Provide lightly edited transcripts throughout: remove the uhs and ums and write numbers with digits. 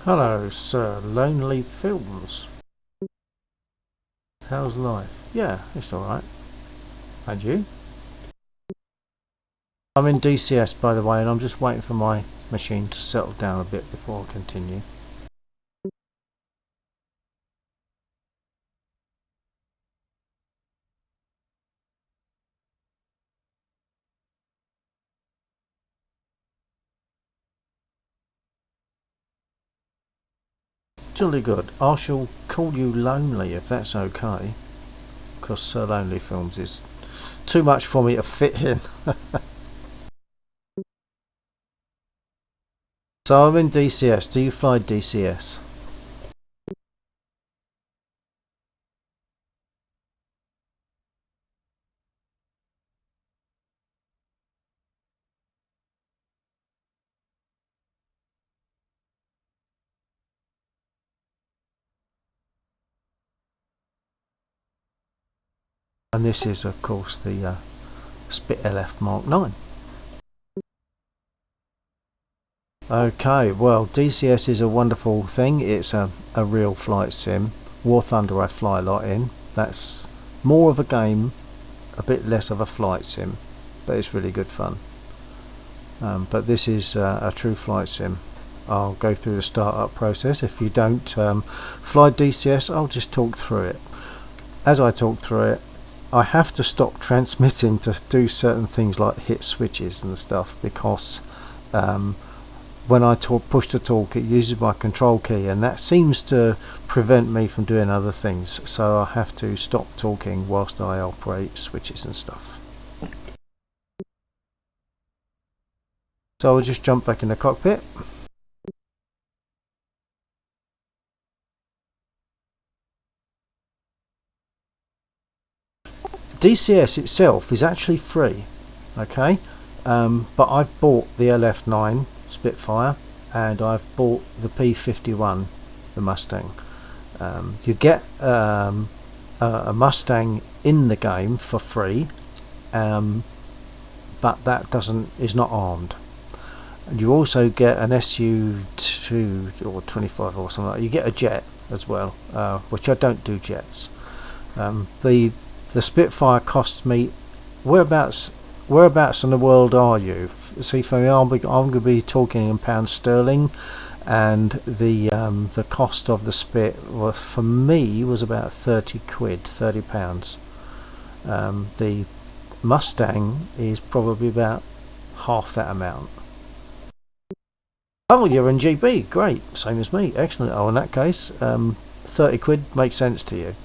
Hello, Sir Lonely Films. How's life? Yeah, it's alright. And you? I'm in DCS, by the way, and I'm just waiting for my machine to settle down a bit before I continue. Jolly good. I shall call you Lonely if that's okay, because Sir Lonely Films is too much for me to fit in. So I'm in DCS. Do you fly DCS? And this is, of course, the Spit LF Mark 9. Okay, well, DCS is a wonderful thing. It's a real flight sim. War Thunder I fly a lot in. That's more of a game, a bit less of a flight sim, but it's really good fun. But this is a true flight sim. I'll go through the startup process. If you don't fly DCS, I'll just talk through it. As I talk through it, I have to stop transmitting to do certain things like hit switches and stuff because when I push to talk, it uses my control key, and that seems to prevent me from doing other things. So I have to stop talking whilst I operate switches and stuff. So I'll just jump back in the cockpit. DCS itself is actually free, okay, but I've bought the LF9 Spitfire and I've bought the P51, the Mustang. You get a Mustang in the game for free, but that is not armed. And you also get an SU2 or 25 or something like that. You get a jet as well, which I don't do jets. The Spitfire costs me whereabouts in the world are you? See, for me, I'm going to be talking in pounds sterling, and the cost of the Spit was for me was about 30 quid, £30. The Mustang is probably about half that amount. Oh, you're in GB, great, same as me, excellent. Oh, in that case, 30 quid makes sense to you.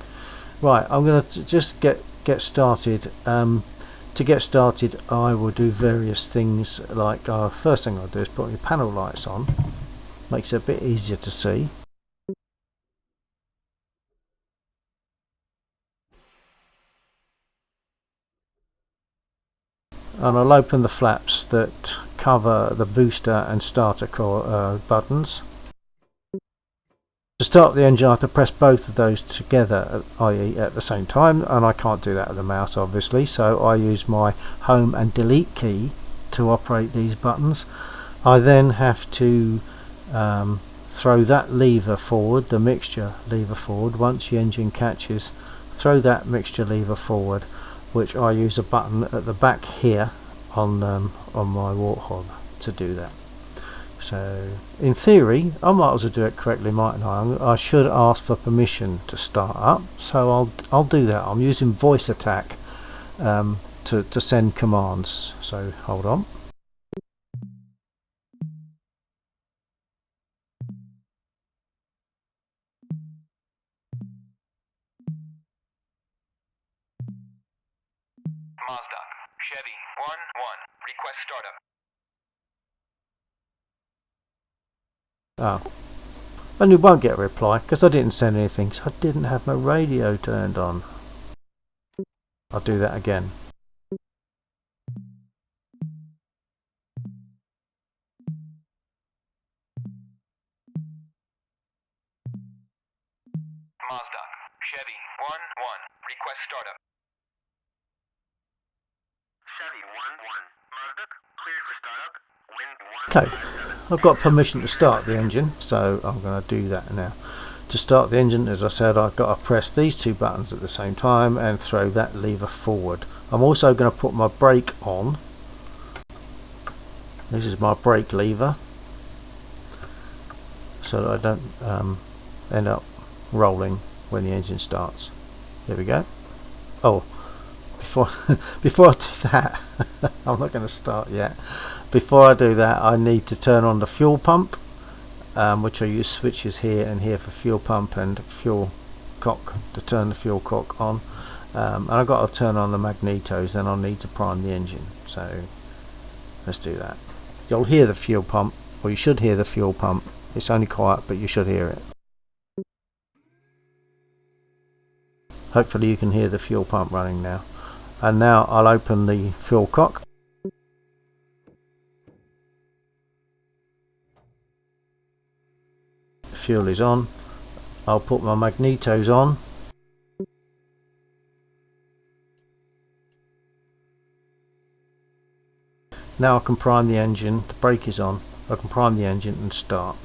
Right, I'm going to just get started. To get started, I will do various things like first thing I'll do is put your panel lights on. Makes it a bit easier to see. And I'll open the flaps that cover the booster and starter buttons. To start the engine, I have to press both of those together, i.e. at the same time, and I can't do that with the mouse obviously, so I use my home and delete key to operate these buttons. I then have to throw that lever forward, the mixture lever forward. Once the engine catches, throw that mixture lever forward, which I use a button at the back here on my Warthog to do that. So in theory I might as well do it correctly, mightn't I? I should ask for permission to start up, so I'll do that. I'm using voice attack to send commands, so hold on. Mazda, Chevy, 1-1, request startup. Oh, and you won't get a reply because I didn't send anything, so I didn't have my radio turned on. I'll do that again. Mazda, Chevy, 1-1, request startup. Chevy, 1-1, Mazda, cleared for startup. Okay, I've got permission to start the engine, so I'm going to do that now. To start the engine, as I said, I've got to press these two buttons at the same time and throw that lever forward. I'm also going to put my brake on. This is my brake lever, so that I don't end up rolling when the engine starts. There we go. Oh, before I do that, I'm not going to start yet. Before I do that, I need to turn on the fuel pump, which I use switches here and here for fuel pump and fuel cock to turn the fuel cock on. And I've got to turn on the magnetos, then I'll need to prime the engine. So let's do that. You'll hear the fuel pump, or you should hear the fuel pump. It's only quiet, but you should hear it. Hopefully you can hear the fuel pump running now. And now I'll open the fuel cock. The fuel is on. I'll put my magnetos on. Now I can prime the engine. The brake is on. I can prime the engine and start.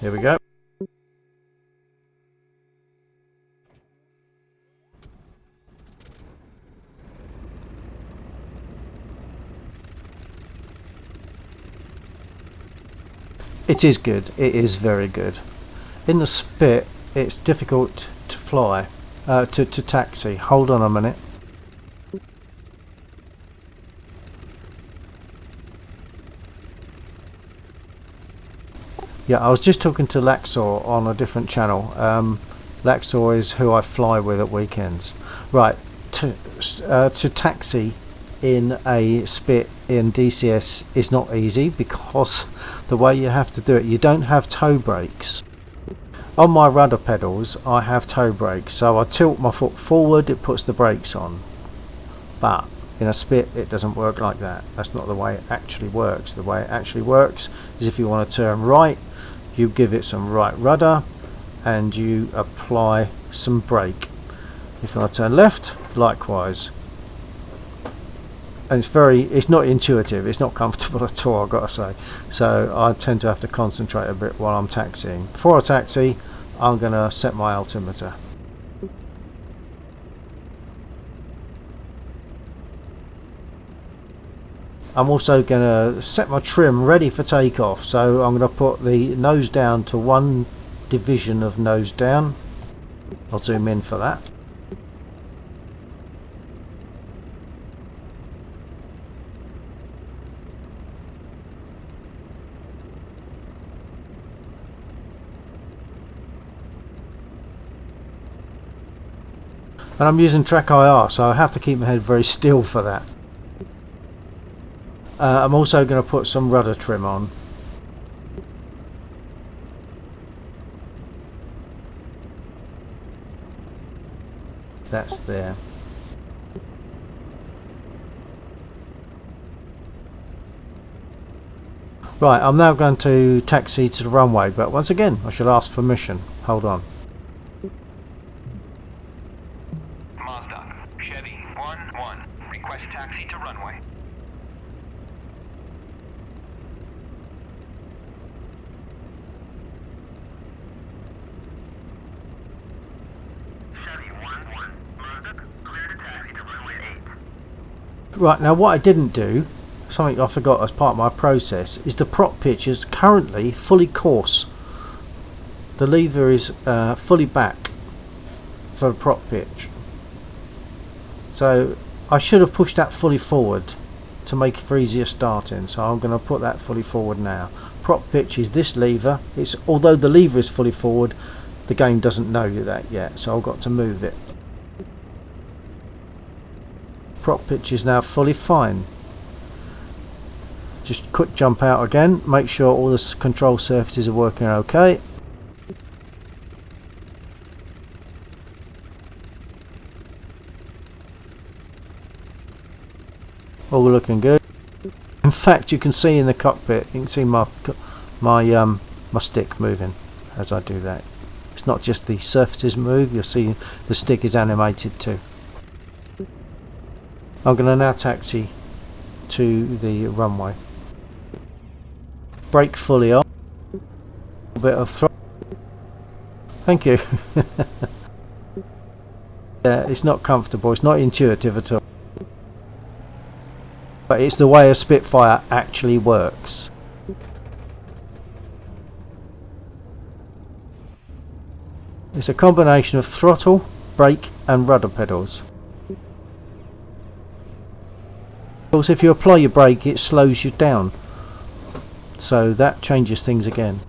Here we go. It is good. It is very good. In the spit, it's difficult to fly, to taxi. Hold on a minute. Yeah, I was just talking to Laxor on a different channel. Laxor is who I fly with at weekends. Right, to taxi in a spit in DCS is not easy because the way you have to do it, you don't have toe brakes. On my rudder pedals I have toe brakes, so I tilt my foot forward, it puts the brakes on. But in a spit it doesn't work like that. That's not the way it actually works. The way it actually works is if you want to turn right, you give it some right rudder and you apply some brake. If you want to turn left, likewise. And it's not intuitive, it's not comfortable at all, I've got to say. So I tend to have to concentrate a bit while I'm taxiing. Before I taxi, I'm going to set my altimeter. I'm also going to set my trim ready for takeoff, so I'm going to put the nose down to 1 division of nose down. I'll zoom in for that. And I'm using track IR, so I have to keep my head very still for that. I'm also going to put some rudder trim on. That's there. Right, I'm now going to taxi to the runway, but once again I should ask permission. Hold on. Chevy 1-1. Request taxi to runway. Chevy 1-1. Mazda, clear to taxi to runway 8. Right, now what I didn't do, something I forgot as part of my process, is the prop pitch is currently fully coarse. The lever is fully back for the prop pitch. So I should have pushed that fully forward to make it for easier starting, so I'm going to put that fully forward now. Prop pitch is this lever. Although the lever is fully forward, the game doesn't know that yet, so I've got to move it. Prop pitch is now fully fine. Just quick jump out again, make sure all the control surfaces are working okay. All looking good. In fact, you can see in the cockpit, you can see my my stick moving as I do that. It's not just the surfaces move, you'll see the stick is animated too. I'm going to now taxi to the runway. Brake fully on. A bit of throttle. Thank you. Yeah, it's not comfortable, it's not intuitive at all. But it's the way a Spitfire actually works. It's a combination of throttle, brake and rudder pedals. Of course, if you apply your brake, it slows you down. So that changes things again.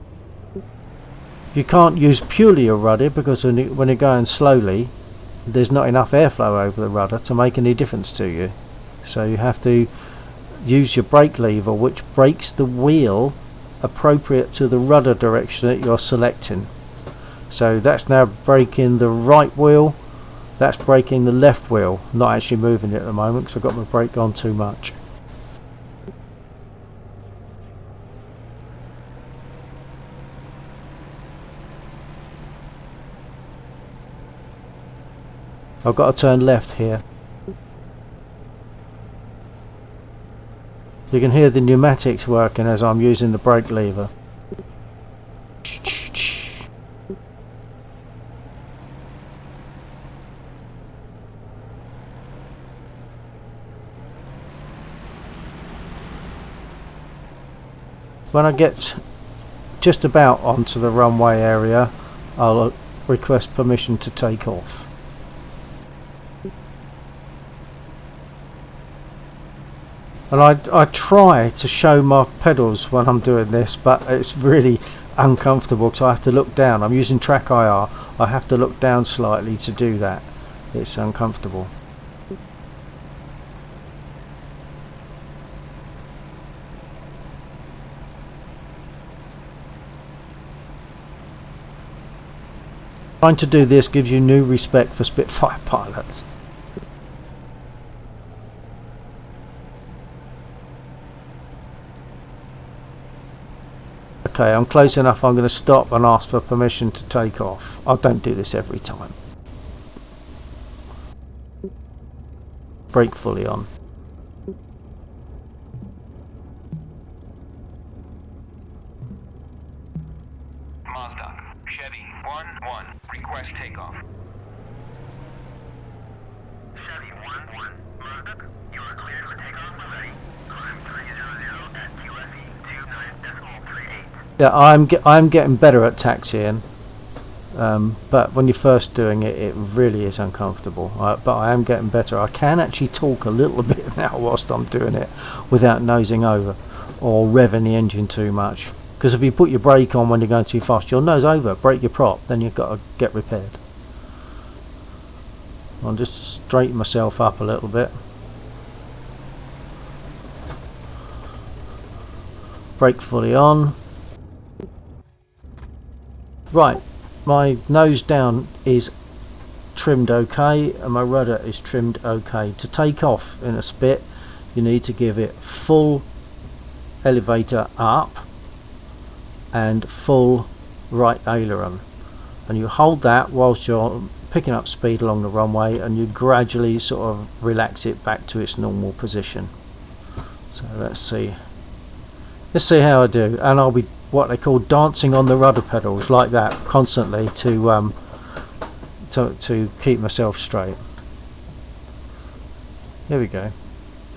You can't use purely a rudder because when you're going slowly, there's not enough airflow over the rudder to make any difference to you. So you have to use your brake lever, which brakes the wheel appropriate to the rudder direction that you're selecting. So that's now braking the right wheel, that's braking the left wheel. Not actually moving it at the moment because I've got my brake on too much. I've got to turn left here. You can hear the pneumatics working as I'm using the brake lever. When I get just about onto the runway area, I'll request permission to take off. And I try to show my pedals when I'm doing this, but it's really uncomfortable because I have to look down. I'm using track IR. I have to look down slightly to do that. It's uncomfortable. Trying to do this gives you new respect for Spitfire pilots. Okay, I'm close enough. I'm going to stop and ask for permission to take off. I don't do this every time. Brake fully on. Mazda, Chevy 1-1, request takeoff. Chevy 1-1, Mazda, you are cleared for takeoff when ready. Climb 300 at QFE 29.38. Yeah, I'm getting better at taxiing, but when you're first doing it, it really is uncomfortable. But I am getting better. I can actually talk a little bit now whilst I'm doing it without nosing over or revving the engine too much. Because if you put your brake on when you're going too fast, you'll nose over, break your prop, then you've got to get repaired. I'll just straighten myself up a little bit. Brake fully on. Right, my nose down is trimmed okay and my rudder is trimmed okay. To take off in a spit, you need to give it full elevator up and full right aileron, and you hold that whilst you're picking up speed along the runway, and you gradually sort of relax it back to its normal position. So let's see how I do, and I'll be what they call dancing on the rudder pedals like that constantly to keep myself straight. Here we go.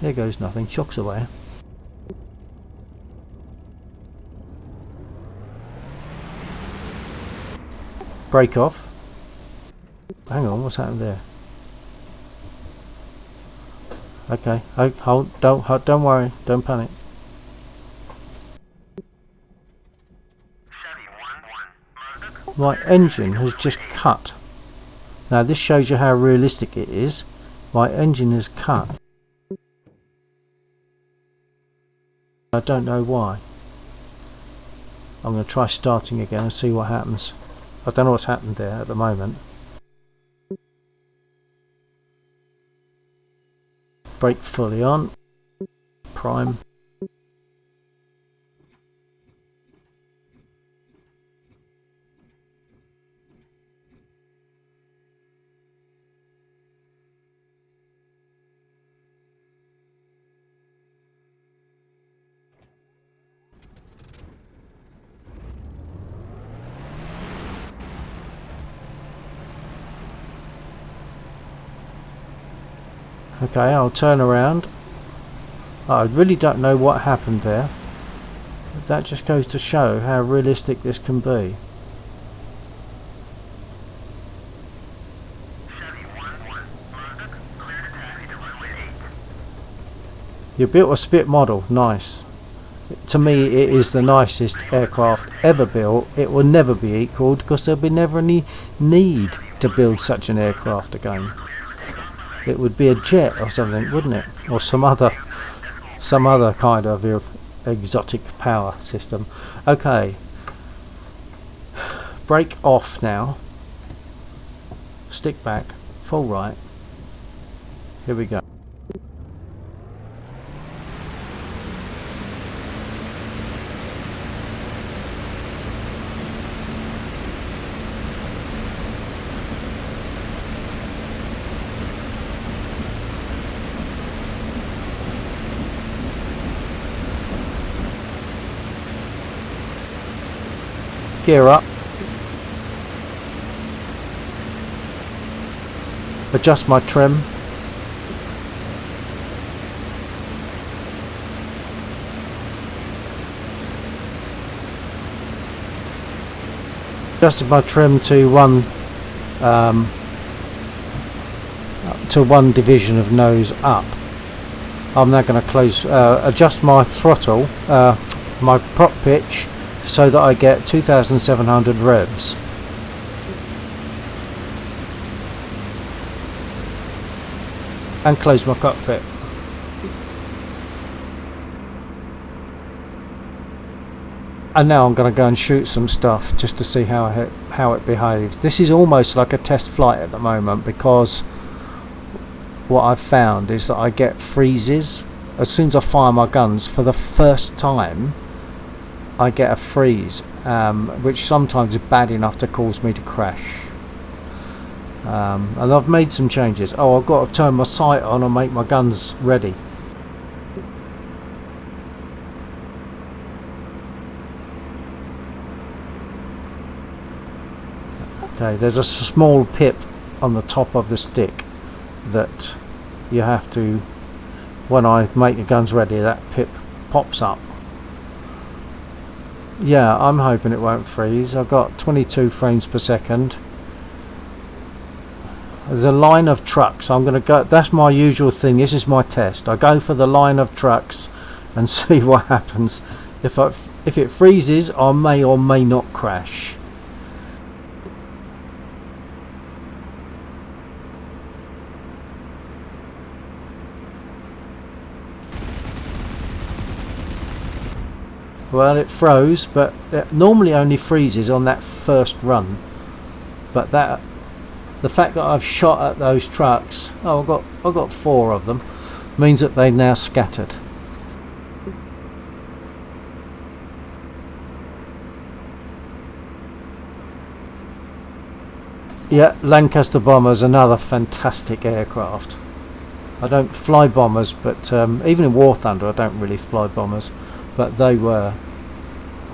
Here goes nothing. Shocks away. Break off. Hang on, what's happened there? Okay, hold, don't worry, don't panic. My engine has just cut. Now this shows you how realistic it is. My engine is cut. I don't know why. I'm going to try starting again and see what happens. I don't know what's happened there at the moment. Brake fully on. Prime. Okay, I'll turn around. I really don't know what happened there. But that just goes to show how realistic this can be. Chevy 1-1, Mazda, clear to taxi to runway 8. You built a spit model, nice. To me it is the nicest aircraft ever built. It will never be equalled because there'll be never any need to build such an aircraft again. It would be a jet or something, wouldn't it? Or some other kind of exotic power system. Okay, brake off now, stick back, full right, here we go. Gear up, adjust my trim, adjusted my trim to one division of nose up. I'm now going to close, adjust my throttle, my prop pitch, so that I get 2,700 revs. And close my cockpit. And now I'm going to go and shoot some stuff just to see how it behaves. This is almost like a test flight at the moment, because what I've found is that I get freezes as soon as I fire my guns. For the first time I get a freeze, which sometimes is bad enough to cause me to crash. And I've made some changes. Oh, I've got to turn my sight on and make my guns ready. Okay, there's a small pip on the top of the stick that you have to, when I make the guns ready, that pip pops up. Yeah, I'm hoping it won't freeze. I've got 22 frames per second. There's a line of trucks. I'm going to go, that's my usual thing. This is my test. I go for the line of trucks and see what happens. If it freezes, I may or may not crash. Well, it froze, but it normally only freezes on that first run. But the fact that I've shot at those trucks, oh, I've got 4 of them, means that they've now scattered. Yeah, Lancaster bombers, another fantastic aircraft. I don't fly bombers, but even in War Thunder I don't really fly bombers. But they were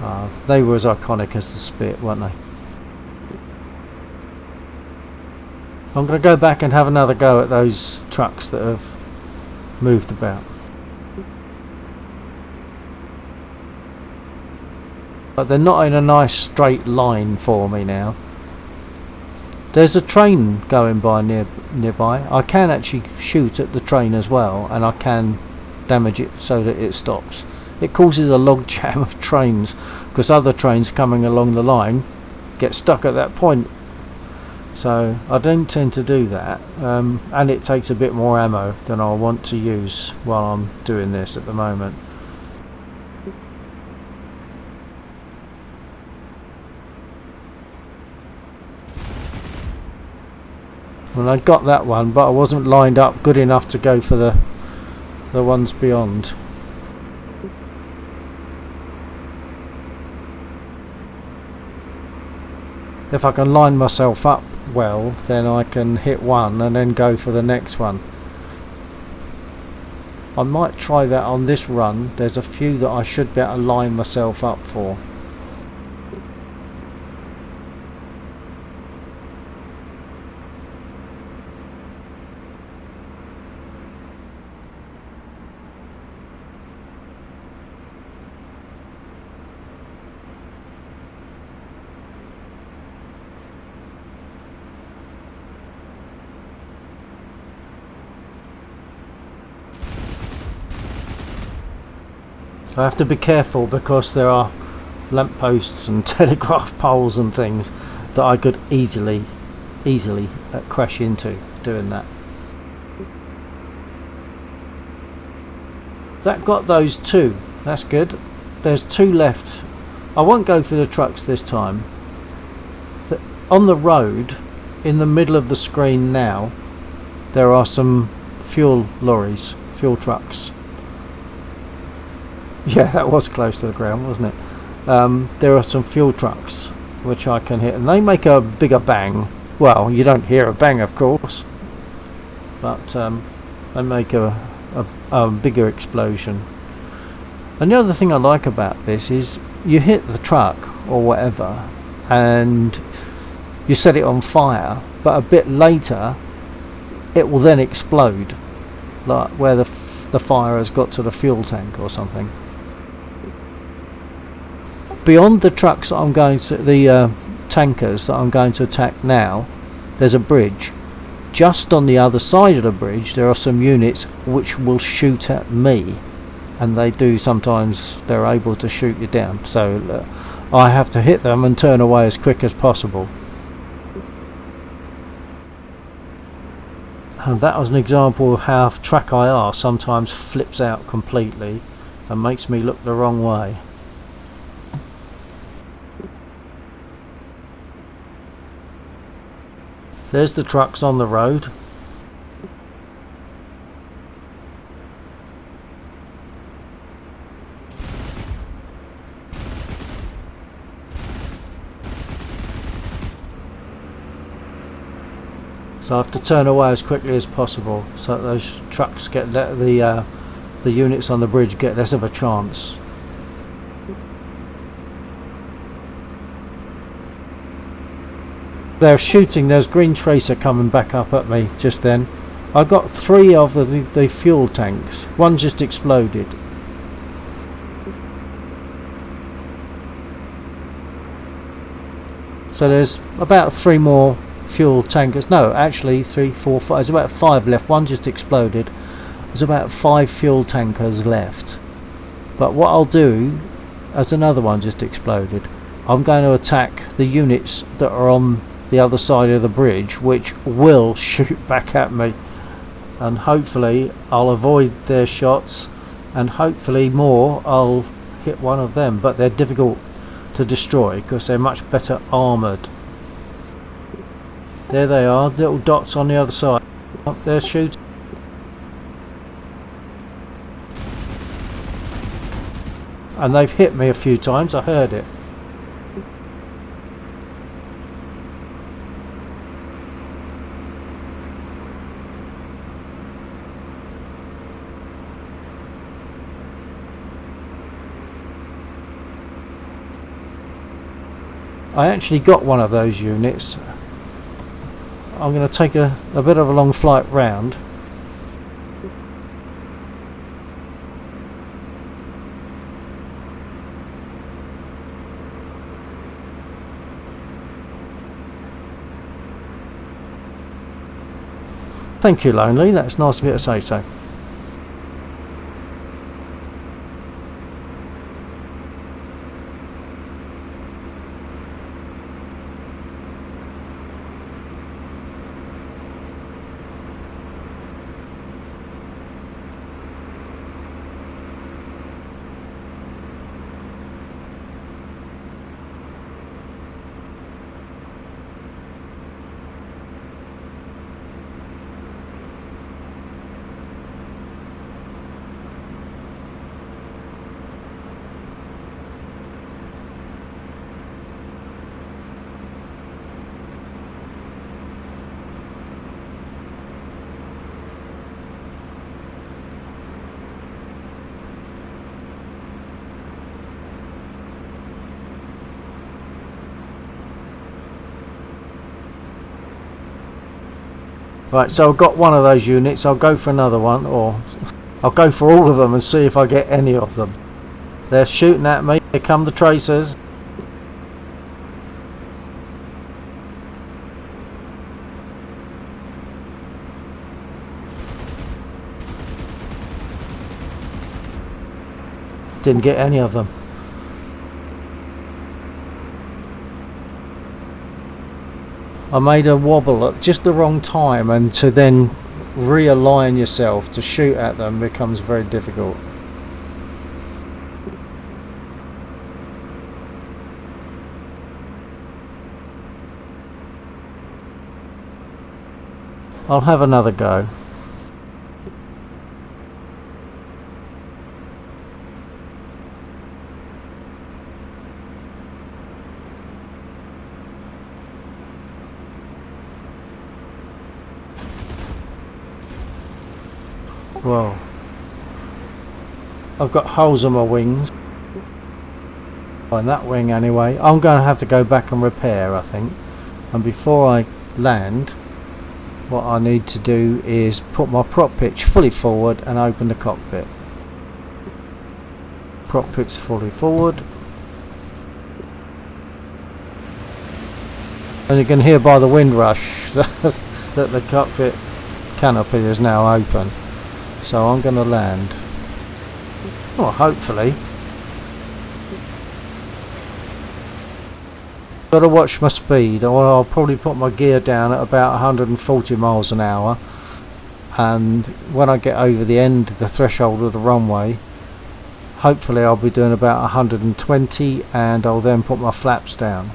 as iconic as the Spit, weren't they? I'm going to go back and have another go at those trucks that have moved about. But they're not in a nice straight line for me now. There's a train going by nearby. I can actually shoot at the train as well, and I can damage it so that it stops. It causes a log jam of trains because other trains coming along the line get stuck at that point. So I don't tend to do that, and it takes a bit more ammo than I want to use while I'm doing this at the moment. Well, I got that one, but I wasn't lined up good enough to go for the ones beyond. If I can line myself up well, then I can hit one and then go for the next one. I might try that on this run. There's a few that I should be able to line myself up for. I have to be careful because there are lampposts and telegraph poles and things that I could easily crash into doing that. That got those two. That's good. There's two left. I won't go for the trucks this time. On the road, in the middle of the screen now, there are some fuel lorries, fuel trucks. Yeah, that was close to the ground, wasn't it? There are some fuel trucks which I can hit, and they make a bigger bang. Well, you don't hear a bang, of course, but they make a bigger explosion. And the other thing I like about this is you hit the truck or whatever and you set it on fire, but a bit later it will then explode, like where the fire has got to the fuel tank or something. Beyond the trucks that I'm going to, the tankers that I'm going to attack now, there's a bridge. Just on the other side of the bridge there are some units which will shoot at me, and they do sometimes. They're able to shoot you down, so I have to hit them and turn away as quick as possible. And that was an example of how track IR sometimes flips out completely and makes me look the wrong way. There's the trucks on the road. So I have to turn away as quickly as possible so that those trucks get the units on the bridge get less of a chance. They're shooting. There's green tracer coming back up at me just then. I got 3 of the fuel tanks. One just exploded. So there's about 3 more fuel tankers. No, actually 3, 4, 5. There's about 5 left. One just exploded. There's about 5 fuel tankers left. But what I'll do, as another one just exploded, I'm going to attack the units that are on the other side of the bridge, which will shoot back at me, and hopefully I'll avoid their shots, and hopefully more I'll hit one of them. But they're difficult to destroy because they're much better armoured. There they are, little dots on the other side. They're shooting. And they've hit me a few times, I heard it. I actually got one of those units. I'm going to take a bit of a long flight round. Thank you, Lonely. That's nice of you to say so. Right, so I've got one of those units. I'll go for another one, or I'll go for all of them and see if I get any of them. They're shooting at me. Here come the tracers. Didn't get any of them. I made a wobble at just the wrong time, and to then realign yourself to shoot at them becomes very difficult. I'll have another go. Whoa. I've got holes in my wings. On that wing anyway. I'm going to have to go back and repair, I think. And before I land, what I need to do is put my prop pitch fully forward and open the cockpit. Prop pitch fully forward. And you can hear by the wind rush that the cockpit canopy is now open. So I'm going to land. Well, hopefully. Got to watch my speed, or I'll probably put my gear down at about 140 miles an hour, and when I get over the end, the threshold of the runway, hopefully I'll be doing about 120, and I'll then put my flaps down.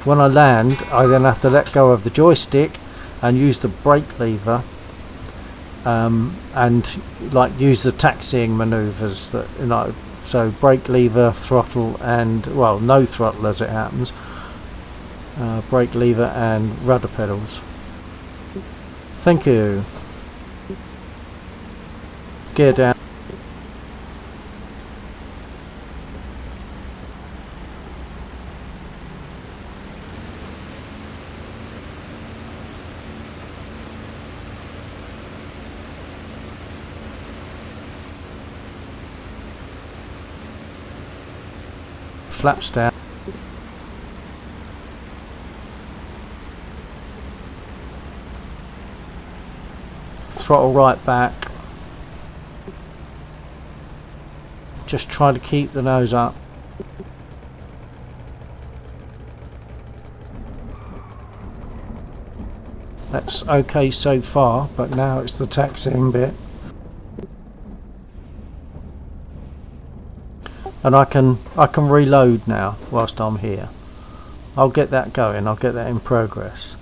When I land, I then have to let go of the joystick and use the brake lever, and like use the taxiing maneuvers that, you know, so brake lever, throttle, and well, no throttle as it happens, brake lever and rudder pedals. Thank you. Gear down. Flaps down. Throttle right back. Just try to keep the nose up. That's okay so far, but now it's the taxiing bit. And I can reload now whilst I'm here. I'll get that going, I'll get that in progress.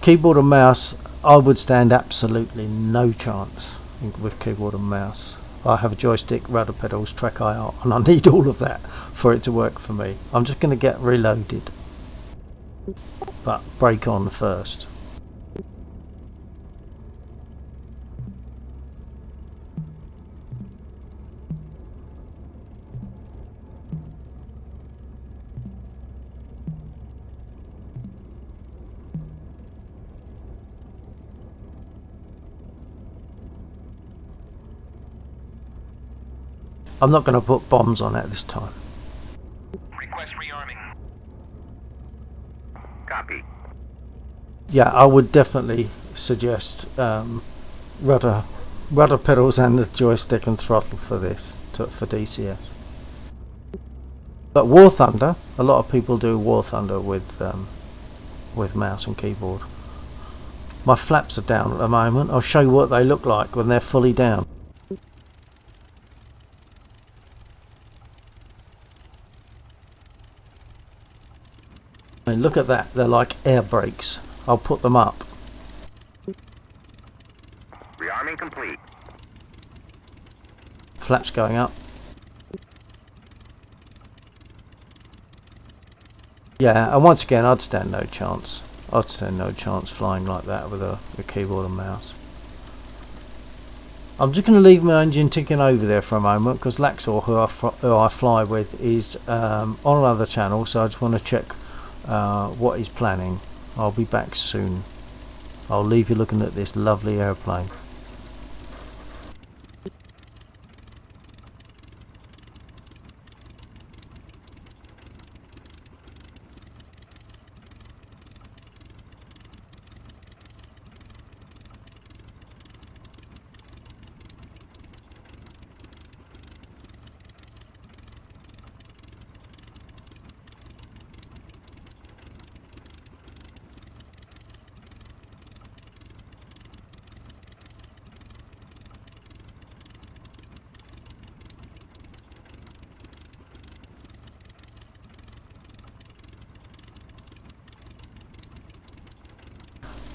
Keyboard and mouse, I would stand absolutely no chance with keyboard and mouse. I have a joystick, rudder pedals, track IR, and I need all of that for it to work for me. I'm just going to get reloaded, but brake on first. I'm not going to put bombs on it this time. Request rearming. Copy. Yeah, I would definitely suggest rudder pedals and the joystick and throttle for this, for DCS. But War Thunder, a lot of people do War Thunder with mouse and keyboard. My flaps are down at the moment. I'll show you what they look like when they're fully down. And look at that, they're like air brakes. I'll put them up. Rearming complete. Flaps going up. Yeah, and once again, I'd stand no chance. I'd stand no chance flying like that with a keyboard and mouse. I'm just going to leave my engine ticking over there for a moment, because Laxor, who I fly with, is on another channel, so I just want to check what he's planning. I'll be back soon. I'll leave you looking at this lovely airplane.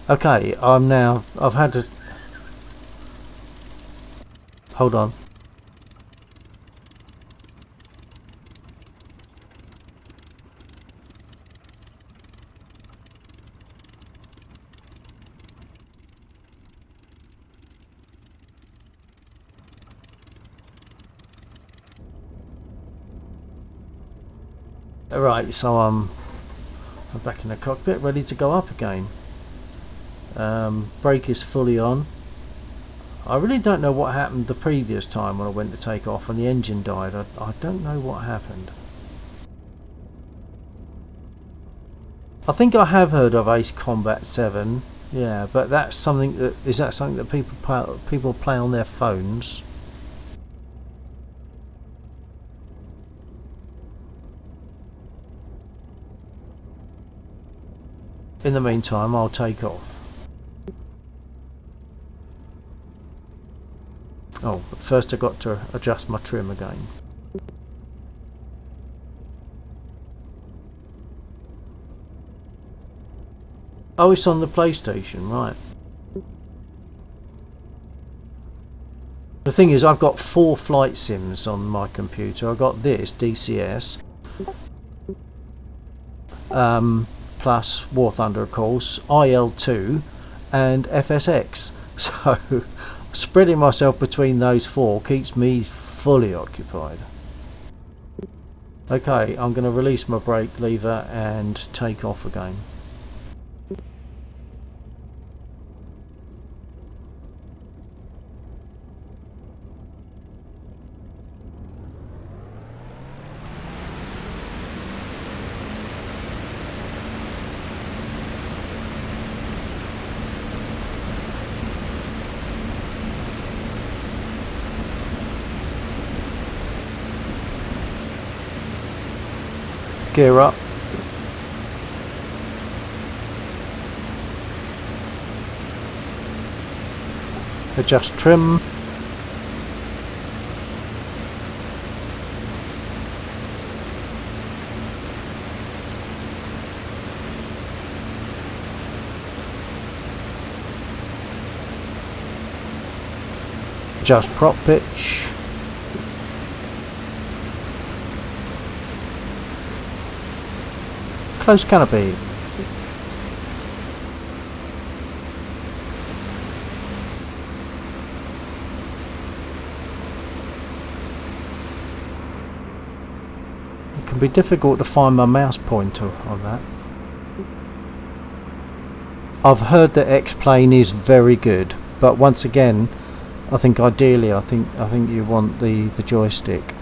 Okay, I've had to... Hold on. Alright, so I'm back in the cockpit, ready to go up again. Brake is fully on. I really don't know what happened the previous time when I went to take off and the engine died. I don't know what happened. I think I have heard of Ace Combat 7, yeah, but that's something that... Is that something that people play on their phones? In the meantime, I'll take off. Oh, but first I've got to adjust my trim again. Oh, it's on the PlayStation, right. The thing is, I've got 4 flight sims on my computer. I've got this, DCS, plus War Thunder, of course, IL2 and FSX. So spreading myself between those 4 keeps me fully occupied. Okay, I'm going to release my brake lever and take off again. Gear up. Adjust trim. Adjust prop pitch. Close canopy. It can be difficult to find my mouse pointer on that. I've heard that X-Plane is very good, but once again, I think ideally, I think you want the joystick,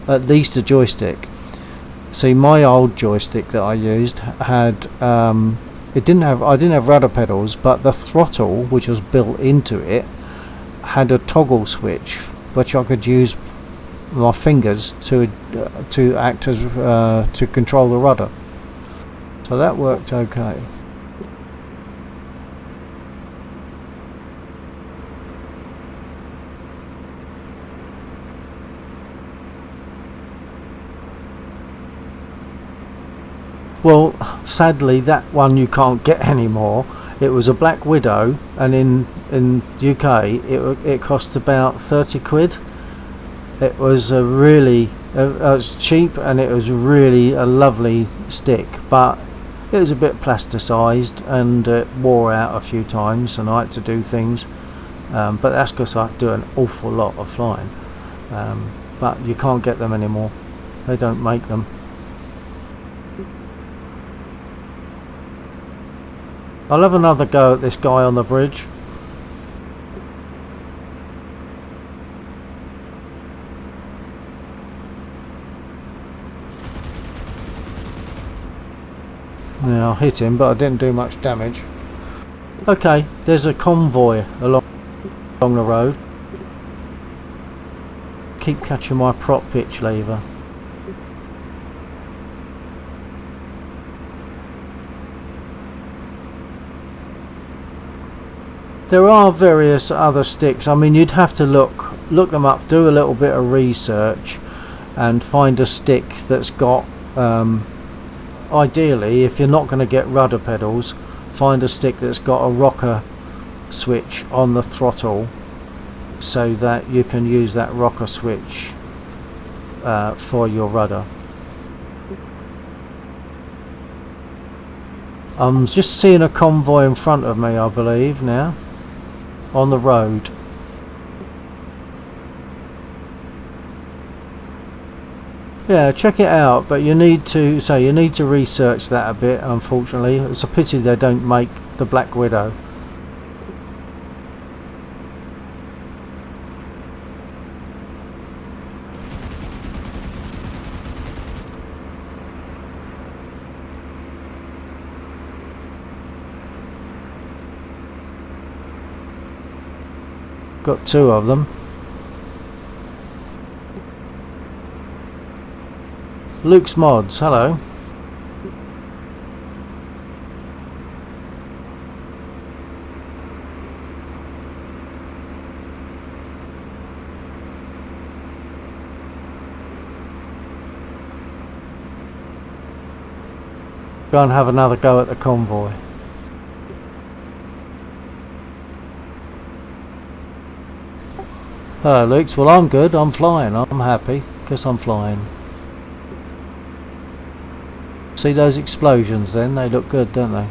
at least a joystick. See, my old joystick that I used had I didn't have rudder pedals, but the throttle, which was built into it, had a toggle switch which I could use my fingers to act as to control the rudder. So that worked okay. Well, sadly that one you can't get anymore. It was a Black Widow, and in UK it cost about 30 quid. It was a really it was cheap, and it was really a lovely stick, but it was a bit plasticized and it wore out a few times, and I had to do things, but that's because I do an awful lot of flying, but you can't get them anymore. They don't make them. I'll have another go at this guy on the bridge. Yeah, I hit him, but I didn't do much damage. Okay, there's a convoy along the road. Keep catching my prop pitch lever. There are various other sticks. I mean, you'd have to look them up, do a little bit of research, and find a stick that's got, ideally, if you're not going to get rudder pedals, find a stick that's got a rocker switch on the throttle, so that you can use that rocker switch for your rudder. I'm just seeing a convoy in front of me, I believe, now on the road. Yeah, check it out, but you need to research that a bit. Unfortunately, it's a pity they don't make the Black Widow. Got two of them. Luke's Mods, hello. Go and have another go at the convoy. Hello, Luke. Well, I'm good. I'm flying. I'm happy because I'm flying. See those explosions then? They look good, don't they?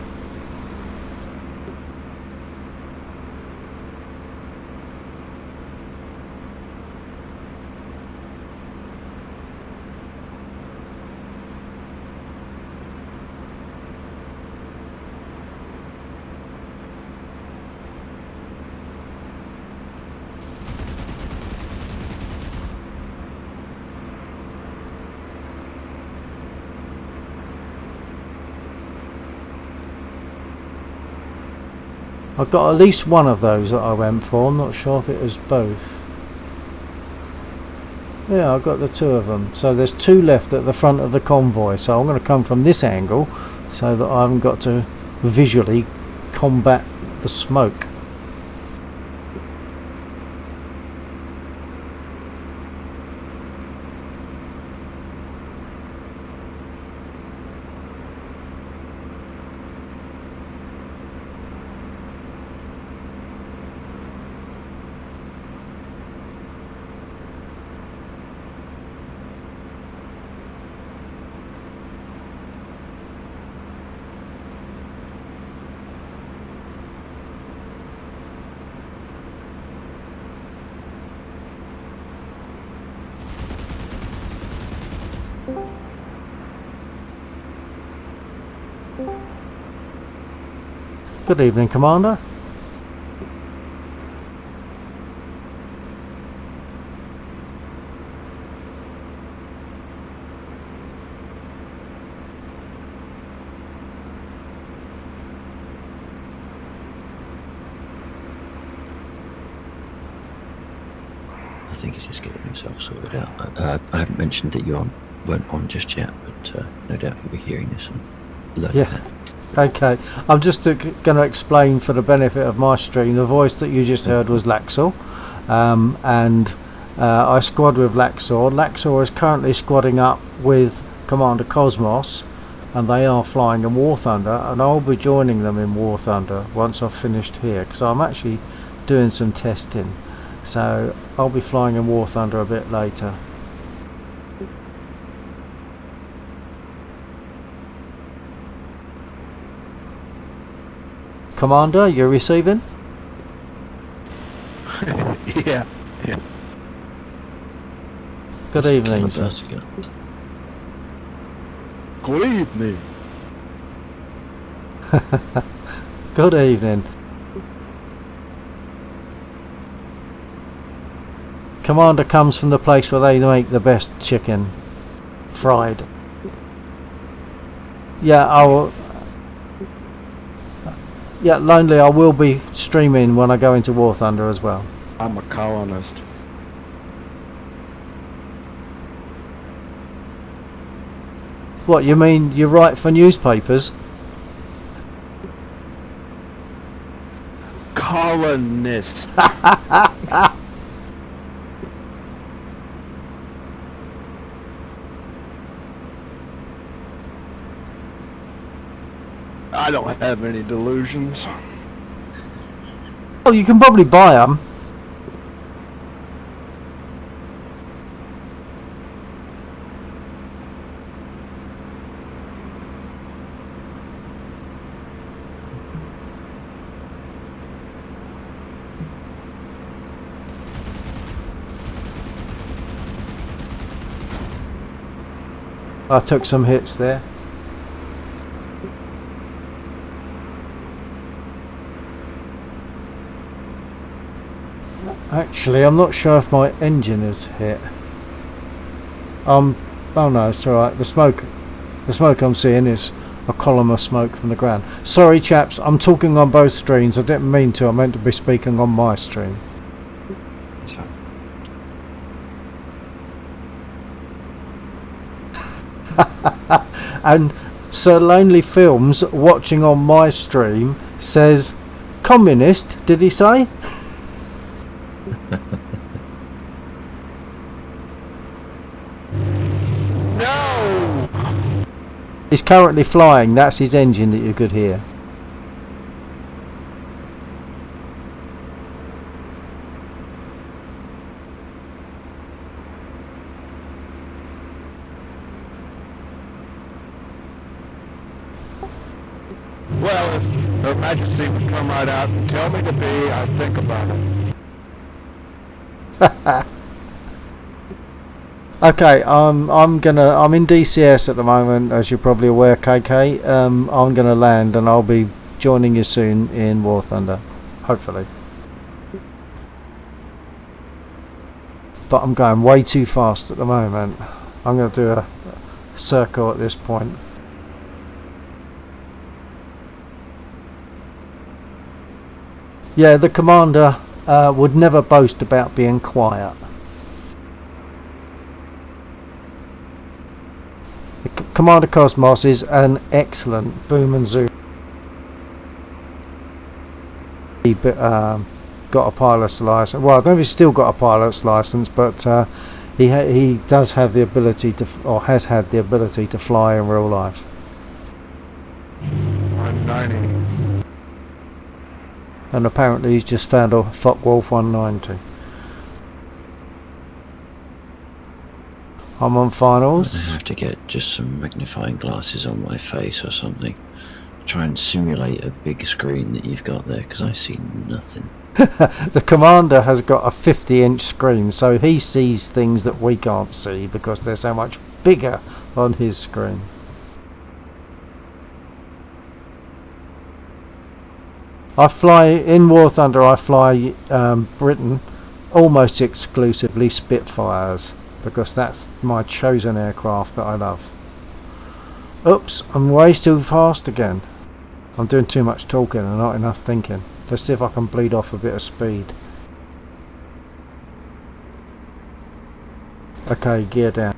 I've got at least one of those that I went for. I'm not sure if it was both. Yeah, I've got the two of them. So there's two left at the front of the convoy. So I'm going to come from this angle so that I haven't got to visually combat the smoke. Good evening, Commander. I think he's just getting himself sorted out. I haven't mentioned that you weren't on just yet, but no doubt he'll be hearing this and learning that. Okay, I'm just going to explain for the benefit of my stream. The voice that you just heard was Laxor, and I squad with Laxor. Laxor is currently squadding up with Commander Cosmos, and they are flying in War Thunder, and I'll be joining them in War Thunder once I've finished here, because I'm actually doing some testing. So I'll be flying in War Thunder a bit later. Commander, you're receiving? Yeah. Good evening, sir. Good evening. Good evening. Commander comes from the place where they make the best chicken. Fried. Yeah, yeah, Lonely, I will be streaming when I go into War Thunder as well. I'm a colonist. What, you mean you write for newspapers? Colonist. I don't have any delusions. Oh, you can probably buy them. I took some hits there. Actually, I'm not sure if my engine is hit. Oh no, it's alright. The smoke I'm seeing is a column of smoke from the ground. Sorry chaps, I'm talking on both streams. I didn't mean to. I meant to be speaking on my stream. So, And Sir Lonely Films, watching on my stream, says, "Communist, did he say?" No! He's currently flying. That's his engine that you could hear. Well, if Her Majesty would come right out and tell me to be, I'd think about it. Okay, I'm in DCS at the moment, as you're probably aware, KK. I'm gonna land and I'll be joining you soon in War Thunder, hopefully. But I'm going way too fast at the moment. I'm gonna do a circle at this point. Yeah, the commander would never boast about being quiet. Commander Cosmos is an excellent boom and zoom. He got a pilot's license. Well, I don't know if he's still got a pilot's license, but he does have the ability to, or has had the ability to fly in real life. 190. And apparently he's just found a Focke-Wulf 190. I'm on finals. I have to get just some magnifying glasses on my face or something. Try and simulate a big screen that you've got there, because I see nothing. The commander has got a 50-inch screen, so he sees things that we can't see because they're so much bigger on his screen. I fly in War Thunder. I fly Britain almost exclusively Spitfires because that's my chosen aircraft that I love. Oops, I'm way too fast again. I'm doing too much talking and not enough thinking. Let's see if I can bleed off a bit of speed. Okay, gear down.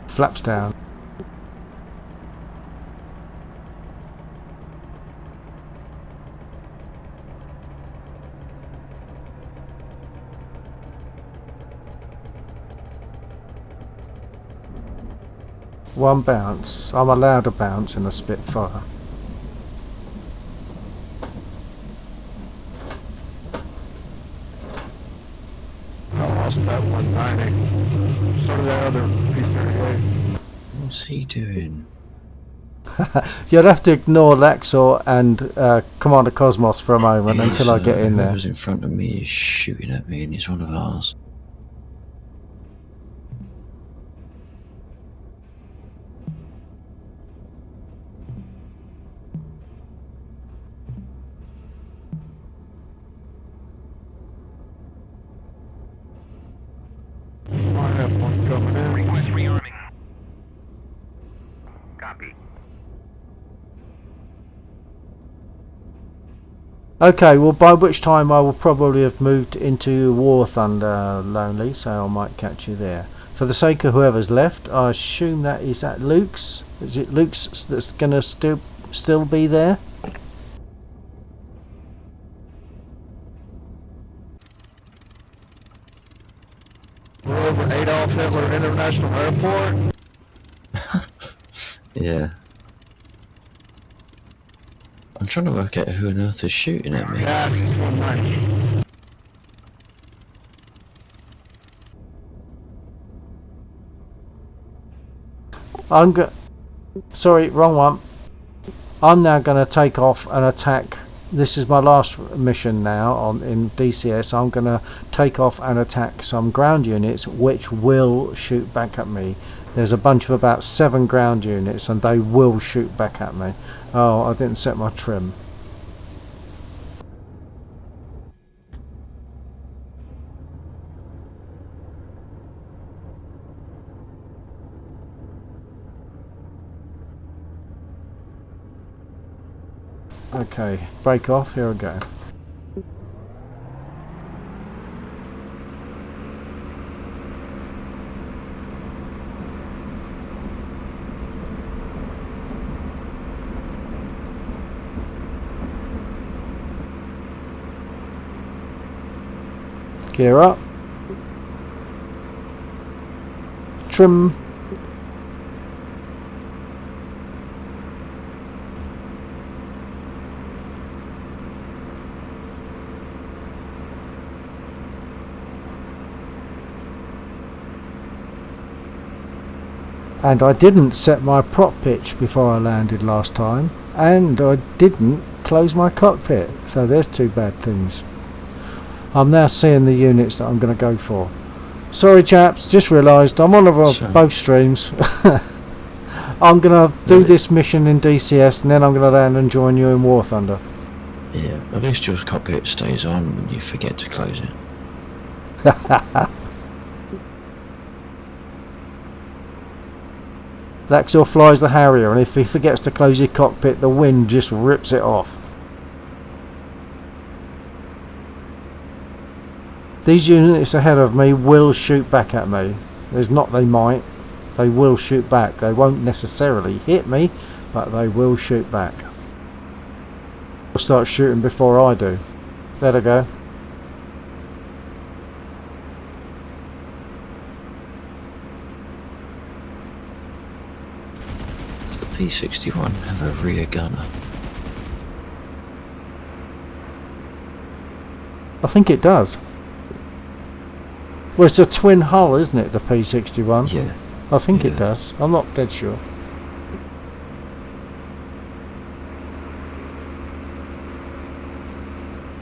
Flaps down. One bounce. I'm allowed a bounce in a Spitfire. I lost that 190. So did that other P-38. What's he doing? You'll have to ignore Laxor and Commander Cosmos for a moment until I get in there. Whoever's in front of me is shooting at me, and he's one of ours. Might have one coming in. Request rearming. Copy. Okay, well by which time I will probably have moved into War Thunder, Lonely, so I might catch you there. For the sake of whoever's left, I assume that is at Luke's. Is it Luke's that's going to still be there? International Airport? Yeah. I'm trying to work out who on earth is shooting at me. Yeah, it's just 190. Sorry, wrong one. I'm now going to take off and attack. This is my last mission now in DCS. I'm going to take off and attack some ground units which will shoot back at me. There's a bunch of about 7 ground units and they will shoot back at me. Oh, I didn't set my trim. Okay, break off, here we go. Gear up. Trim. And I didn't set my prop pitch before I landed last time, and I didn't close my cockpit, so there's 2 bad things. I'm now seeing the units that I'm going to go for. Sorry chaps, just realised I'm on both streams. I'm going to do this mission in DCS and then I'm going to land and join you in War Thunder. Yeah, at least your cockpit stays on when you forget to close it. Laxor flies the Harrier, and if he forgets to close his cockpit, the wind just rips it off. These units ahead of me will shoot back at me. There's not they might. They will shoot back. They won't necessarily hit me, but they will shoot back. They'll start shooting before I do. There they go. Does the P-61 have a rear gunner? I think it does. Well, it's a twin hull, isn't it, the P-61? Yeah. I think it does. I'm not dead sure.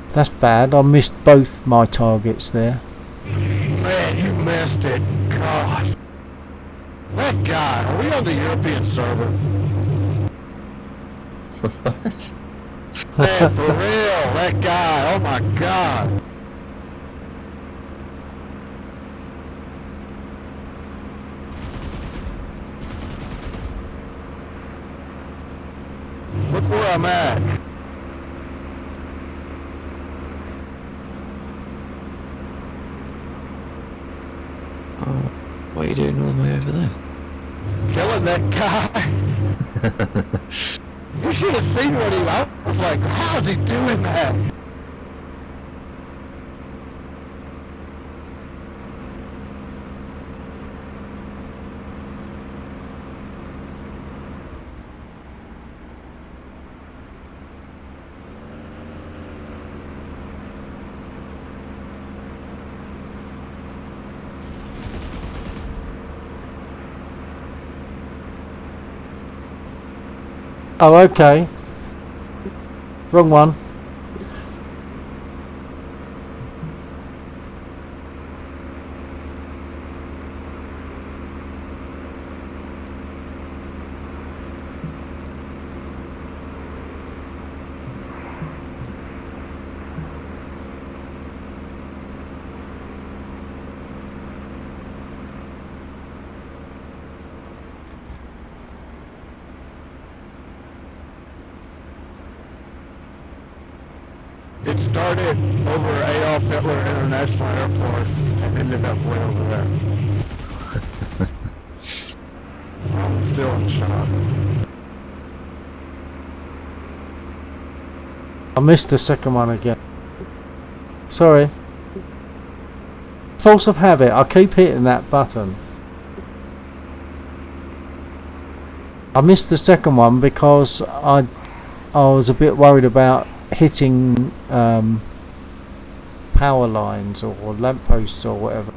That's bad. I missed both my targets there. Man, you missed it. God. That guy, are we on the European server? What? Man, for real, that guy, oh my God. Look where I'm at. Oh, what are you doing all the way over there? Killing that guy. You should have seen what he, I was like, how is he doing that? Oh, okay. Wrong one. It started over Adolf Hitler International Airport and ended up way over there. I'm still in shock. I missed the second one again. Sorry. Force of habit. I keep hitting that button. I missed the second one because I was a bit worried about hitting power lines or lampposts or whatever.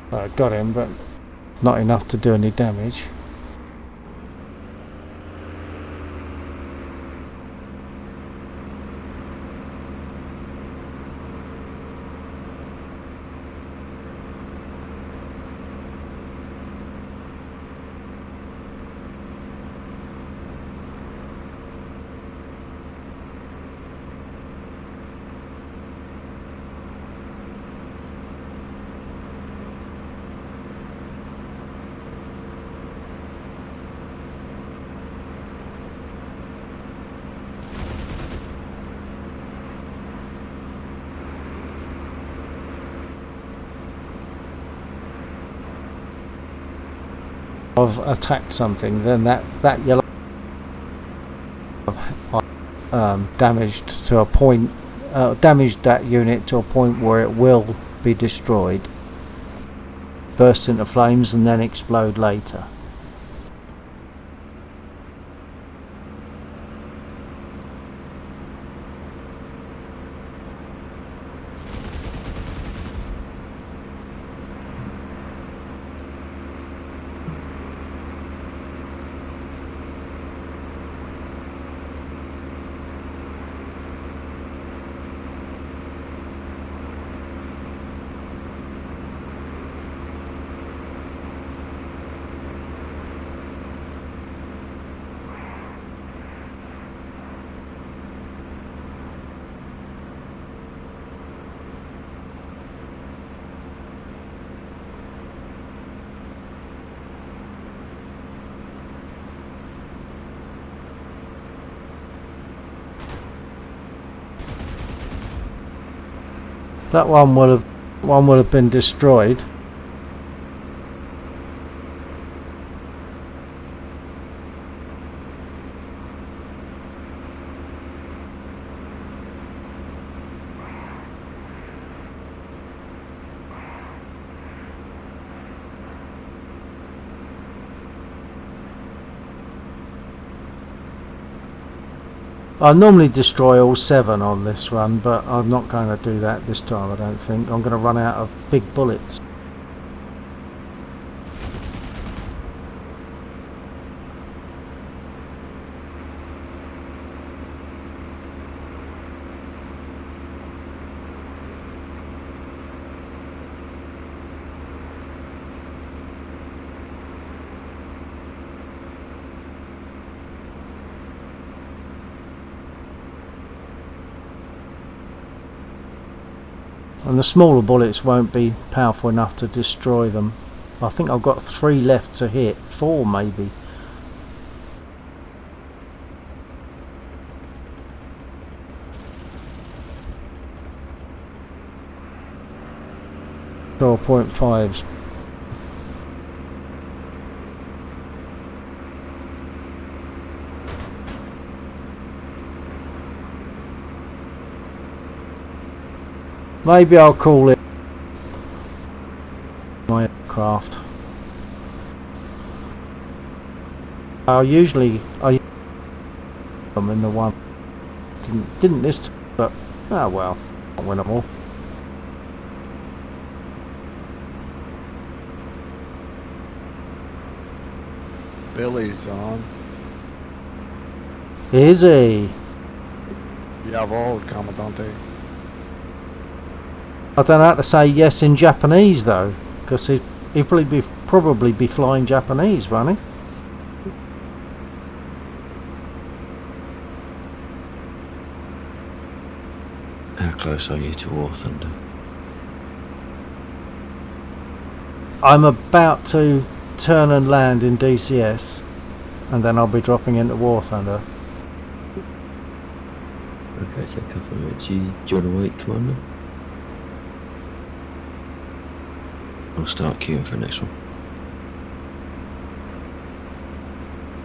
I got him, but not enough to do any damage. I've attacked something, then that yellow damaged to a point, damaged that unit to a point where it will be destroyed, burst into flames and then explode later. That one would have been destroyed. I normally destroy all 7 on this run, but I'm not going to do that this time, I don't think. I'm going to run out of big bullets. And the smaller bullets won't be powerful enough to destroy them. I think I've got 3 left to hit, 4 maybe. .5s. Maybe I'll call it my aircraft. I usually them in the one didn't this time, but oh well, I'll win them all. Billy's on. Is he? Jawohl, Commandante. I don't know how to say yes in Japanese though, because he'd probably be flying Japanese, won't he? How close are you to War Thunder? I'm about to turn and land in DCS, and then I'll be dropping into War Thunder. Okay, so a couple of minutes. Do you want to wait, Commander? I'll start queuing for the next one.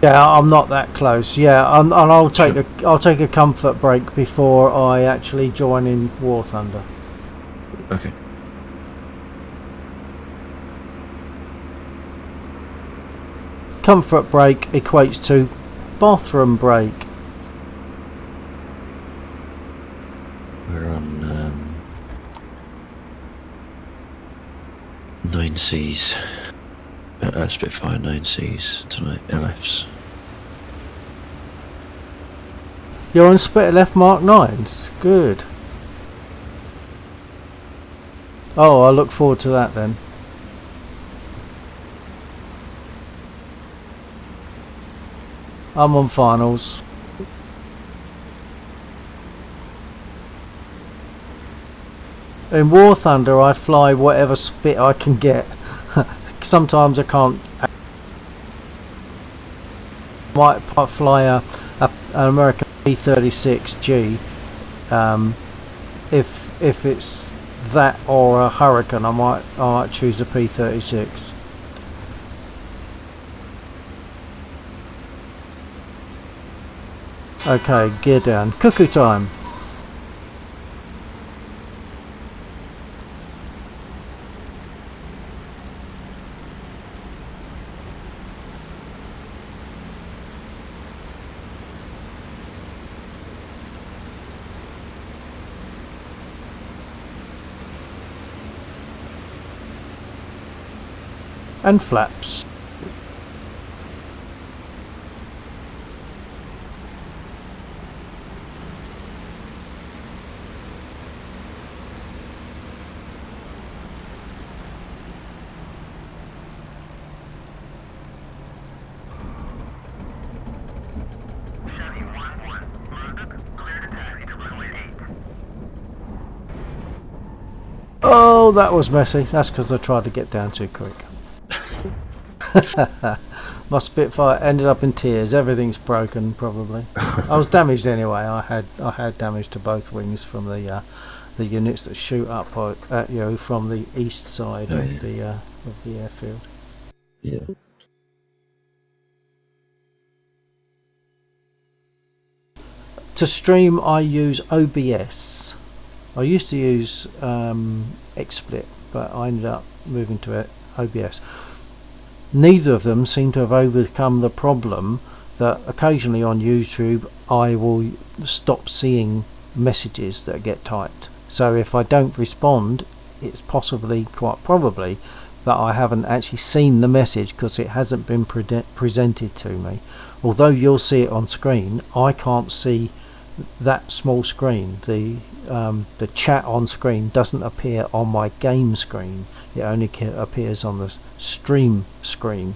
Yeah, I'm not that close. Yeah, and I'll take Sure. I'll take a comfort break before I actually join in War Thunder. Okay. Comfort break equates to bathroom break. We're on 9Cs. Spitfire 9Cs tonight. LFs. You're on Spit Left Mark 9s. Good. Oh, I look forward to that then. I'm on finals. In War Thunder, I fly whatever spit I can get. Sometimes I can't. I might fly an American P-36G. If it's that or a Hurricane, I might choose a P-36. Okay, gear down. Cuckoo time. And flaps. Chevy 1-1, Marduk, clear to taxi to runway 8. Oh, that was messy. That's because I tried to get down too quick. My Spitfire ended up in tears. Everything's broken, probably. I was damaged anyway. I had damage to both wings from the units that shoot up at you from the east side of the airfield. Yeah. To stream, I use OBS. I used to use XSplit, but I ended up moving to OBS. Neither of them seem to have overcome the problem that occasionally on YouTube I will stop seeing messages that get typed. So if I don't respond, it's quite probably that I haven't actually seen the message because it hasn't been presented to me. Although you'll see it on screen, I can't see that small screen. The chat on screen doesn't appear on my game screen. It only appears on the stream screen.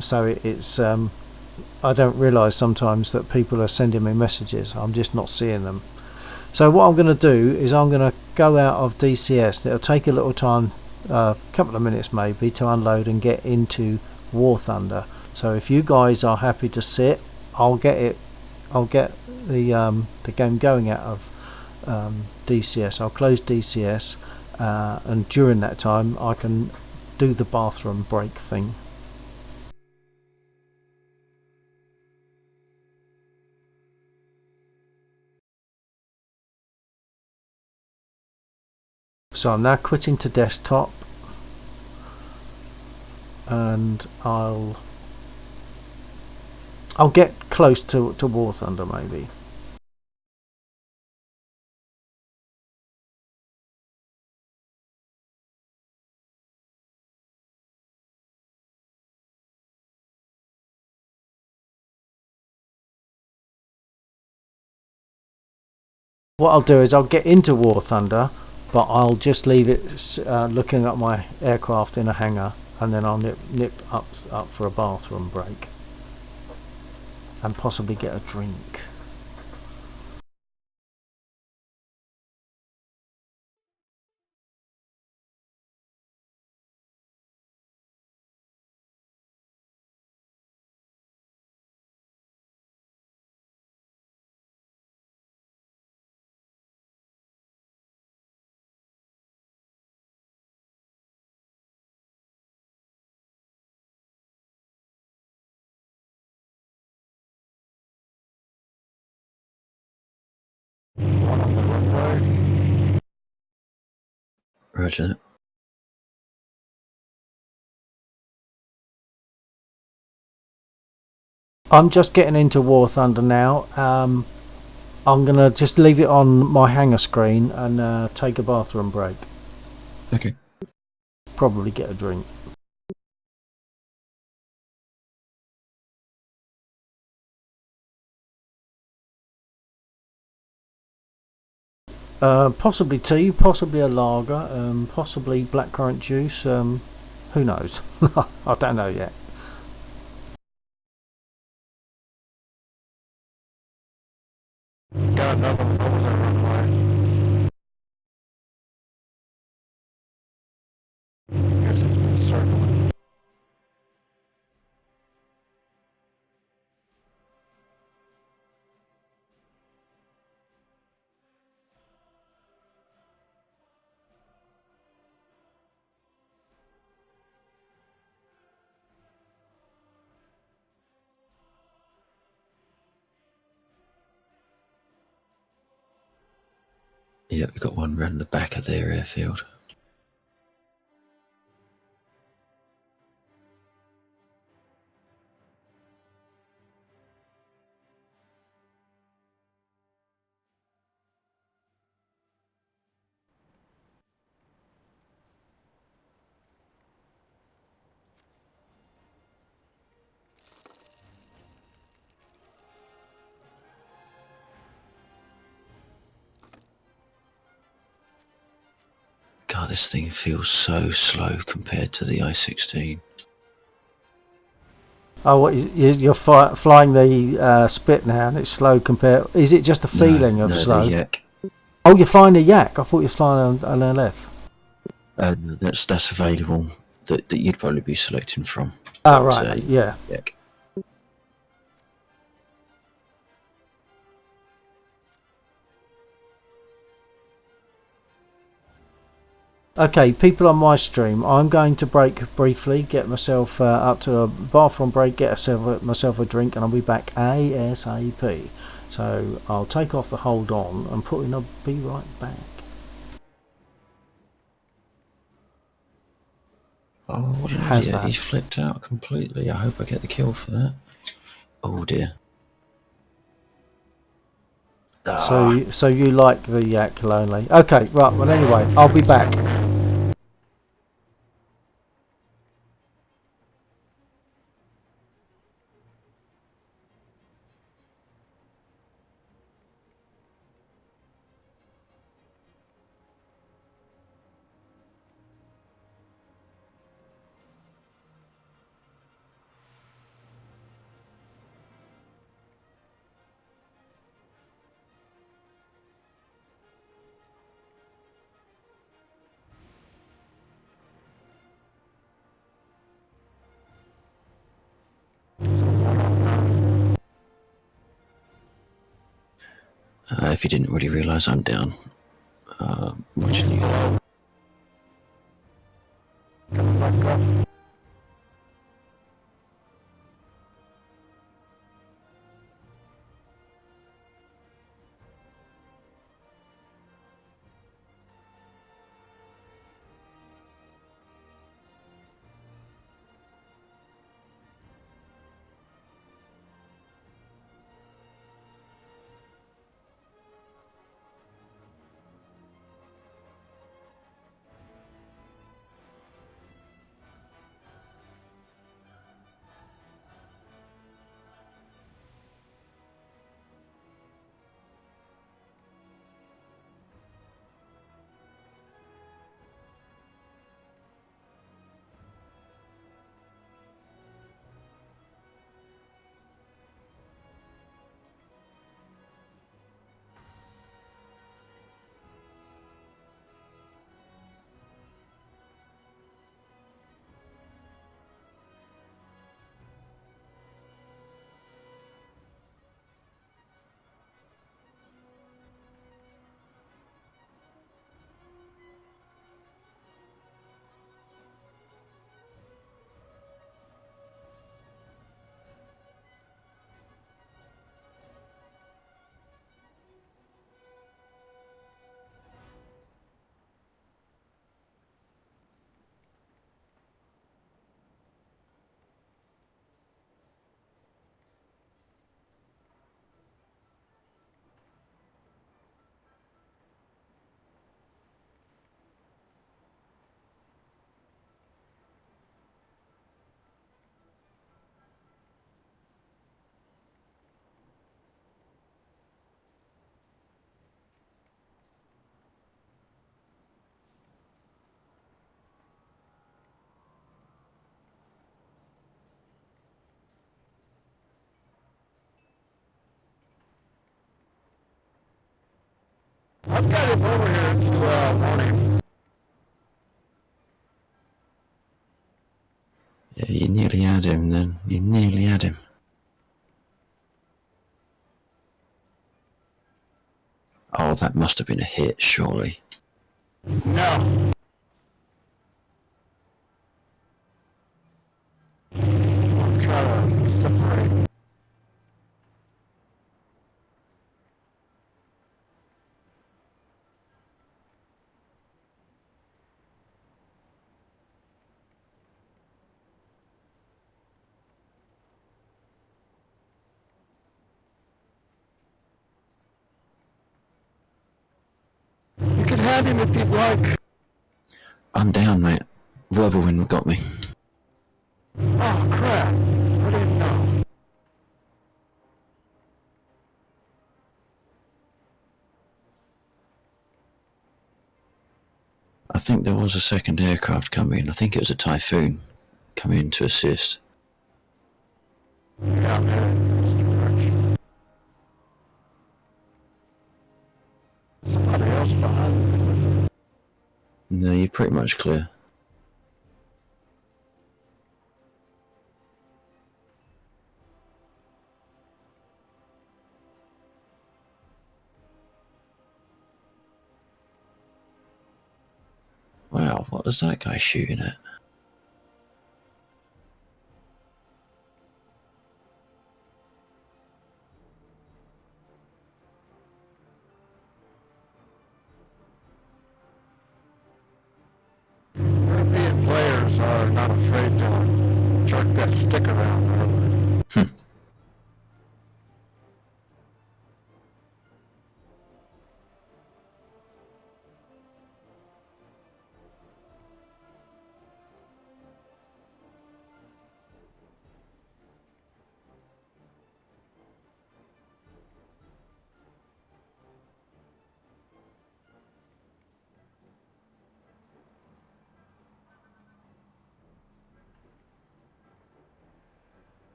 So it's I don't realise sometimes that people are sending me messages. I'm just not seeing them. So what I'm going to do is I'm going to go out of DCS. It'll take a little time, a couple of minutes maybe, to unload and get into War Thunder. So if you guys are happy to sit, I'll get the game going out of DCS. I'll close DCS, and during that time I can do the bathroom break thing. So I'm now quitting to desktop, and I'll get close to War Thunder maybe. What I'll do is I'll get into War Thunder, but I'll just leave it looking at my aircraft in a hangar, and then I'll nip up for a bathroom break and possibly get a drink. one on the runway. Roger that. I'm just getting into War Thunder now. I'm going to just leave it on my hangar screen and take a bathroom break. Okay. Probably get a drink. Possibly tea, possibly a lager, possibly blackcurrant juice. Who knows? I don't know yet. Got another one over the runway. Guess it's been circling. Yeah, we've got one round the back of their airfield. God, this thing feels so slow compared to the I-16. Oh, what, you're flying the Spit now, and it's slow compared. Is it just a feeling of no, slow? the Yak. Oh, you're flying a Yak. I thought you were flying an LF. That's available. That you'd probably be selecting from. Oh, right. Yeah. Yak. Okay, people on my stream, I'm going to break briefly, get myself up to a bathroom break, get myself a drink, and I'll be back ASAP. So I'll take off the hold on and put in. I'll be right back. Oh, what an How's idiot. that? He's flipped out completely. I hope I get the kill for that. Oh dear. So you like the Yak lonely? Okay, right. Well, anyway, I'll be back. If you didn't already realise, I'm down. Watching you. Coming back up. I've got him over here to warn him. Yeah, you nearly had him then. You nearly had him. Oh, that must have been a hit, surely. No. I'm trying to separate. You can have him if you'd like. I'm down, mate. Verbal wind got me. Oh, crap. I didn't know. I think there was a second aircraft coming. I think it was a Typhoon coming in to assist. Yeah, I'm headed in this direction. Somebody else behind me. No, you're pretty much clear. Wow, what was that guy shooting at? European players are not afraid to jerk that stick around.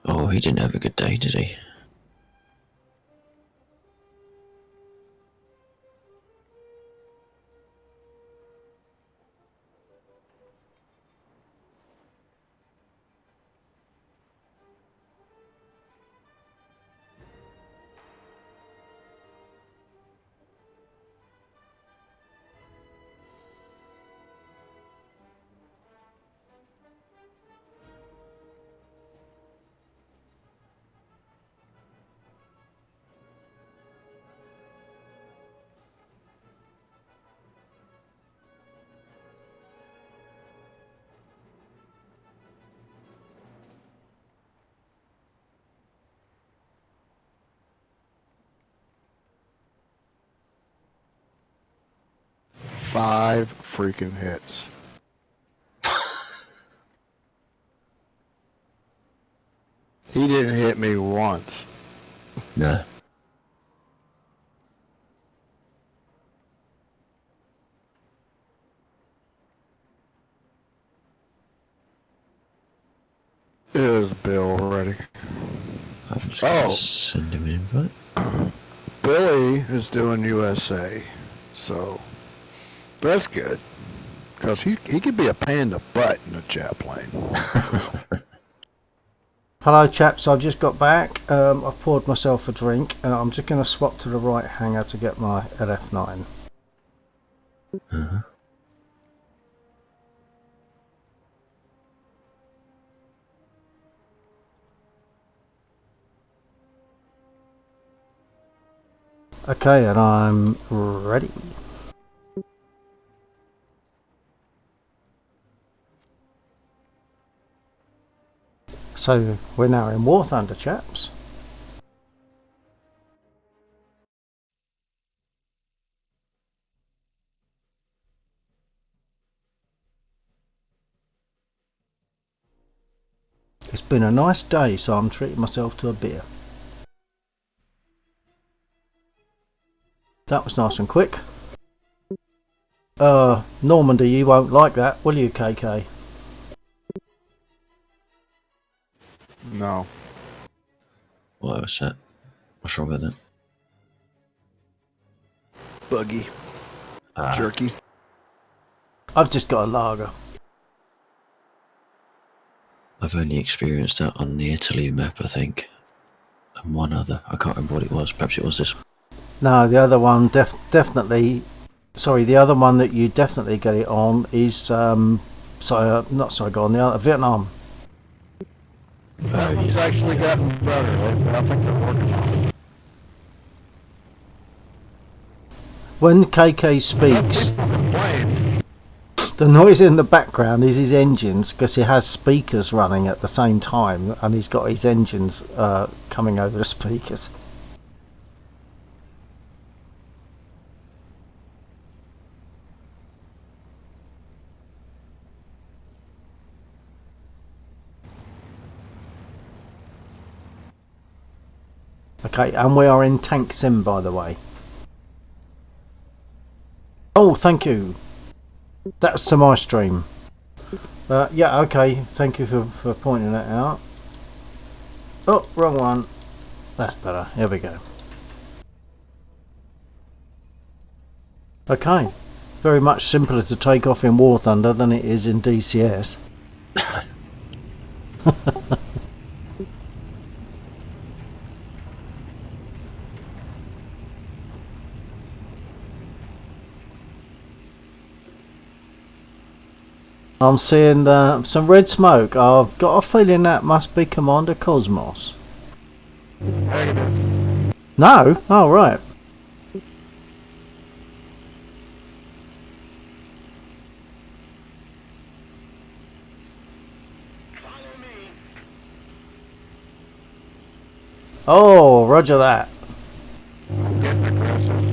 Oh, he didn't have a good day, did he? Five freaking hits. He didn't hit me once. No. It is Bill already. I'm just going to send him an invite. Billy is doing USA, so that's good. Because he could be a pain in the butt in a jet plane. Hello chaps, I've just got back. I've poured myself a drink. I'm just going to swap to the right hanger to get my LF9. Uh-huh. Okay, and I'm ready. So we're now in War Thunder, chaps. It's been a nice day, so I'm treating myself to a beer. That was nice and quick. Normandy, you won't like that, will you, KK? No. What was that? What's wrong with it? Buggy. Jerky. I've just got a lager. I've only experienced that on the Italy map, I think. And one other. I can't remember what it was. Perhaps it was this. No, the other one definitely... Sorry, the other one that you definitely get it on is... not Saigon, the other, Vietnam. That one's actually gotten better. I think they're working on it. When KK speaks, People complain. the noise in the background is his engines, because he has speakers running at the same time, and he's got his engines coming over the speakers. Okay, and we are in Tank Sim, by the way. Oh, thank you. That's to my stream. Yeah, okay, thank you for pointing that out. Oh, wrong one. That's better. Here we go. Okay. Very much simpler to take off in War Thunder than it is in DCS. I'm seeing some red smoke. I've got a feeling that must be Commander Cosmos. Negative. No? Oh, right. Follow me. Oh, roger that. I'm getting aggressive.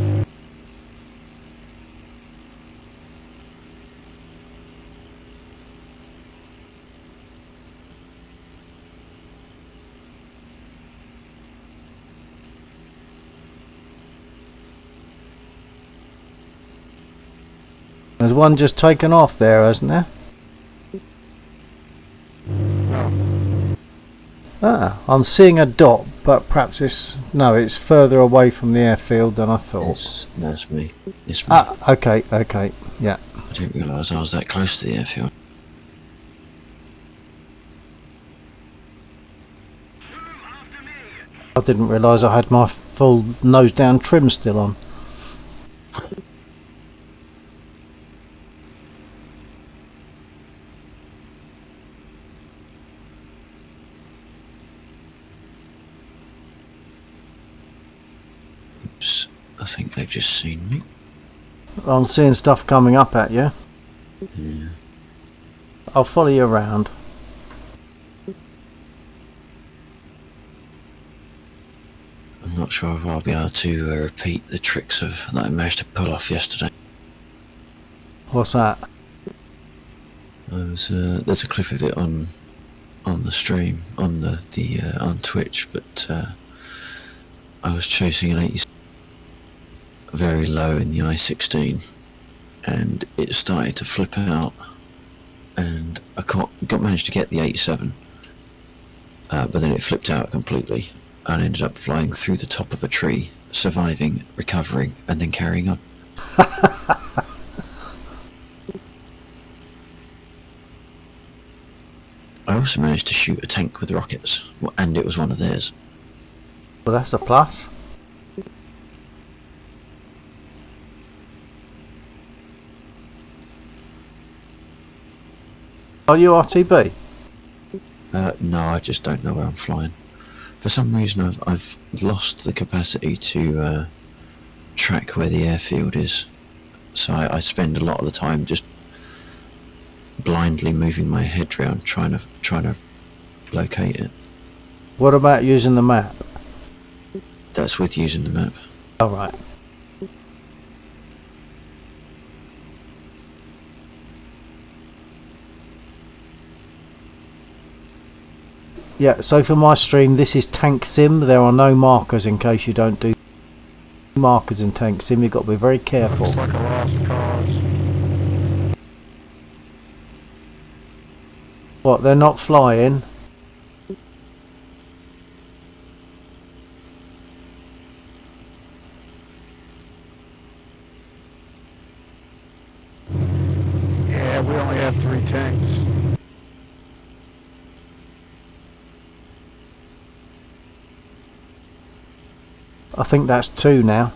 There's one just taken off there, hasn't there? No. Ah, I'm seeing a dot, but perhaps it's... No, it's further away from the airfield than I thought. That's me. It's me. Ah, okay, yeah. I didn't realise I was that close to the airfield. After me. I didn't realise I had my full nose down trim still on. Oops. I think they've just seen me. I'm seeing stuff coming up at you. Yeah. I'll follow you around. I'm not sure if I'll be able to repeat the tricks that I managed to pull off yesterday. What's that? There's a clip of it on the stream on on Twitch, but I was chasing an 80 very low in the I-16, and it started to flip out, and I managed to get the 87, but then it flipped out completely and ended up flying through the top of a tree, surviving, recovering, and then carrying on. I also managed to shoot a tank with rockets, and it was one of theirs. Well, that's a plus. Are you RTB? No, I just don't know where I'm flying. For some reason, I've lost the capacity to track where the airfield is. So I spend a lot of the time just blindly moving my head around trying to locate it. What about using the map? That's with using the map. All right. Yeah, so for my stream, this is Tank Sim. There are no markers in case you don't do markers in Tank Sim. You've got to be very careful. Looks like a lost cause. What, they're not flying? Yeah, we only have 3 tanks. I think that's 2 now.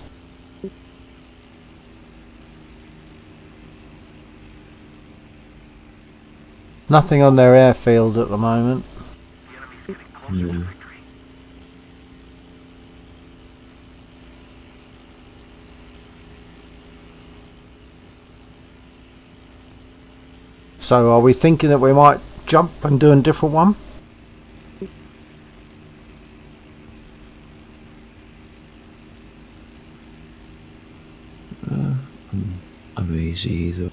Nothing on their airfield at the moment. Yeah. So are we thinking that we might jump and do a different one? I'm easy either.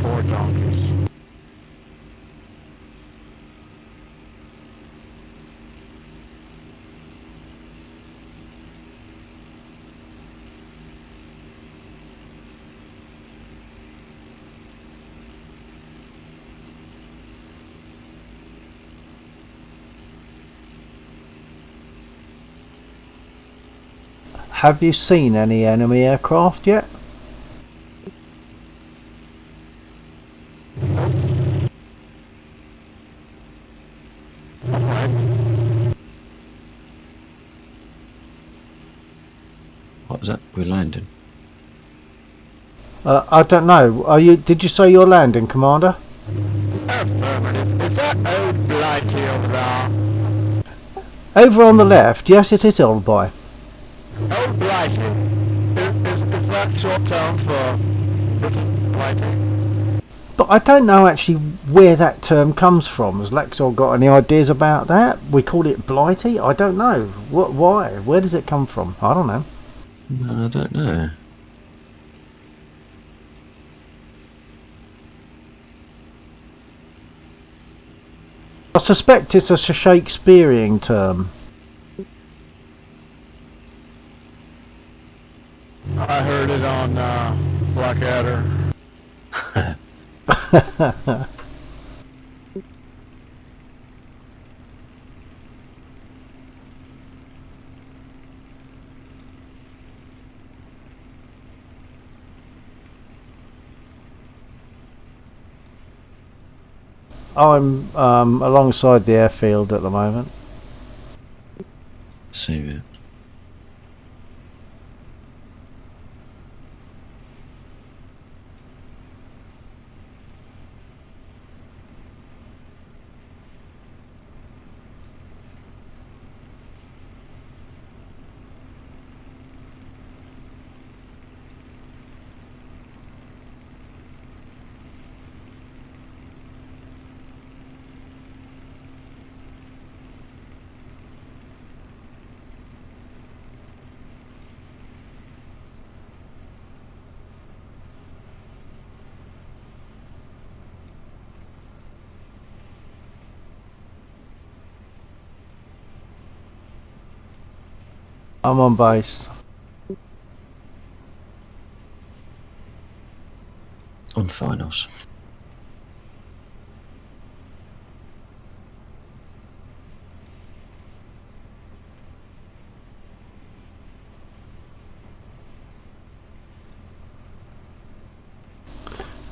Poor donkeys. Have you seen any enemy aircraft yet? What was that? We're landing. I don't know. Are you? Did you say you're landing, Commander? Affirmative. Is that old Blighty over there? Over on the left. Yes, it is, old boy. Old Blighty. Is that short term for Britain? Blighty? But I don't know actually where that term comes from. Has Lexor got any ideas about that? We call it blighty? I don't know. What? Why? Where does it come from? I don't know. No, I don't know. I suspect it's a Shakespearean term. I heard it on Blackadder. I'm alongside the airfield at the moment. Same here. I'm on base. On finals.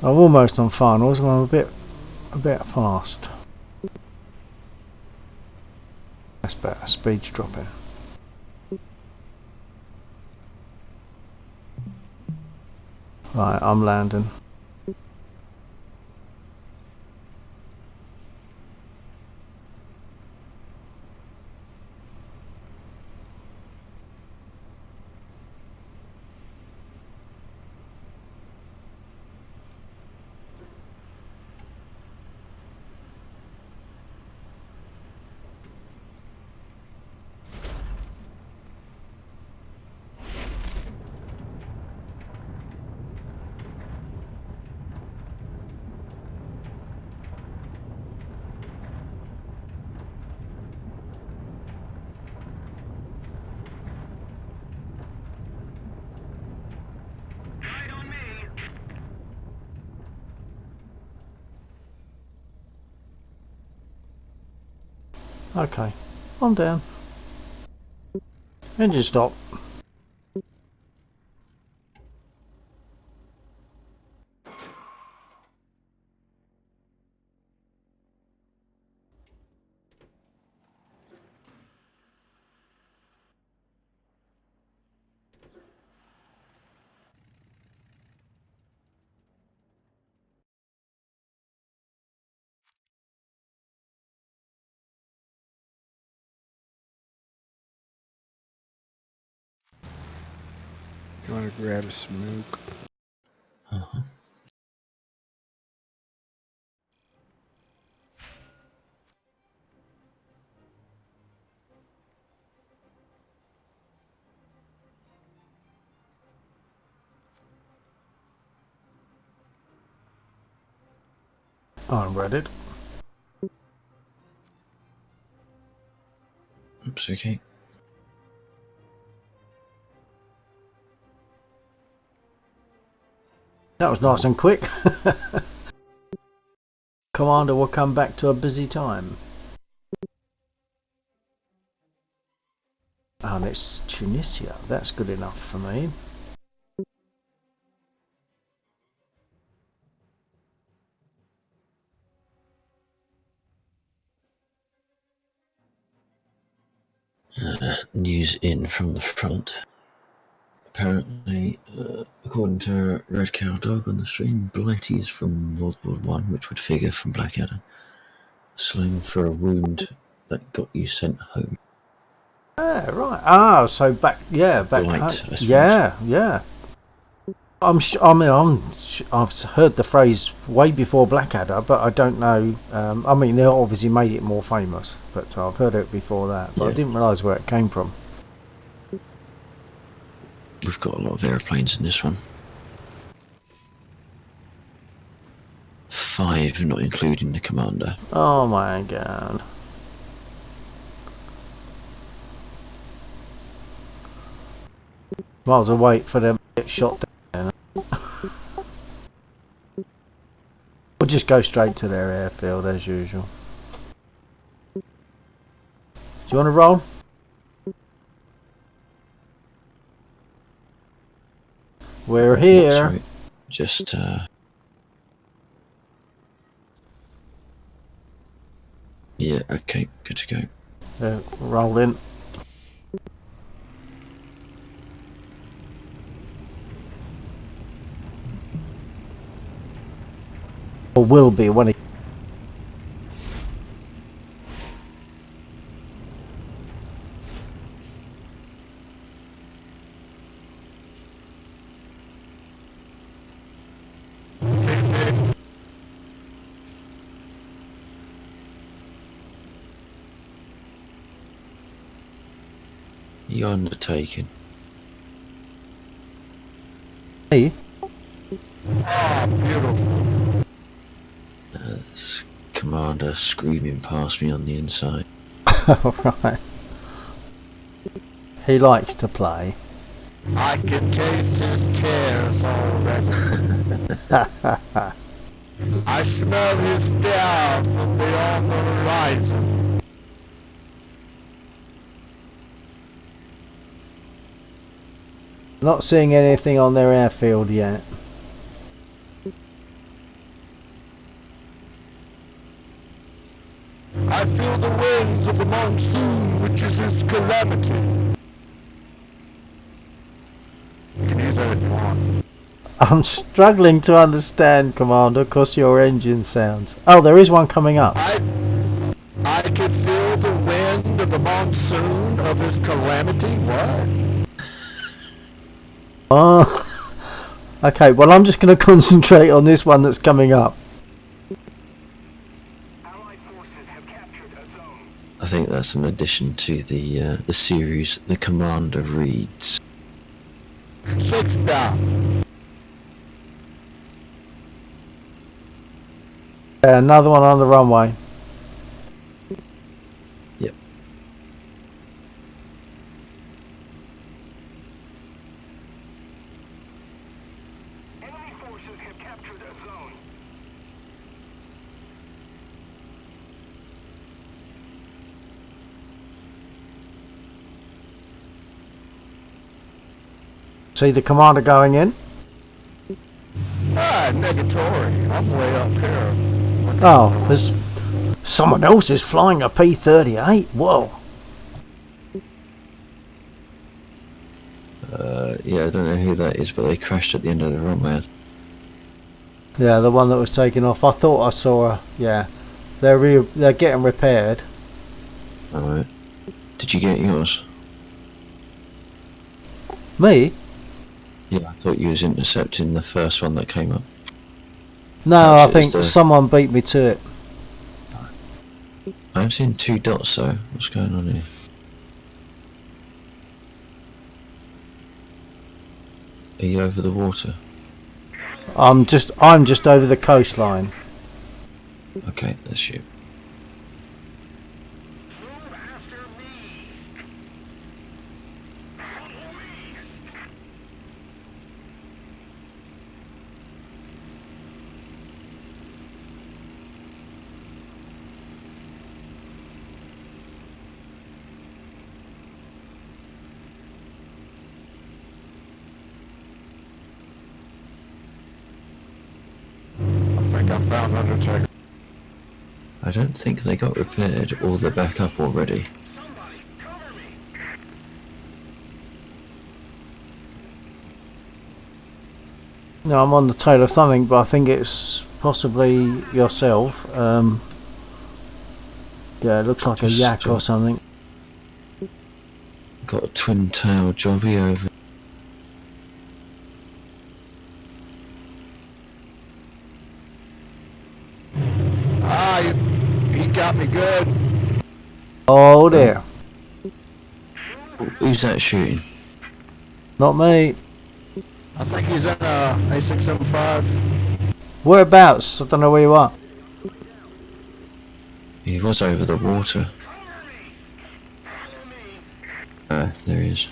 I'm almost on finals. I'm a bit fast. That's better. Speed's dropping. Right, I'm landing. Okay, I'm down. Engine stop. You want to grab a smoke? Uh-huh. I'm ready. Oops, okay. That was nice and quick. Commander will come back to a busy time. And it's Tunisia. That's good enough for me. News in from the front. Apparently, according to Red Cow Dog on the stream, Blighty is from World War One, which would figure from Blackadder. Sling for a wound that got you sent home. Yeah, right. Ah, so back, yeah, back Blight, home. I suppose. Yeah, yeah. I've heard the phrase way before Blackadder, but I don't know. I mean, they obviously made it more famous, but I've heard it before that. But I Yeah. didn't realise where it came from. We've got a lot of aeroplanes in this one. 5, not including the commander. Oh my god. Might as well wait for them to get shot down. We'll just go straight to their airfield as usual. Do you want to roll? We're here. Sorry, just yeah, okay, good to go. Roll in. Or will be when it. You're undertaking. Hey. Beautiful. Commander screaming past me on the inside. Right. He likes to play. I can taste his tears already. I smell his death from beyond the horizon. Not seeing anything on their airfield yet. I feel the winds of the monsoon, which is his calamity. You can use that if you want. I'm struggling to understand, Commander, because your engine sounds. Oh, there is one coming up. I can feel the wind of the monsoon of his calamity. What? Oh. Okay, well, I'm just going to concentrate on this one that's coming up. Allied forces have captured a zone. I think that's an addition to the series. The commander reads. 6 down. Another one on the runway. Yep. Enemy forces have captured a zone. 1 See the commander going in? Ah, negatory. I'm way up here. Oh, there's someone else is flying a P-38. Whoa. Yeah, I don't know who that is, but they crashed at the end of the runway. Yeah, the one that was taken off. I thought I saw her. Yeah, they're getting repaired. Alright. Did you get yours? Me? Yeah, I thought you was intercepting the first one that came up. No, Perhaps I it think was someone beat me to it. I'm seeing 2 dots though. What's going on here? Are you over the water? I'm just over the coastline. Okay, that's you. Move after me. I think I found Undertaker. I don't think they got repaired or they're back up already. Somebody cover me. No, I'm on the tail of something, but I think it's possibly yourself. Yeah, it looks like a Just, yak or something. Got a twin tail jobby over. Ah, he got me good. Oh dear, Who's that shooting? not me. I think he's in a A675. Whereabouts? I don't know where you are. He was over the water. There he is.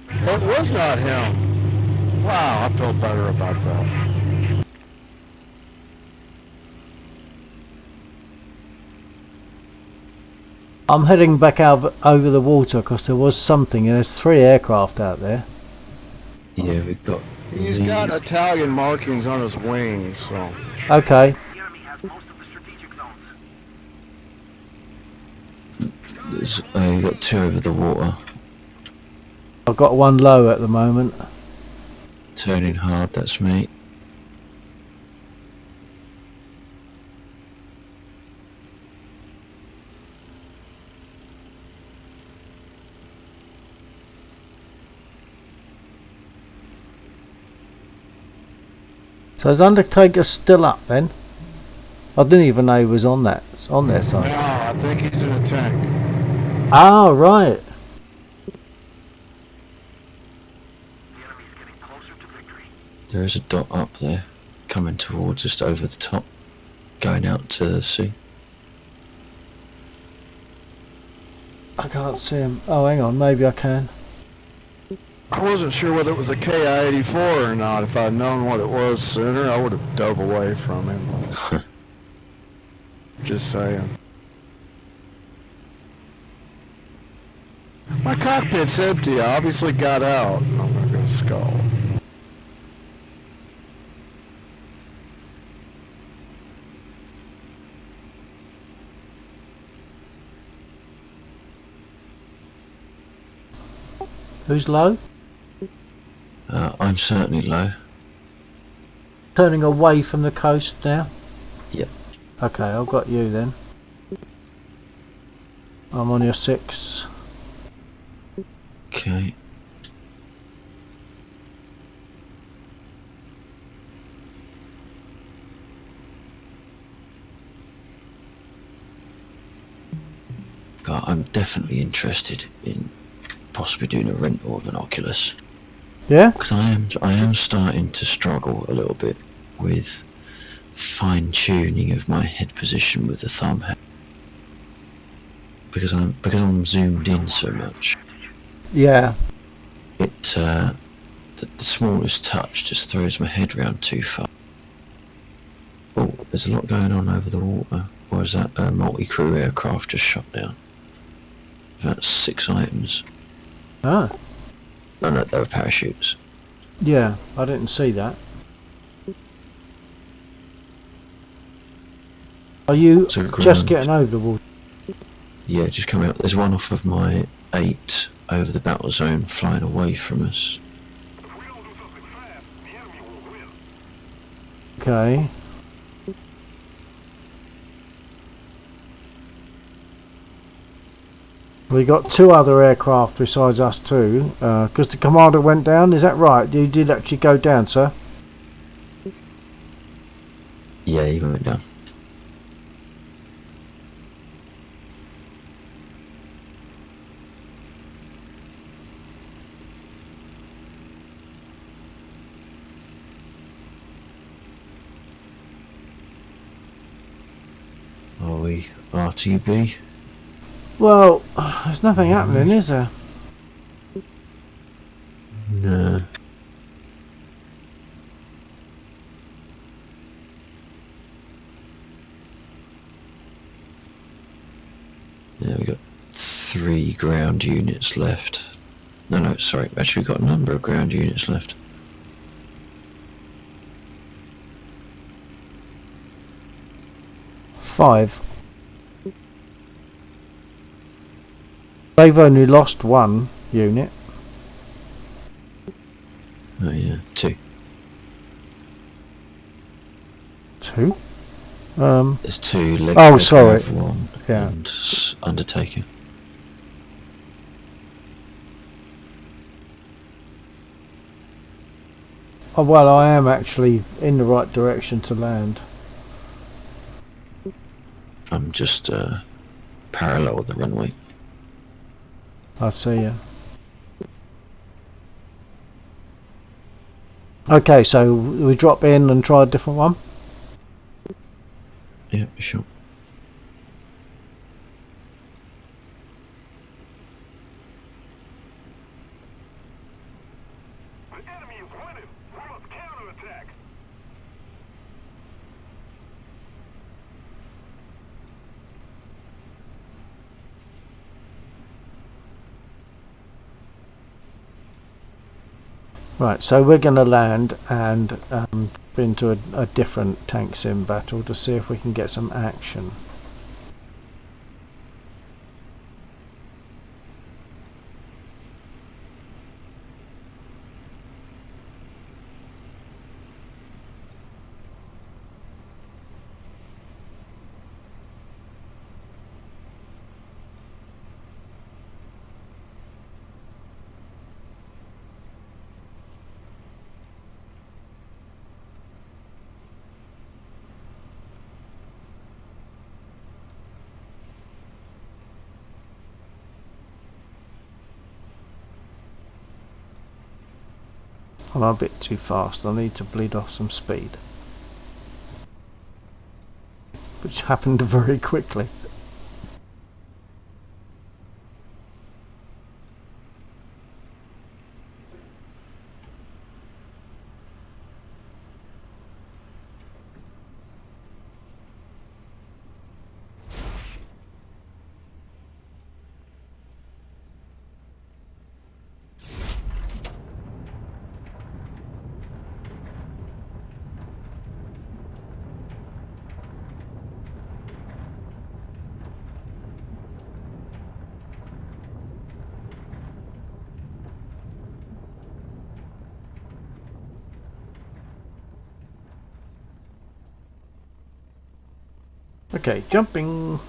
It was not him. Wow, I feel better about that. I'm heading back out over the water because there was something, and there's 3 aircraft out there. Yeah, we've got. He's got Italian markings on his wings, so. Okay, The enemy has most of the strategic zones. You've got 2 over the water. I've got 1 low at the moment. Turning hard, that's me. So is Undertaker still up then? I didn't even know he was on that. It's on their No, side. I think he's in a tank. Ah, right. The enemy is getting closer to victory. There is a dot up there, coming towards us over the top, going out to the sea. I can't see him. Oh, hang on. Maybe I can. I wasn't sure whether it was a KI-84 or not. If I'd known what it was sooner, I would have dove away from him. Just saying. My cockpit's empty. I obviously got out. I'm gonna go skull. Who's low? I'm certainly low. Turning away from the coast now? Yep. Okay, I've got you then. I'm on your 6. Okay. God, I'm definitely interested in possibly doing a rental of an Oculus. Yeah? Because I am starting to struggle a little bit with fine-tuning of my head position with the thumb hand. Because I'm zoomed in so much. Yeah. The smallest touch just throws my head round too far. Oh, there's a lot going on over the water. Or is that a multi-crew aircraft just shot down? About 6 items. Ah. No, no, they were parachutes. Yeah, I didn't see that. Are you So just ground. getting over the water? Yeah, just coming up. There's one off of my 8 over the battle zone flying away from us. If we don't do something fast, the enemy will win. Okay. We got 2 other aircraft besides us too, because the commander went down. Is that right? You did actually go down, sir? Yeah, he went down. Are we RTB? Well, there's nothing happening, is there? No. Yeah, we got 3 ground units left. No, sorry. Actually, we got a number of ground units left. Five. They've only lost 1 unit. Oh yeah, 2. 2? There's 2. Leg Oh, sorry. Cav 1 Yeah. and Undertaker. Oh, well, I am actually in the right direction to land. I'm just parallel with the runway. I see you. Okay, so we drop in and try a different one. Yeah, sure. The enemy is winning. We must counterattack. Right, so we're going to land and into a different tank sim battle to see if we can get some action. I'm a bit too fast. I need to bleed off some speed. Which happened very quickly. Okay, jumping.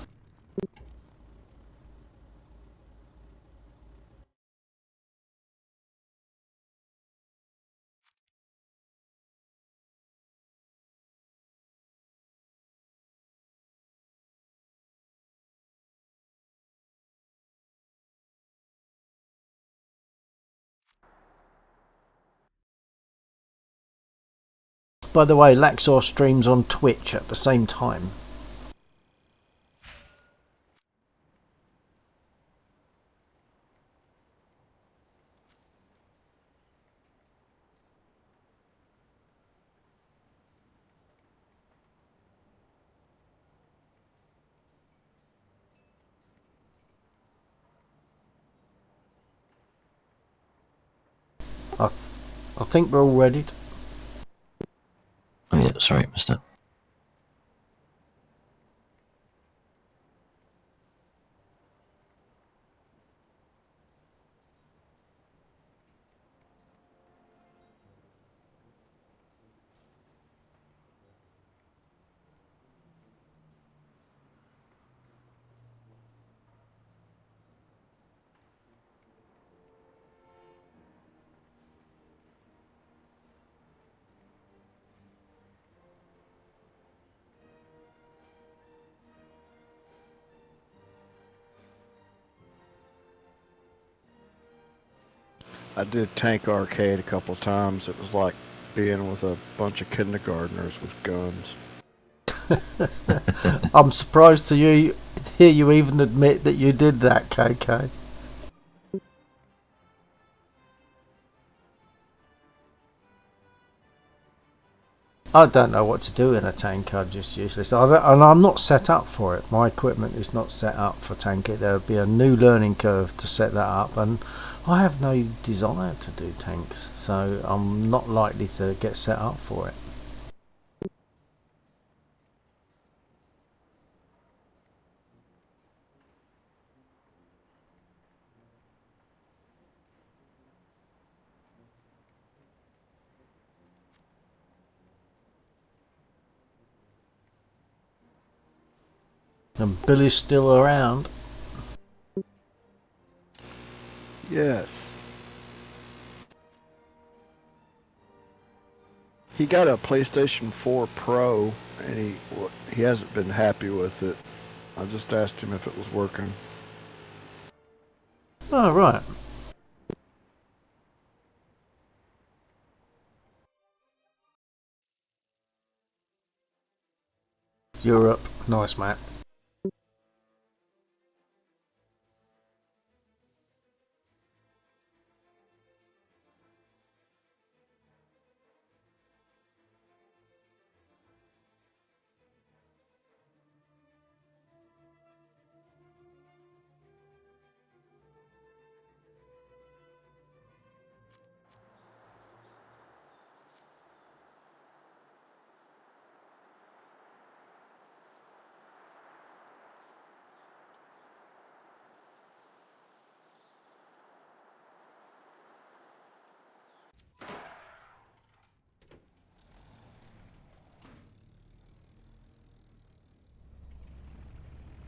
By the way, Laxor streams on Twitch at the same time. I think we're all ready. Oh yeah, sorry, missed that. I did Tank Arcade a couple times. It was like being with a bunch of kindergartners with guns. I'm surprised to hear you even admit that you did that, KK. I don't know what to do in a tank. I'm just useless. And I'm not set up for it. My equipment is not set up for tanking. There would be a new learning curve to set that up, and I have no desire to do tanks, so I'm not likely to get set up for it. And Billy's still around. Yes. He got a PlayStation 4 Pro, and he hasn't been happy with it. I just asked him if it was working. Oh, right. Europe. Nice, mate.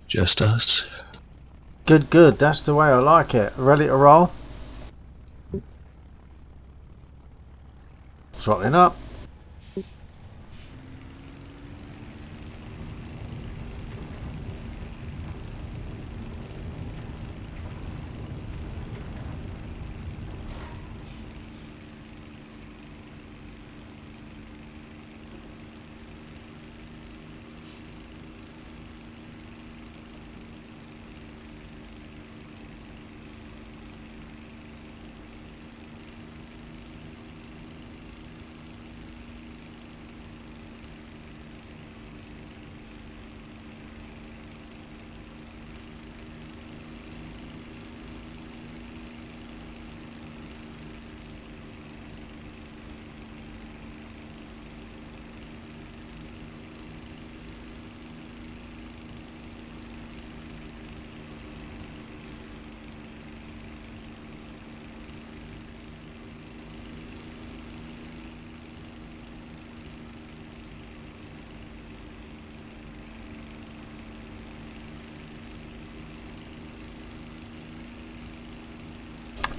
Just us. Good, good. That's the way I like it. Ready to roll? Throttling up.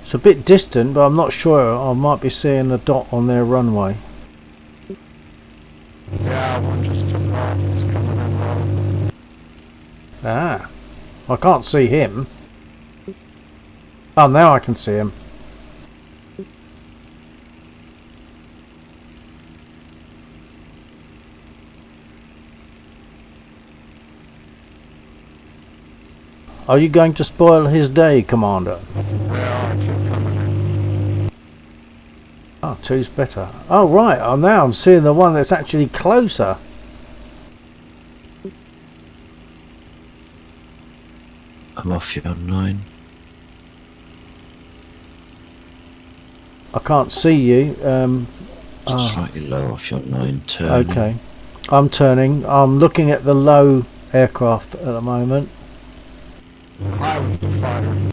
It's a bit distant, but I'm not sure. I might be seeing a dot on their runway. Yeah, one just took off. It's coming in low. Ah, I can't see him. Oh, now I can see him. Are you going to spoil his day, Commander? Yeah, two coming in. Oh, two's better. Oh, right. Oh, now I'm seeing the one that's actually closer. I'm off you on 9. I can't see you. Just slightly low off your 9 turn. Okay. I'm turning. I'm looking at the low aircraft at the moment. I was the fighter.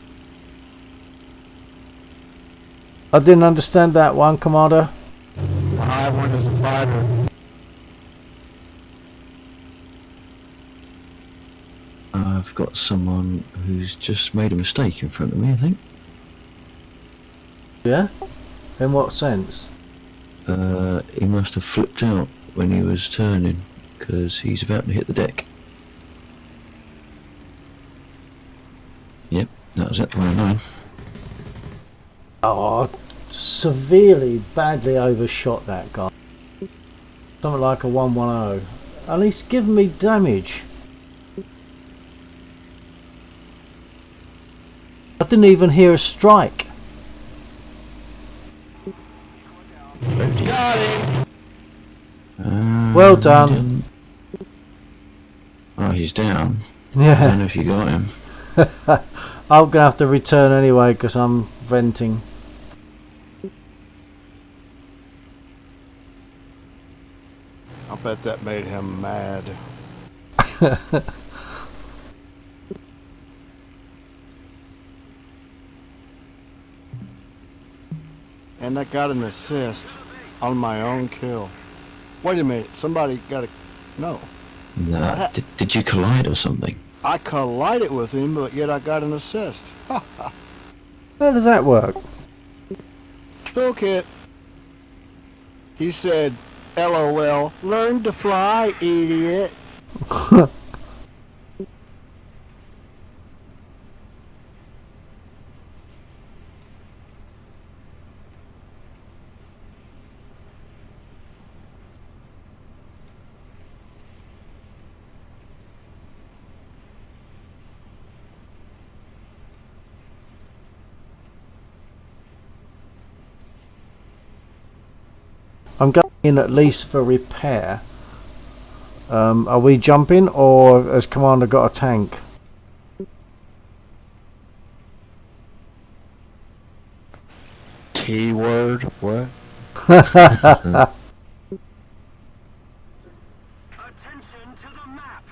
I didn't understand that one, Commander. The high one is a fighter. I've got someone who's just made a mistake in front of me, I think. Yeah? In what sense? He must have flipped out when he was turning, because he's about to hit the deck. Yep, that was at the 109. Oh, severely, badly overshot that guy. Something like a 110. And he's given me damage. I didn't even hear a strike. Got him! Well done. Oh, he's down. I don't Yeah. know if you got him. I'm going to have to return anyway because I'm venting. I bet that made him mad. And I got an assist on my own kill. Wait a minute, somebody got a... No. No. Did you collide or something? I collided with him, but yet I got an assist. How does that work? Toolkit. He said, LOL, learn to fly, idiot. I'm going in at least for repair. Are we jumping or has Commander got a tank? T-word, what? Attention to the map.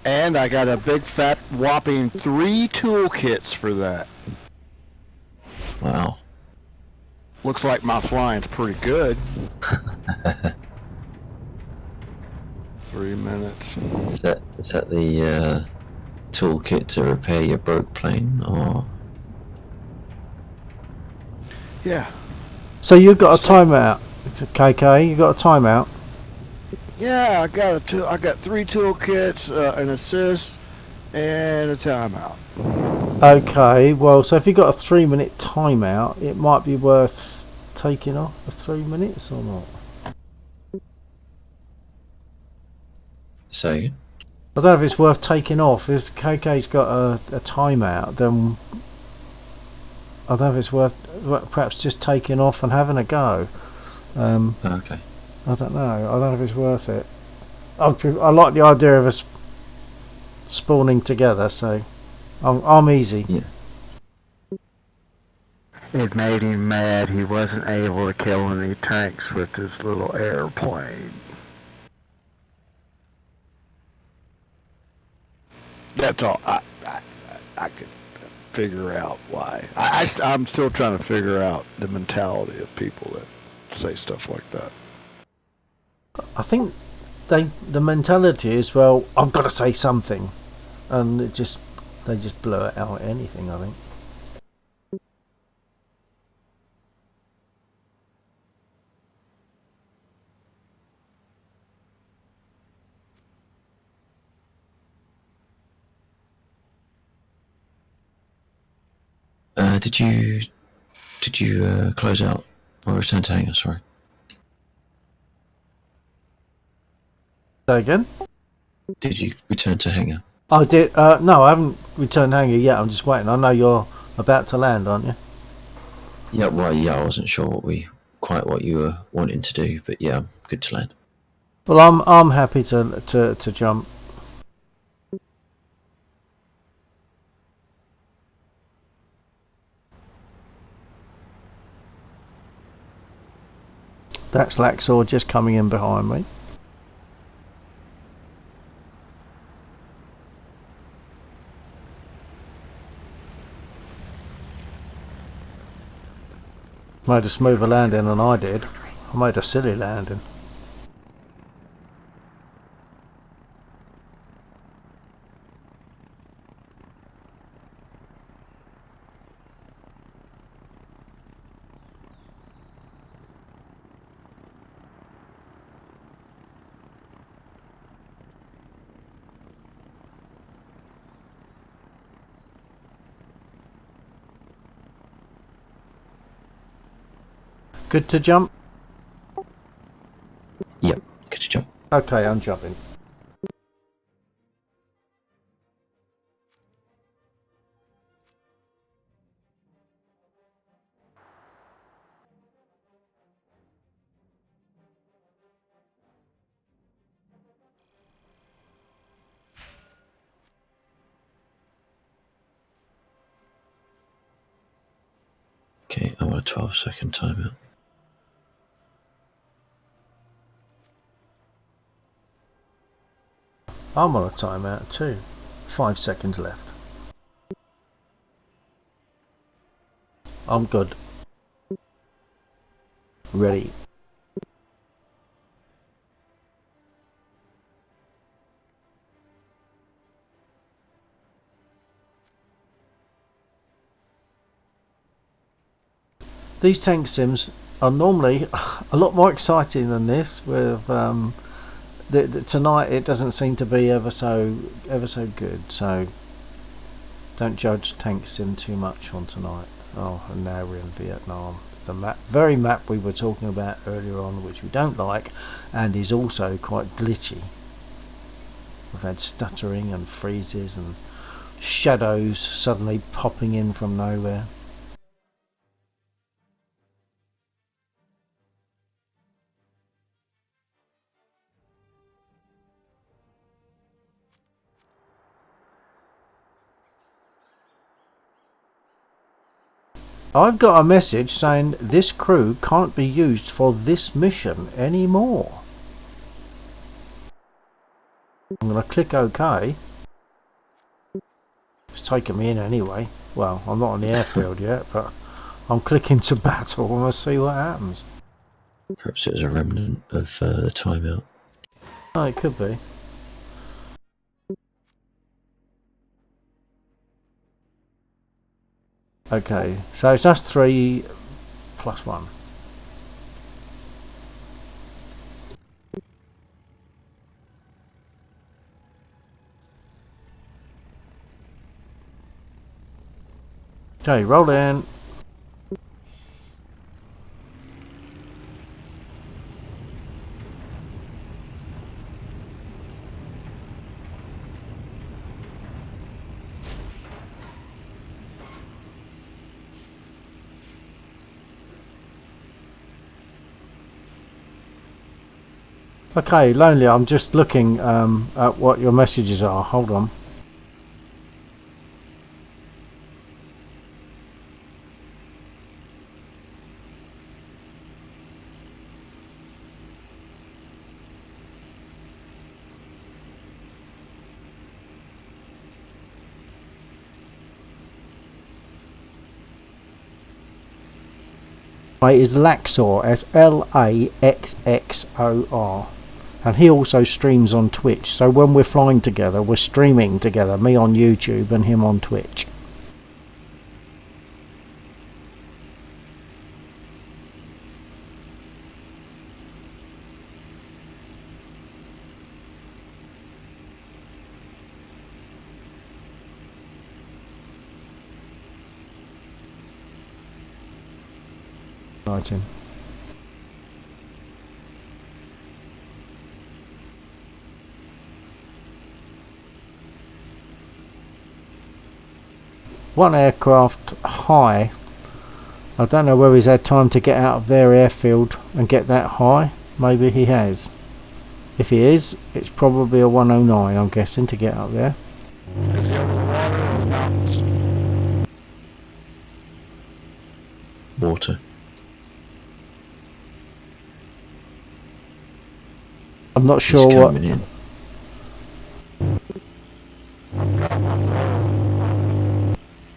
And I got a big fat whopping 3 toolkits for that. Wow. Looks like my flying's pretty good. 3 minutes. Is that the toolkit to repair your broke plane, or? Yeah. So you've got a timeout, KK. You got a timeout. Yeah, I got 3 toolkits, an assist, and a timeout. Okay. Well, so if you got a 3-minute timeout, it might be worth taking off the 3 minutes or not. So, I don't know if it's worth taking off. If KK's got a timeout, then I don't know if it's worth perhaps just taking off and having a go. okay. I don't know. I don't know if it's worth it. I like the idea of us spawning together, so I'm easy. Yeah. It made him mad he wasn't able to kill any tanks with this little airplane. That's all. I could figure out why. I'm still trying to figure out the mentality of people that say stuff like that. I think the mentality is, well, I've got to say something, and they just blow it out at anything. I think. Did you close out or return to hangar? Sorry. Say again? Did you return to hangar? I did. No, I haven't returned hangar yet. I'm just waiting. I know you're about to land, aren't you? Yeah. Well, yeah. I wasn't sure what you were wanting to do, but yeah, good to land. Well, I'm happy to jump. That's Laxor just coming in behind me. Made a smoother landing than I did. I made a silly landing. Good to jump? Yep, good to jump. Okay, I'm jumping. Okay, I'm on a 12-second timeout. I'm on a timeout too. 5 seconds left. I'm good. Ready. These tank sims are normally a lot more exciting than this. With tonight, it doesn't seem to be ever so good. So don't judge tank sim too much on tonight. Oh, and now we're in Vietnam. The very map we were talking about earlier on, which we don't like, and is also quite glitchy. We've had stuttering and freezes and shadows suddenly popping in from nowhere. I've got a message saying this crew can't be used for this mission anymore. I'm going to click OK. It's taken me in anyway. Well, I'm not on the airfield yet, but I'm clicking to battle and we'll see what happens. Perhaps it was a remnant of the timeout. Oh, it could be. Okay, so it's us 3 plus 1. Okay, roll in. Okay, Lonely, I'm just looking at what your messages are. Hold on. Is Laxor, as Laxxor, and he also streams on Twitch. So when we're flying together, we're streaming together. Me on YouTube and him on Twitch. Exciting. One aircraft high. I don't know whether he's had time to get out of their airfield and get that high. Maybe he has. If he is, it's probably a 109, I'm guessing, to get up there. Is he over the water or the mountains? Water. I'm not He's sure what. coming in.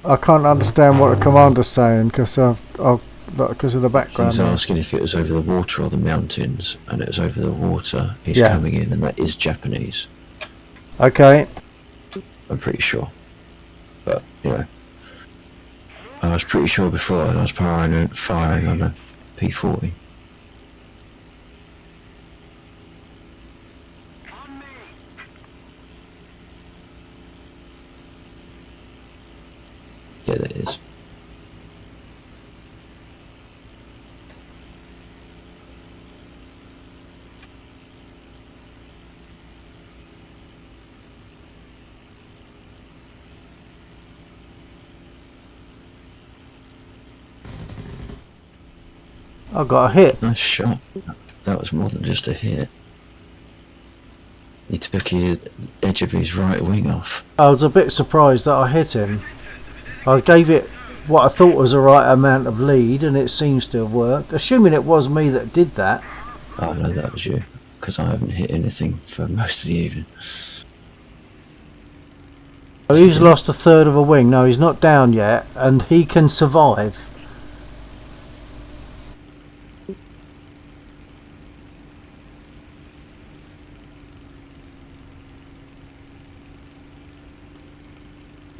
I can't understand what the commander's saying because of the background. He's There. asking if it was over the water or the mountains, and it was over the water. He's Yeah. coming in, and that is Japanese. Okay. I'm pretty sure. But, you know, I was pretty sure before, and I was firing on a P40. Yeah, that is. I got a hit. Nice shot. That was more than just a hit. He took the edge of his right wing off. I was a bit surprised that I hit him. I gave it what I thought was the right amount of lead, and it seems to have worked. Assuming it was me that did that. Oh no, that was you. Because I haven't hit anything for most of the evening. So he's lost a third of a wing. No, he's not down yet, and he can survive.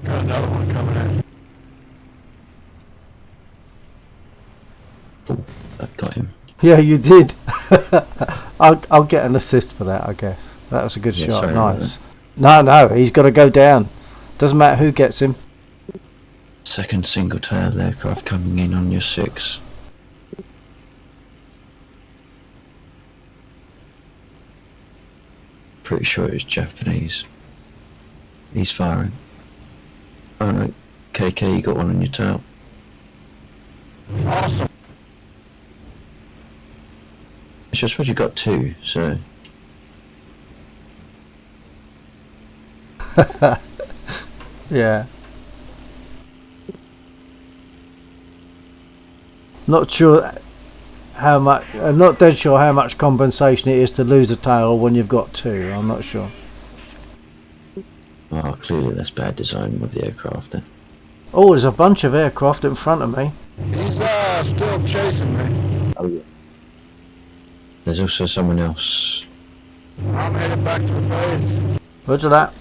Got another one coming in. Oh, that got him. Yeah, you did. I'll get an assist for that, I guess. That was a good Yeah, shot. sorry about Nice. No, he's got to go down. Doesn't matter who gets him. Second single-tailed aircraft coming in on your 6. Pretty sure it was Japanese. He's firing. Oh no, KK, you got one on your tail. Awesome. It's just what you got 2, so... Yeah. Not sure how much. I'm not dead sure how much compensation it is to lose a tail when you've got 2. I'm not sure. Oh, clearly that's bad design with the aircraft then. Oh, there's a bunch of aircraft in front of me. He's still chasing me. Oh yeah. There's also someone else. I'm headed back to the base. Roger that.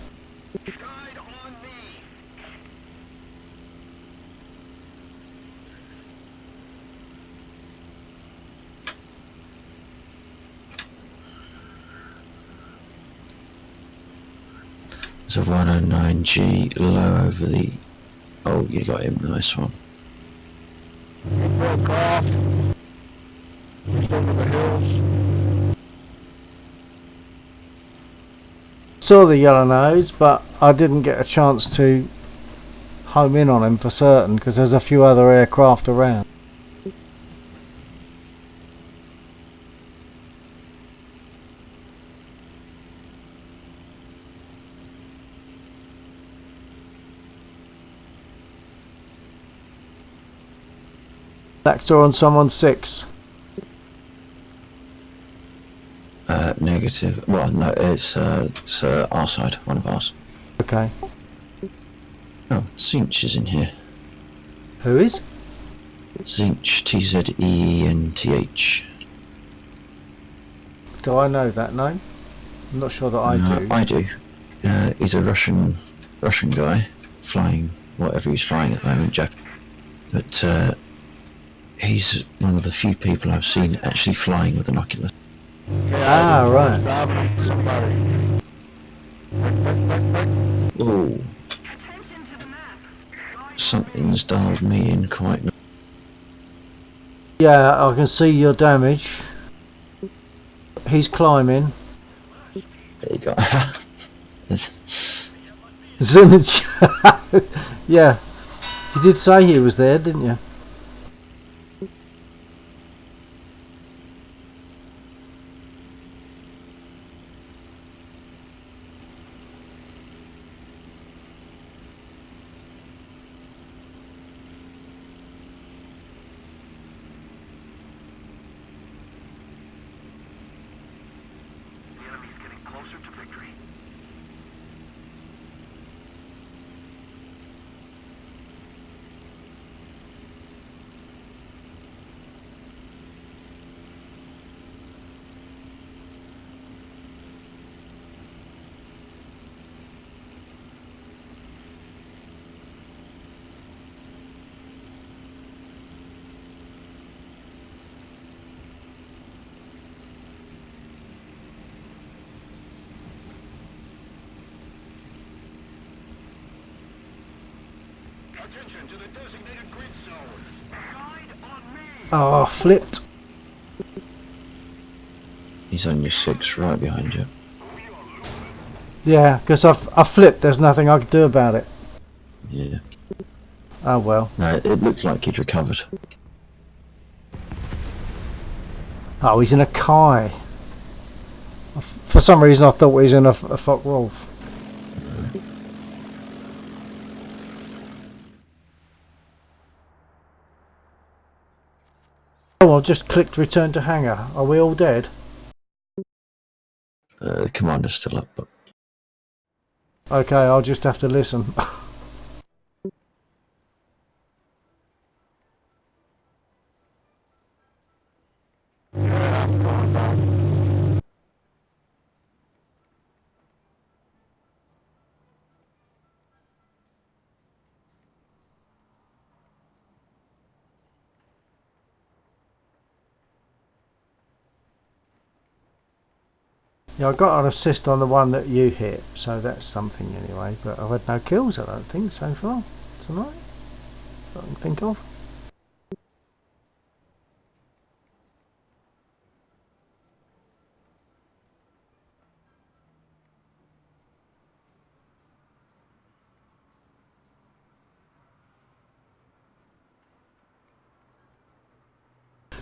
There's a 109G low over the... Oh, you got him, nice one. He broke off. Just over the hills. Saw the yellow nose, but I didn't get a chance to home in on him for certain because there's a few other aircraft around. Actor on someone's 6. Negative. Well, no, it's our side, one of ours. Okay. Oh, Zinch is in here. Who is? Zinch, TZENTH. Do I know that name? I'm not sure that I do. I do. He's a Russian guy, flying whatever he's flying at the moment, Jap. But he's one of the few people I've seen actually flying with an Oculus. Ah, right. Somebody. Oh, something's dialed me in quite. Yeah, I can see your damage. He's climbing. There you go. Zinnage. Yeah, you did say he was there, didn't you? attention to the designated grid zone. Guide on me. Oh, flipped. He's on your 6 right behind you. Yeah, because I flipped. There's nothing I could do about it. Yeah. Oh well. No, it looked like he'd recovered. Oh, he's in a Kai. For some reason, I thought he was in a Focke Wolf. Oh, I just clicked return to hangar. Are we all dead? The commander's still up, but Okay, I'll just have to listen. Yeah, I'm going back. Yeah, I got an assist on the one that you hit, so that's something anyway. But I've had no kills, I don't think, so far tonight. That I can think of.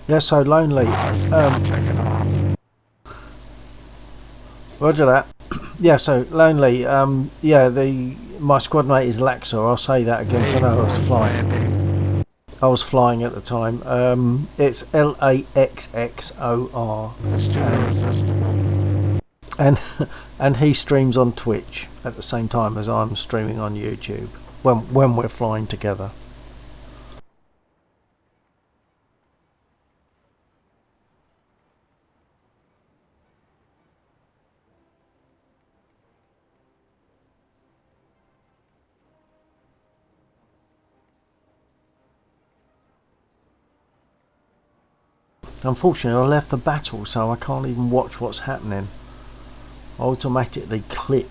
Yeah, so lonely. Taking off. Roger that. Yeah, so lonely. Yeah, my squad mate is Laxor. I'll say that again. So I know I was flying. Landing. I was flying at the time. It's LAXXOR, It's too irresistible. and and he streams on Twitch at the same time as I'm streaming on YouTube when we're flying together. Unfortunately, I left the battle, so I can't even watch what's happening. I automatically click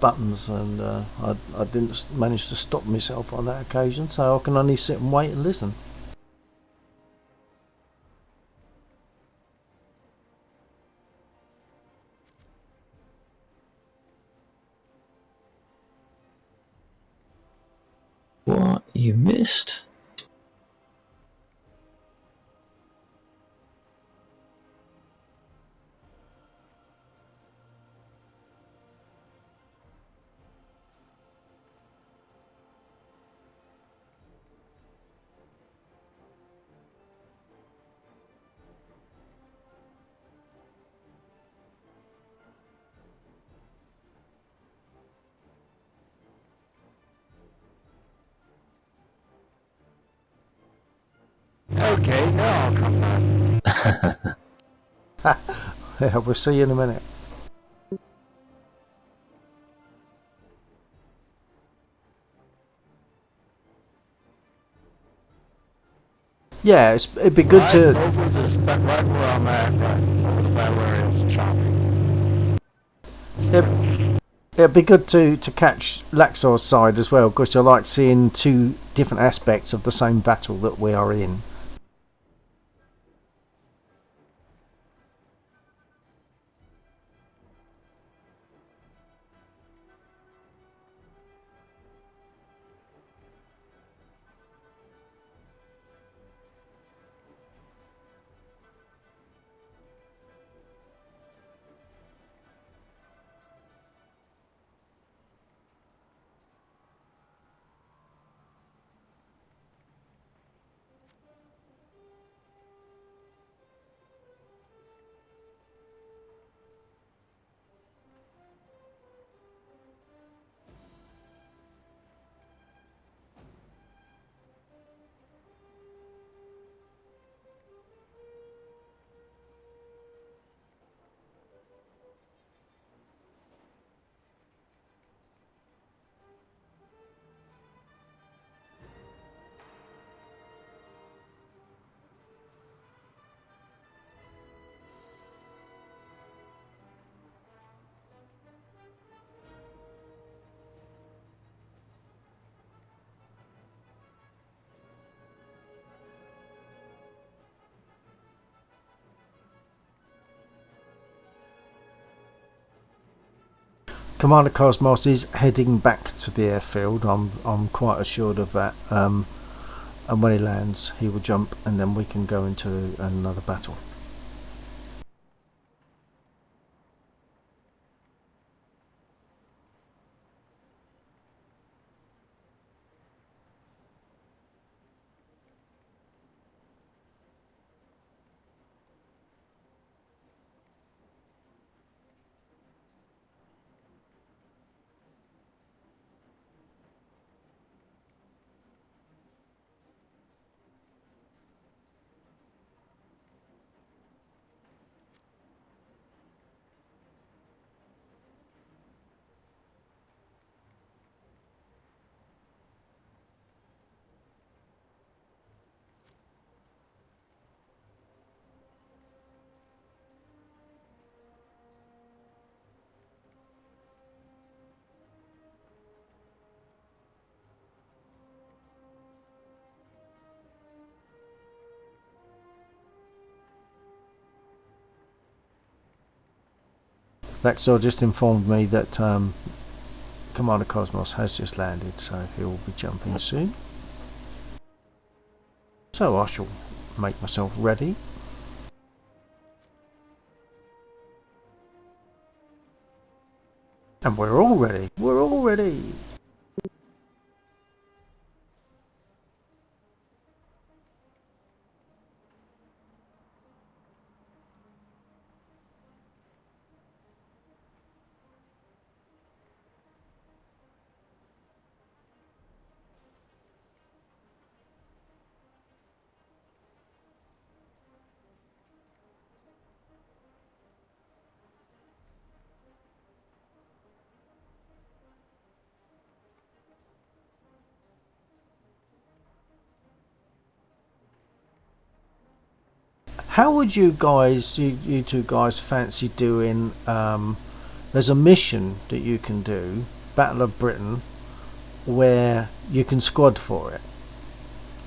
buttons, and I didn't manage to stop myself on that occasion, so I can only sit and wait and listen. what? You missed? Okay, now I'll come back. Yeah, we'll see you in a minute. Yeah, it'd be good Right to. over this, right where I'm at, right over the battle area is choppy. It'd be good to catch Laxor's side as well, because I like seeing two different aspects of the same battle that we are in. Commander Cosmos is heading back to the airfield. I'm quite assured of that. And when he lands, he will jump, and then we can go into another battle. Lexor just informed me that Commander Cosmos has just landed, so he will be jumping soon. So I shall make myself ready. And we're all ready. We're all ready. How would you guys, you two guys, fancy doing? There's a mission that you can do, Battle of Britain, where you can squad for it.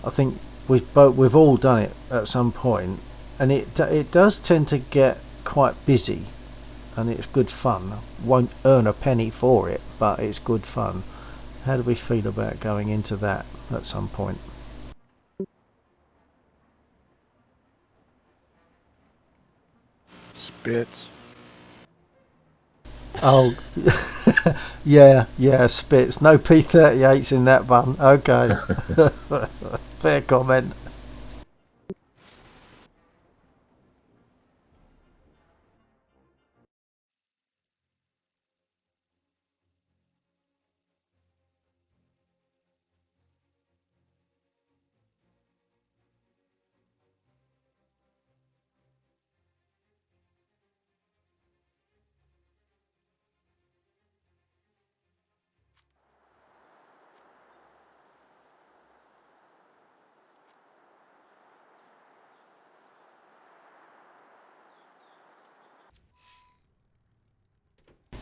I think we've all done it at some point, and it does tend to get quite busy, and it's good fun. Won't earn a penny for it, but it's good fun. How do we feel about going into that at some point? Spits. Oh, yeah, spits. No P38s in that one. Okay. Fair comment.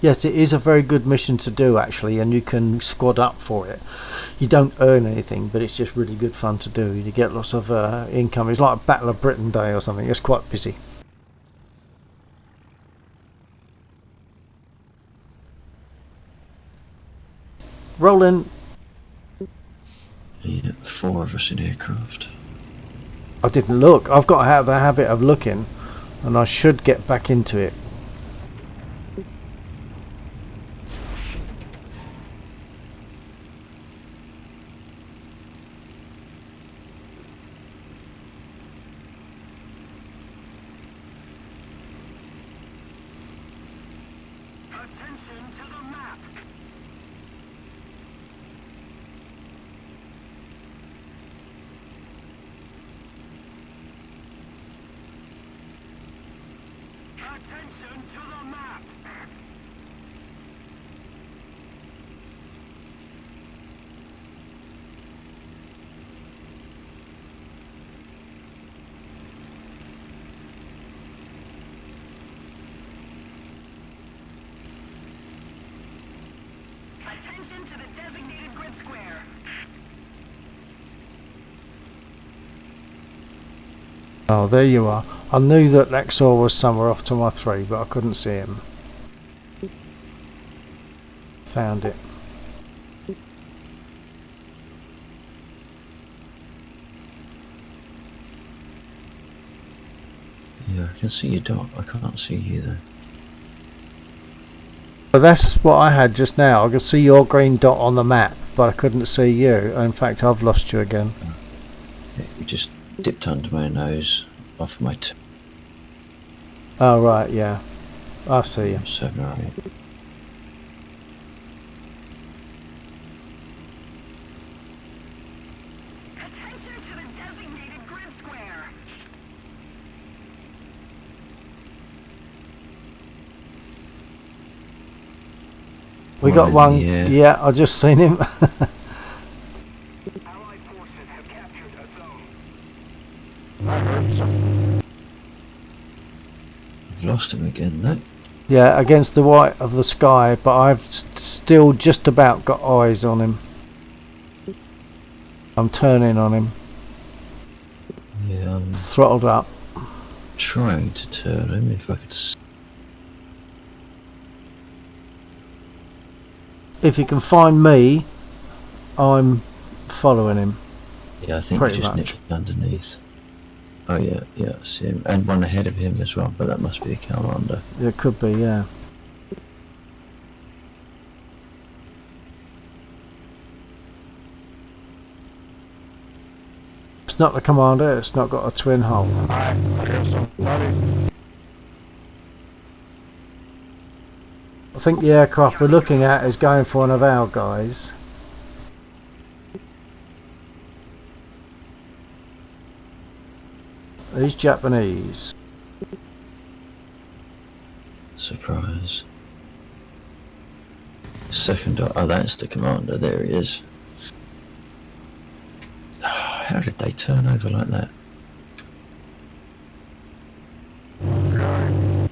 Yes, it is a very good mission to do actually, and you can squad up for it. You don't earn anything, but it's just really good fun to do. You get lots of income. It's like a Battle of Britain Day or something. It's quite busy. Rolling. Yeah, 4 of us in aircraft. I didn't look. I've got to have the habit of looking, and I should get back into it. Oh, there you are. I knew that Lexor was somewhere off to my 3, but I couldn't see him. found it. Yeah, I can see your dot. I can't see you though. But that's what I had just now. I could see your green dot on the map, but I couldn't see you. In fact, I've lost you again. Yeah, you just dipped under my nose off my Oh, right, yeah. I see you. 7 or 8. Attention to the designated grid square. We One got in one. the air. Yeah, I just seen him. Allied forces have captured a zone. I heard something. I've lost him again though. Yeah, against the white of the sky, but I've still just about got eyes on him. I'm turning on him. Yeah, I'm Throttled up. trying to turn him if I could. If you can find me, I'm following him. Yeah, I think Pretty he just much. nipped underneath. Oh yeah, yeah, I see him. And one ahead of him as well, but that must be a commander. It could be, yeah. It's not the commander, it's not got a twin hull. I hear somebody. I think the aircraft we're looking at is going for one of our guys. He's Japanese. Surprise. Second, oh, that's the commander. There he is. How did they turn over like that? Okay.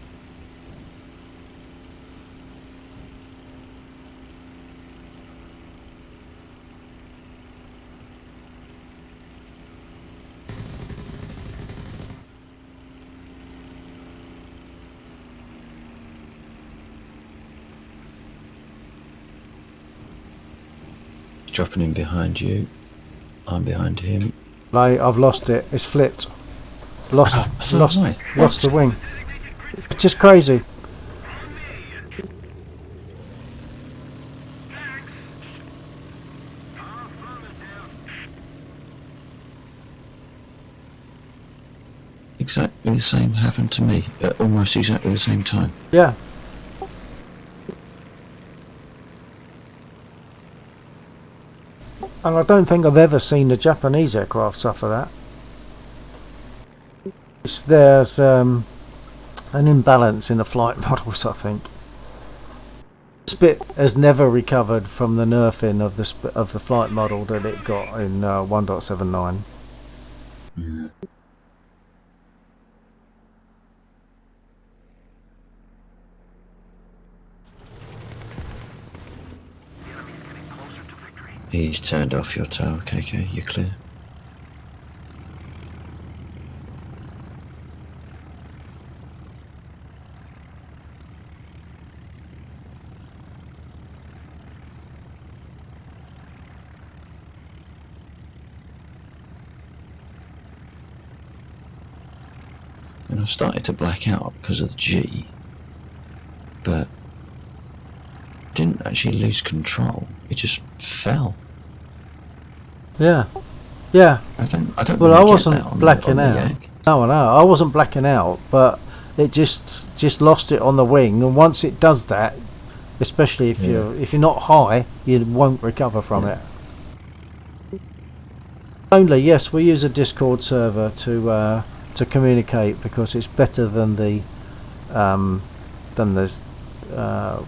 Dropping in behind you. I'm behind him. I've lost it. It's flipped. Lost, So lost, have I. lost the wing. It's just crazy. Exactly the same happened to me at almost exactly the same time. Yeah. And I don't think I've ever seen a Japanese aircraft suffer that. There's an imbalance in the flight models, I think. This bit has never recovered from the nerfing of the flight model that it got in 1.79. Yeah. He's turned off your tail, KK. You're clear. And I started to black out because of the G, but didn't actually lose control. It just fell. Yeah. Yeah. I don't. Well, really I get wasn't that on blacking the out. Yak. No, I wasn't blacking out, but it just lost it on the wing, and once it does that, especially if Yeah. you're not high, you won't recover from it. Only yes, we use a Discord server to communicate because it's better than the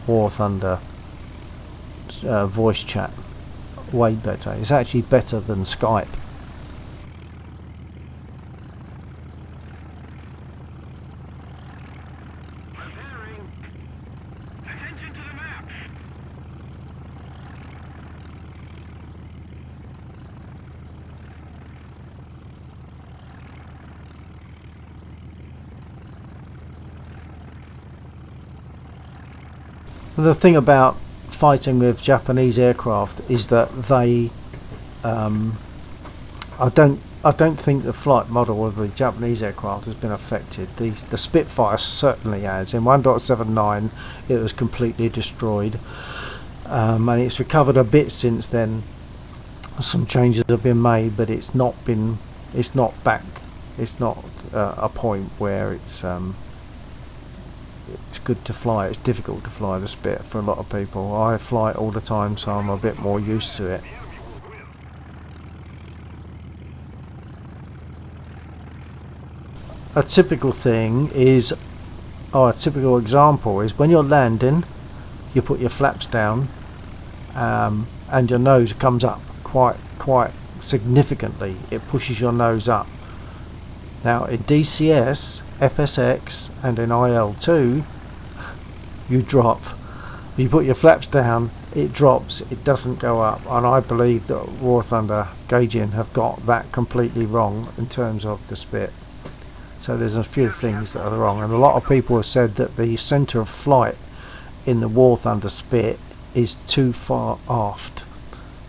War Thunder voice chat. Way better. It's actually better than Skype. Repairing. Attention to the map. The thing about fighting with Japanese aircraft is that they I don't think the flight model of the Japanese aircraft has been affected. The Spitfire certainly has. In 1.79 it was completely destroyed, and it's recovered a bit since then. Some changes have been made, but it's not back. It's not a point where it's good to fly. It's difficult to fly the Spit for a lot of people. I fly it all the time, so I'm a bit more used to it. A typical thing is, or a typical example is, when you're landing, you put your flaps down, and your nose comes up quite significantly. It pushes your nose up. Now in DCS, FSX and in IL2 you drop. You put your flaps down, it drops, it doesn't go up, and I believe that War Thunder Gaijin have got that completely wrong in terms of the Spit. So there's a few things that are wrong, and a lot of people have said that the centre of flight in the War Thunder Spit is too far aft.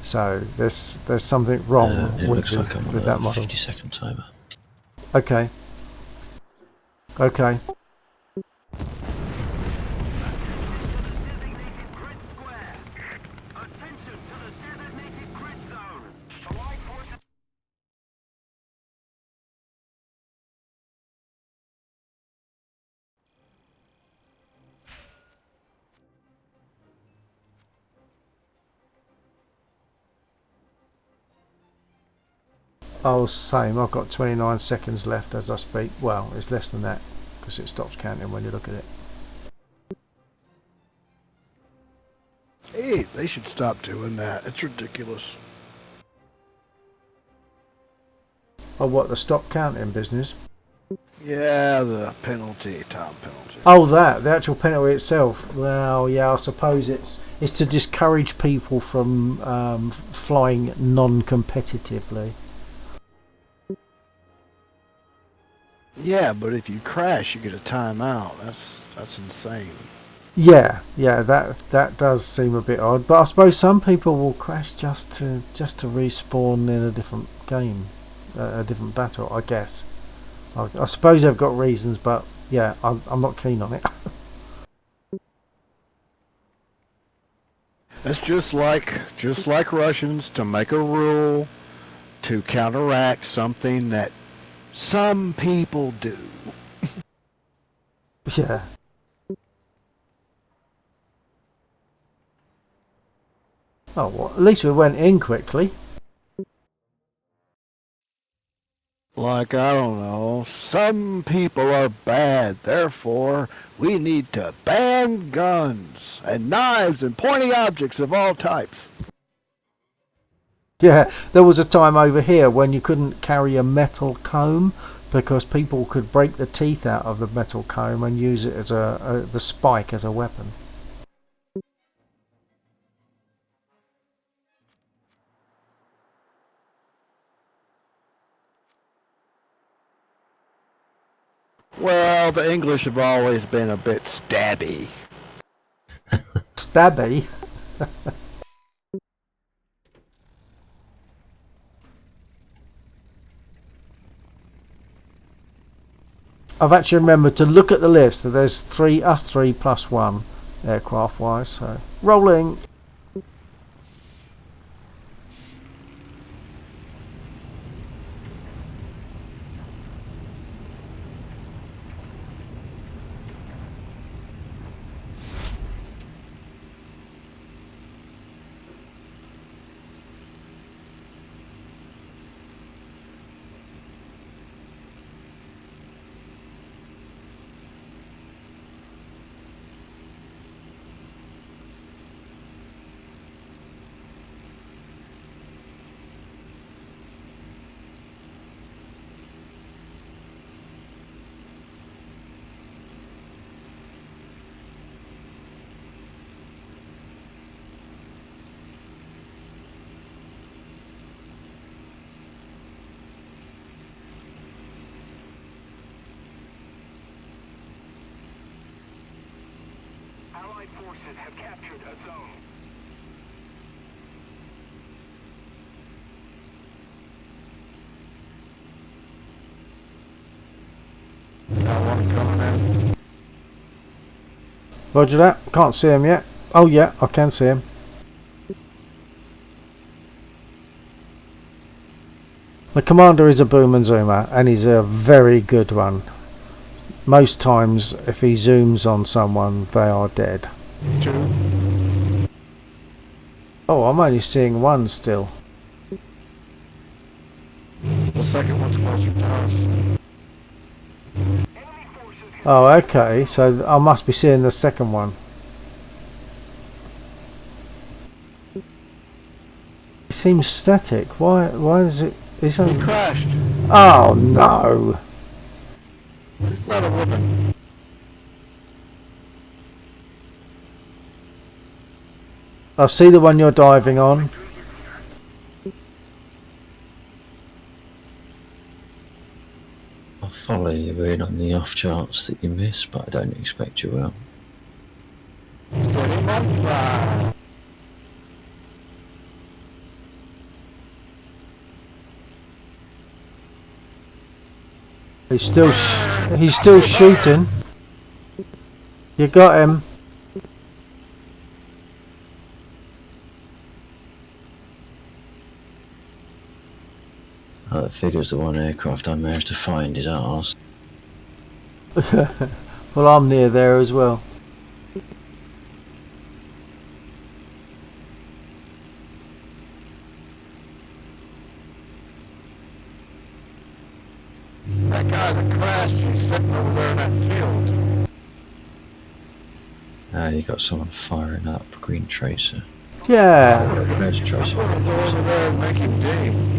So there's something wrong It with, looks like I'm on with a that model. 50-second timer. Okay. Okay. Oh, same. I've got 29 seconds left as I speak. Well, it's less than that because it stops counting when you look at it. Hey, they should stop doing that. It's ridiculous. Oh, what, the stop counting business? Yeah, the penalty, time penalty. Oh, the actual penalty itself. Well, yeah, I suppose it's to discourage people from flying non-competitively. Yeah, but if you crash, you get a timeout. That's insane. Yeah, that does seem a bit odd, but I suppose some people will crash just to respawn in a different game, a different battle. I guess. I suppose they've got reasons, but yeah, I'm not keen on it. It's just like Russians to make a rule to counteract something that some people do. Yeah. Oh, well, at least we went in quickly. Like, I don't know, some people are bad, therefore we need to ban guns and knives and pointy objects of all types. Yeah, there was a time over here when you couldn't carry a metal comb because people could break the teeth out of the metal comb and use it as the spike as a weapon. Well, the English have always been a bit stabby. Stabby. I've actually remembered to look at the list. So there's us three plus one aircraft wise. So rolling. Allied forces have captured a zone. I'm coming in. Roger that. Can't see him yet. Oh yeah, I can see him. The commander is a boom and zoomer, and he's a very good one. Most times, if he zooms on someone, they are dead. 2. Oh, I'm only seeing one still. The second one's closer to us. Oh, okay. So I must be seeing the second one. It seems static. Why? Why is it? It's He only... crashed. Oh no! He's not a woman. I see the one you're diving on. I'll follow you in on the off chance that you miss, but I don't expect you will. Set him on fire. He's still shooting. You got him. That figures the one aircraft I managed to find is ours. Well, I'm near there as well. That guy that crashed, he's sitting over there in that field. You got someone firing up Green Tracer. Yeah. Where's Tracer? Go over there and make him ding.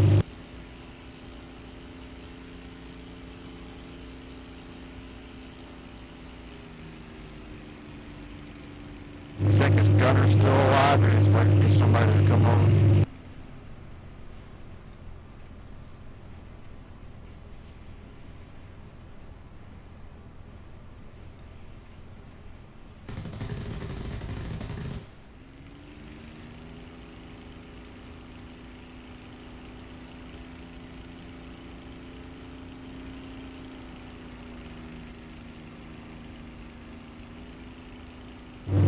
I think his gunner's still alive and he's waiting for somebody to come over.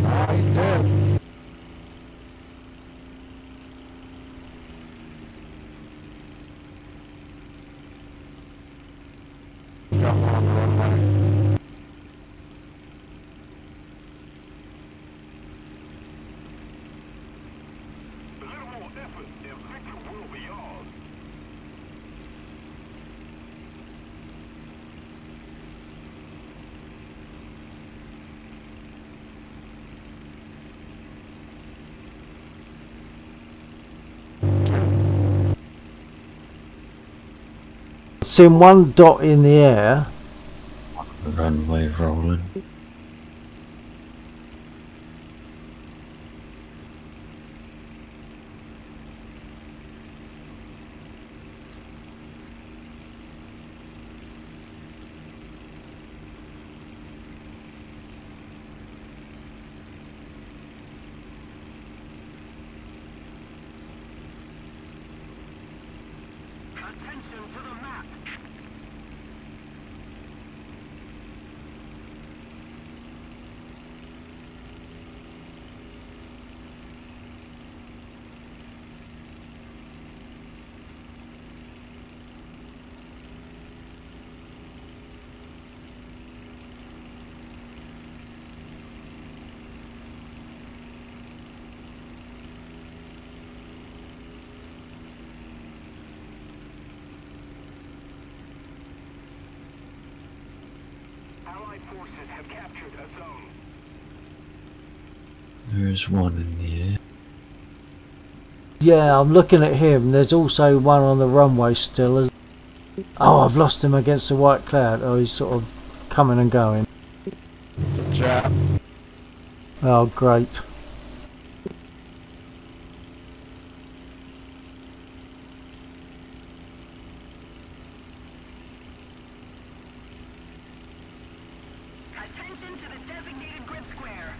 Oh, he's dead. Got one on the runway. A little more effort, and victory will be yours. Seen one dot in the air. Runway rolling. Attention to the map. Allied forces have captured a zone. There is one in the air. Yeah, I'm looking at him. There's also one on the runway still. Oh, I've lost him against the white cloud. Oh, he's sort of coming and going. It's a Jap. Oh, great. Attention to the designated grid square.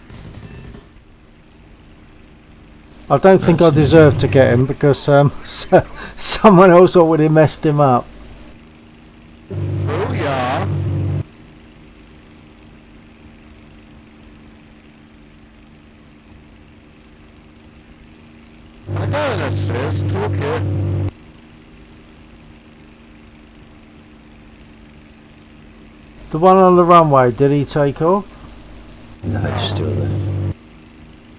I don't think I deserve to get him because someone else already messed him up. Booyah! DCS toolkit. The one on the runway, did he take off? No, it's still there.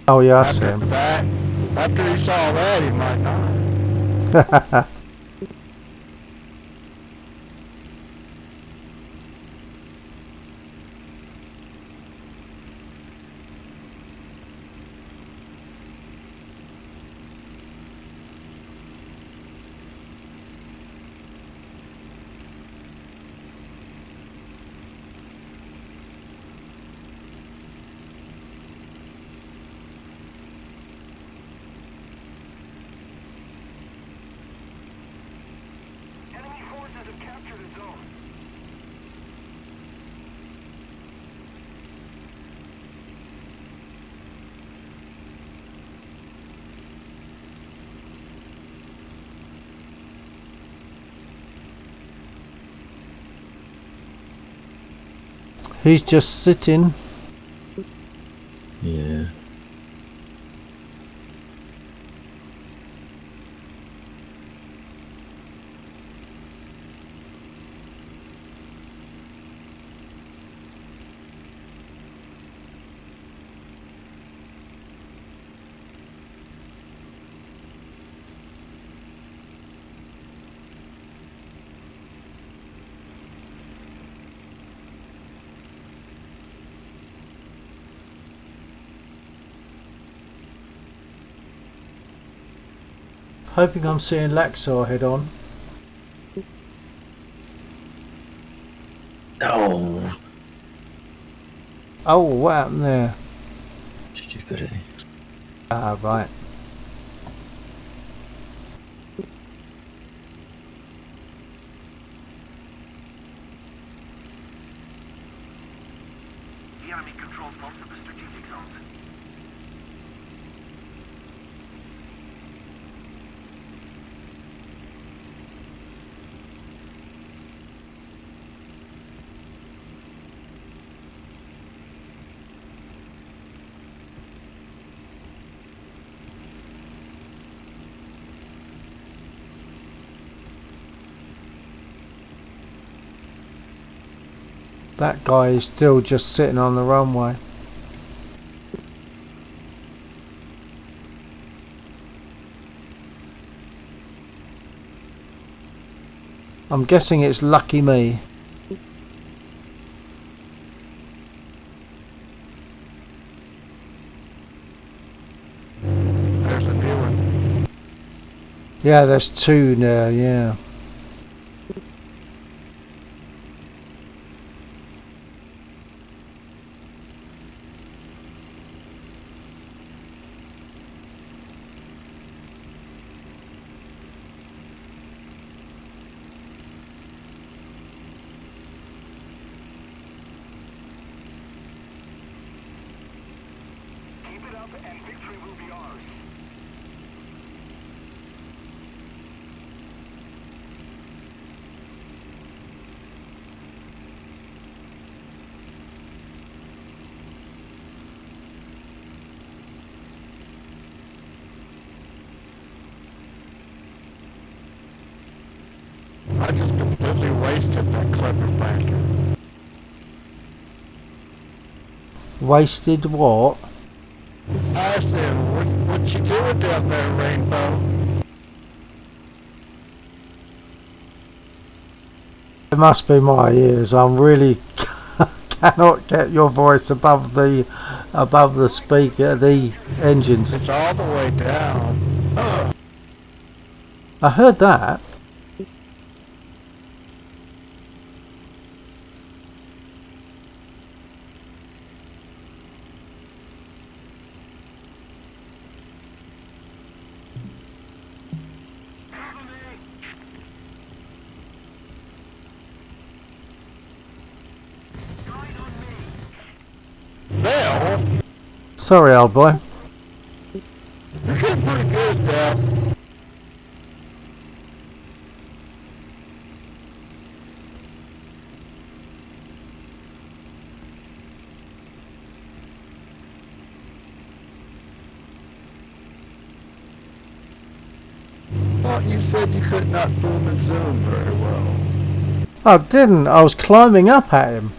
Oh yeah, I see After him. that, after he saw that, he might not. Enemy forces have captured a zone. He's just sitting. Yeah. Hoping I'm seeing Laxar head on. Oh, Oh, what happened there? stupidity. Ah, right. The enemy controls most of the strategic zones. That guy is still just sitting on the runway. I'm guessing it's lucky me. There's a new one. Yeah, there's two there, yeah. Keep it up and victory will be ours. I just completely wasted that clever banker. Wasted what? I said, what you doing down there, Rainbow? It must be my ears. I'm really cannot get your voice above the speaker, the engines. It's all the way down. Ugh. I heard that. Bill, Sorry, old boy. you're getting pretty good, Bill. thought you said you could not boom and zoom very well. I didn't. I was climbing up at him.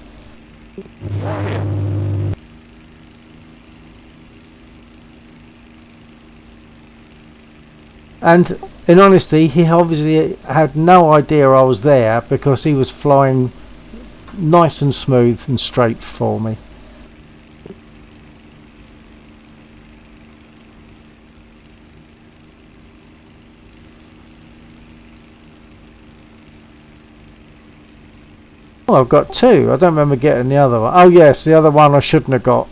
And in honesty, he obviously had no idea I was there because he was flying nice and smooth and straight for me. Well, I've got two. I don't remember getting the other one. Oh yes, the other one I shouldn't have got.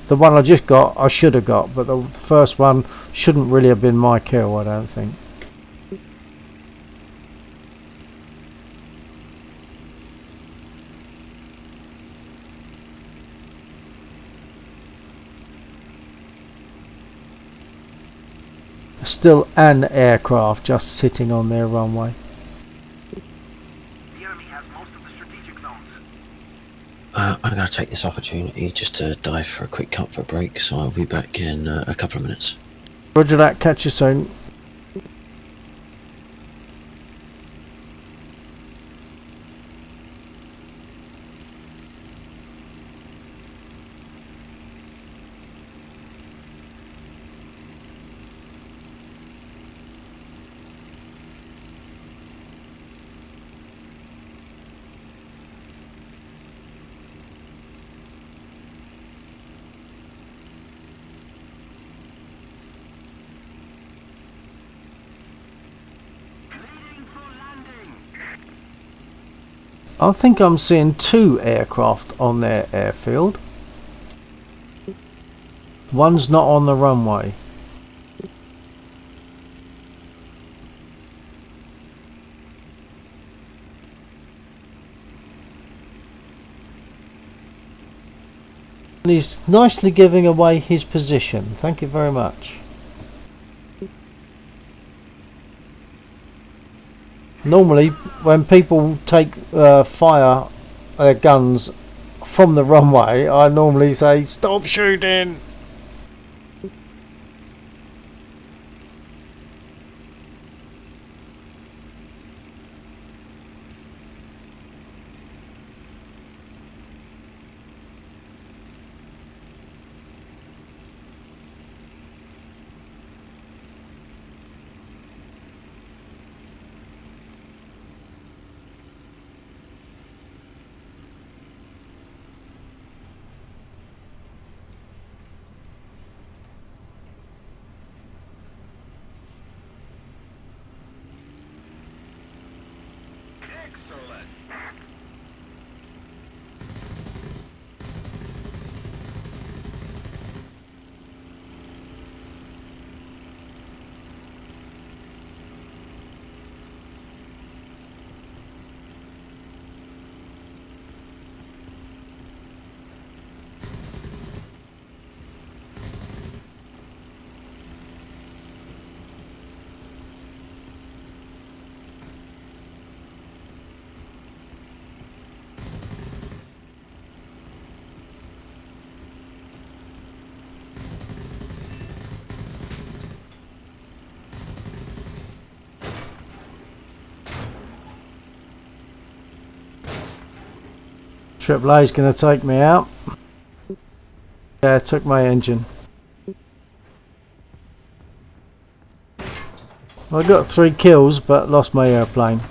The one I just got, I should have got, but the first one shouldn't really have been my kill, I don't think. Still an aircraft just sitting on their runway. The enemy has most of the strategic zones. I'm going to take this opportunity just to dive for a quick comfort break, so I'll be back in a couple of minutes. Roger that, catch you soon. I think I'm seeing two aircraft on their airfield. One's not on the runway. And he's nicely giving away his position. Thank you very much. Normally, when people take fire their guns from the runway, I normally say, "Stop shooting!" Excellent. Triple A's going to take me out. Yeah, took my engine. I got 3 kills, but lost my airplane.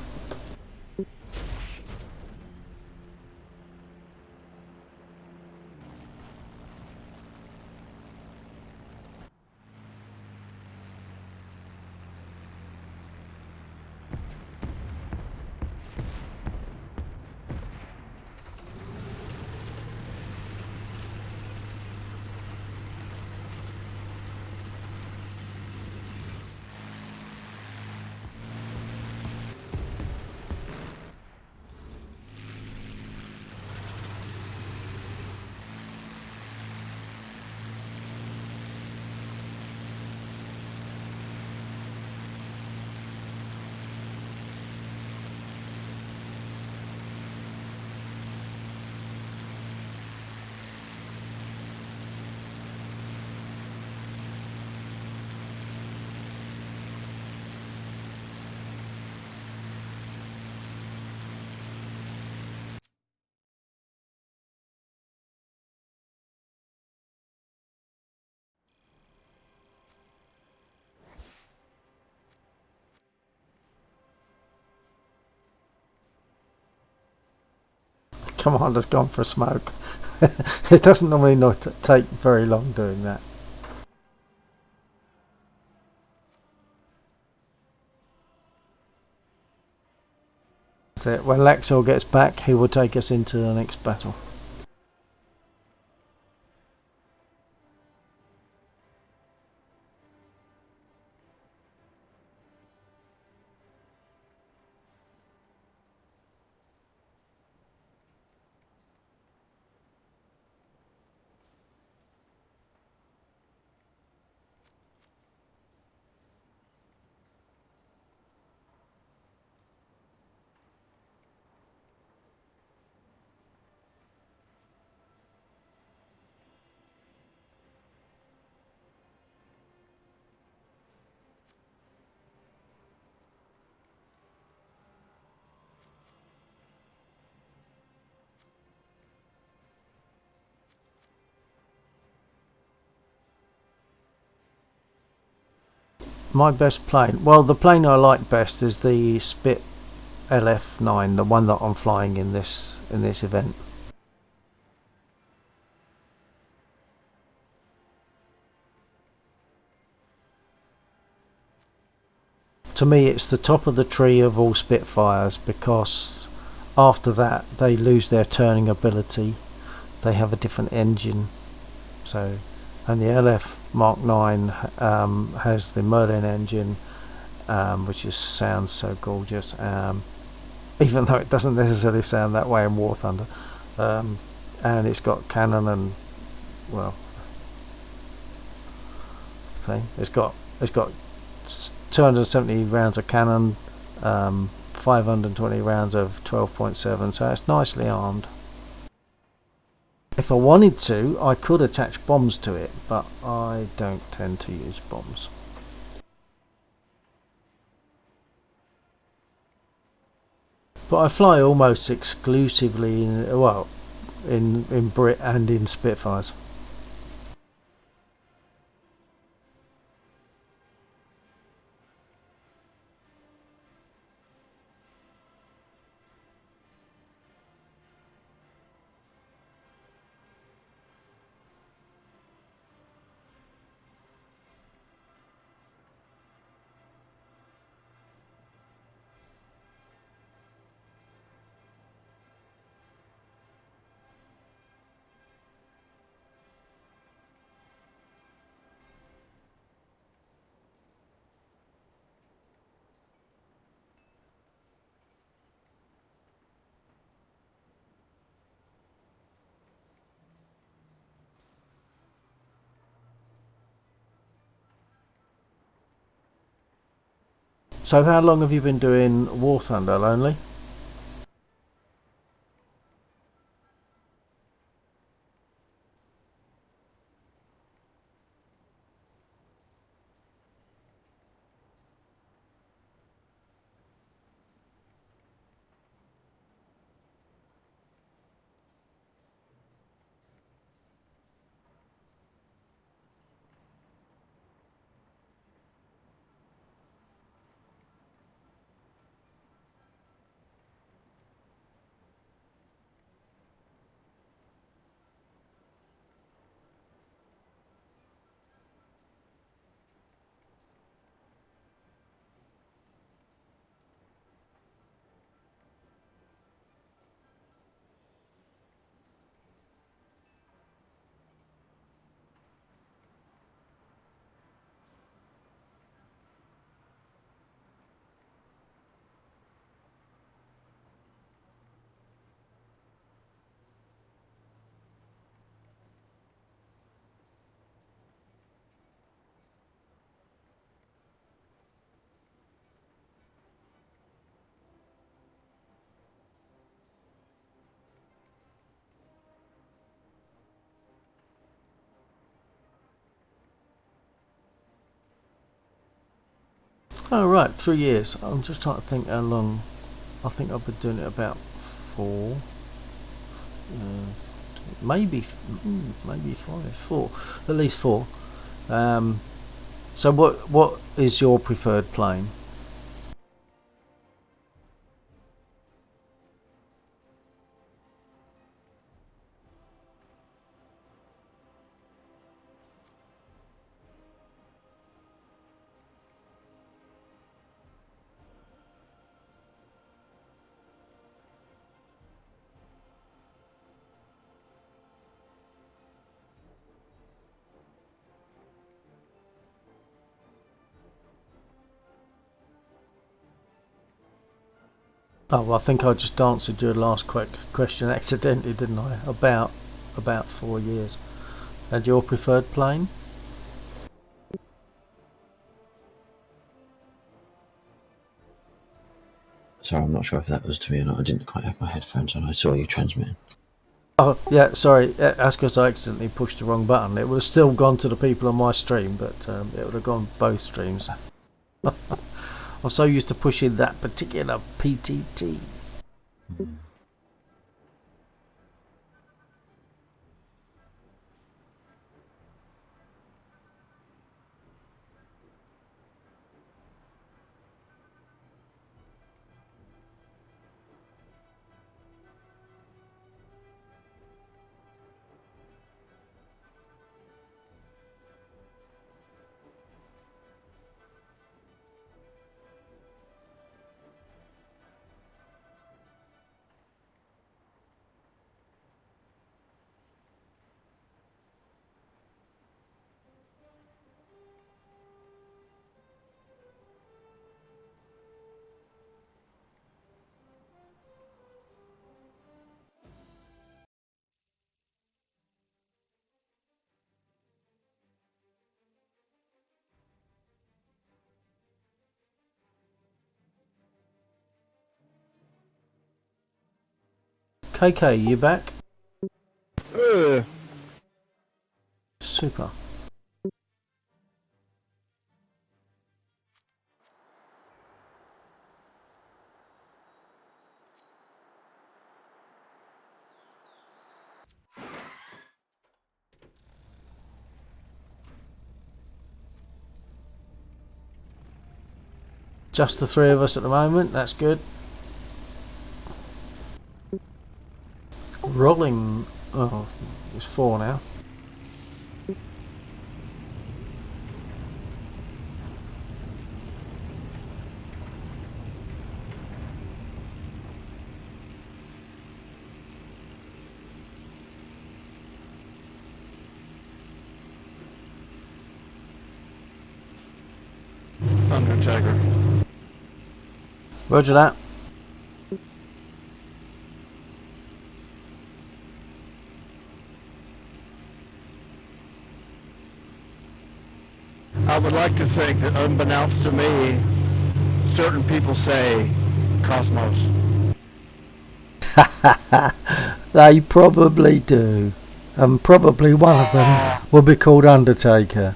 Commander's gone for a smoke. It doesn't normally not take very long doing that. That's it. When Laxor gets back, he will take us into the next battle. My best plane, well, the plane I like best is the Spit LF9, the one that I'm flying in this event. To me, it's the top of the tree of all Spitfires, because after that they lose their turning ability. They have a different engine. So, and the LF Mark 9 has the Merlin engine, which just sounds so gorgeous, even though it doesn't necessarily sound that way in War Thunder. And it's got cannon and, well, thing. It's got 270 rounds of cannon, 520 rounds of 12.7, so it's nicely armed. If I wanted to, I could attach bombs to it, but I don't tend to use bombs. But I fly almost exclusively in Brit and in Spitfires. So how long have you been doing War Thunder, Lonely? Oh right, 3 years. I'm just trying to think how long. I think I've been doing it about 4, maybe 5, 4, at least 4. So what is your preferred plane? Oh, well, I think I just answered your last question accidentally, didn't I? About 4 years. And your preferred plane? Sorry, I'm not sure if that was to me or not. I didn't quite have my headphones on. I saw you transmitting. Oh, yeah, sorry. That's because I accidentally pushed the wrong button. It would have still gone to the people on my stream, but it would have gone both streams. I'm so used to pushing that particular PTT. KK, you back? Super. Just the three of us at the moment, that's good. Rolling, oh, it's 4 now. Undertaker. Roger that. I would like to think that unbeknownst to me, certain people say Cosmos. They probably do. And probably one of them will be called Undertaker.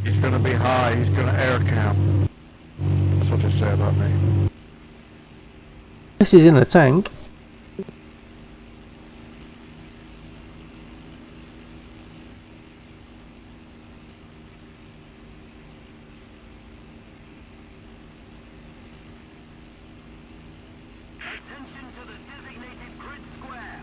He's gonna be high, he's gonna air camp. That's what they say about me. This is in a tank. Attention to the designated grid square.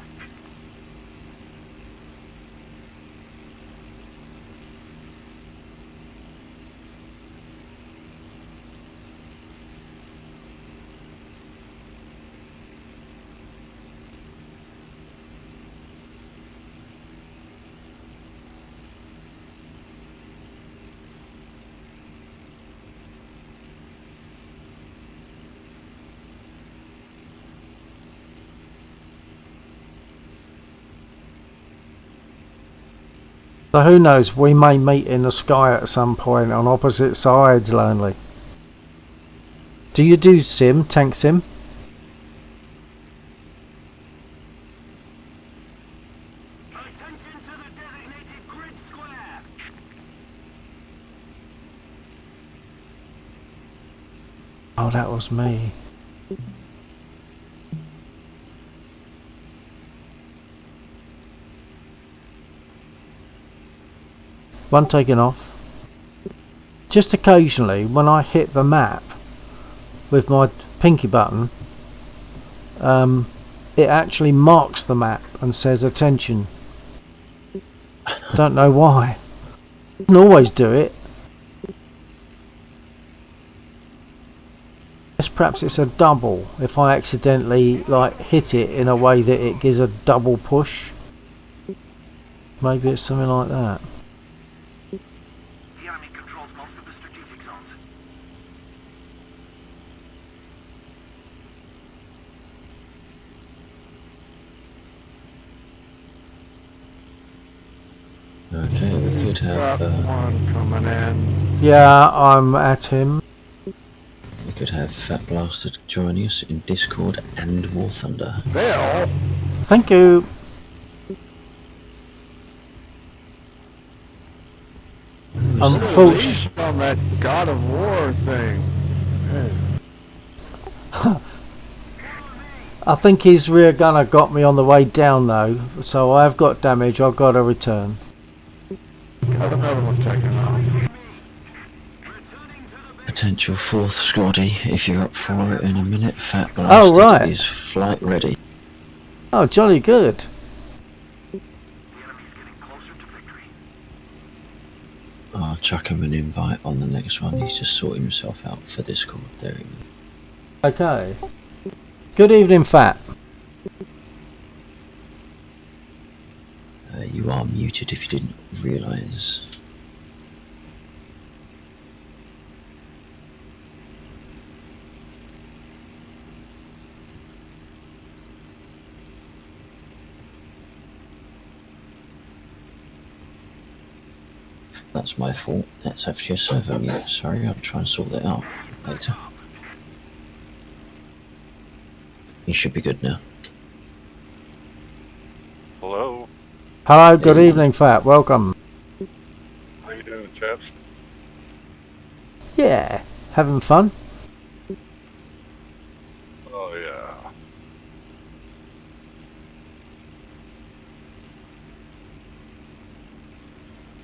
So who knows, we may meet in the sky at some point on opposite sides, Lonely. Do you do sim, tank sim? Attention to the designated grid square. Oh, that was me. One taken off. Just occasionally, when I hit the map with my pinky button, it actually marks the map and says attention. I don't know why. I can always do it. Guess perhaps it's a double if I accidentally like hit it in a way that it gives a double push. Maybe it's something like that. The enemy controls most of could Got have one coming in. Yeah, I'm at him. we could have Fat Blasted joining us in Discord and War Thunder. Bill, Thank you. Unfortunately, release on that God of War thing. I think his rear gunner got me on the way down though, so I've got damage. I've got to return. Got another one taken off. Potential fourth Scotty, if you're up for it in a minute. Fat Oh, Blasted right. is flight ready. Oh, jolly good. I'll chuck him an invite on the next one. He's just sorting himself out for Discord. There he is. Okay. Good evening, Fat. You are muted if you didn't realise. That's my fault. That's actually a server mute. Sorry, I'll try and sort that out later. You should be good now. Hello, Hello, good Hey. evening, Fat. Welcome. how you doing, chaps? Yeah, having fun. Oh yeah.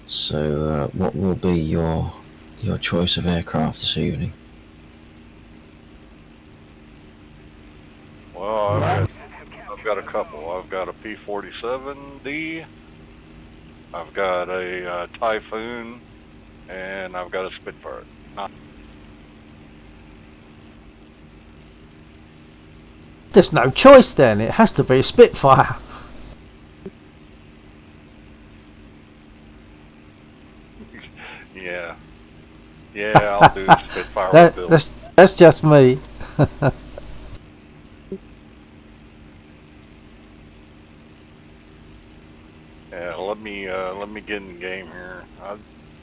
So, what will be your choice of aircraft this evening? Well, I've got a couple. I've got a P-47D. I've got a Typhoon, and I've got a Spitfire. There's no choice then. It has to be a Spitfire. Yeah. Yeah, I'll do a Spitfire with Bill. That's just me. Yeah, let me get in the game here.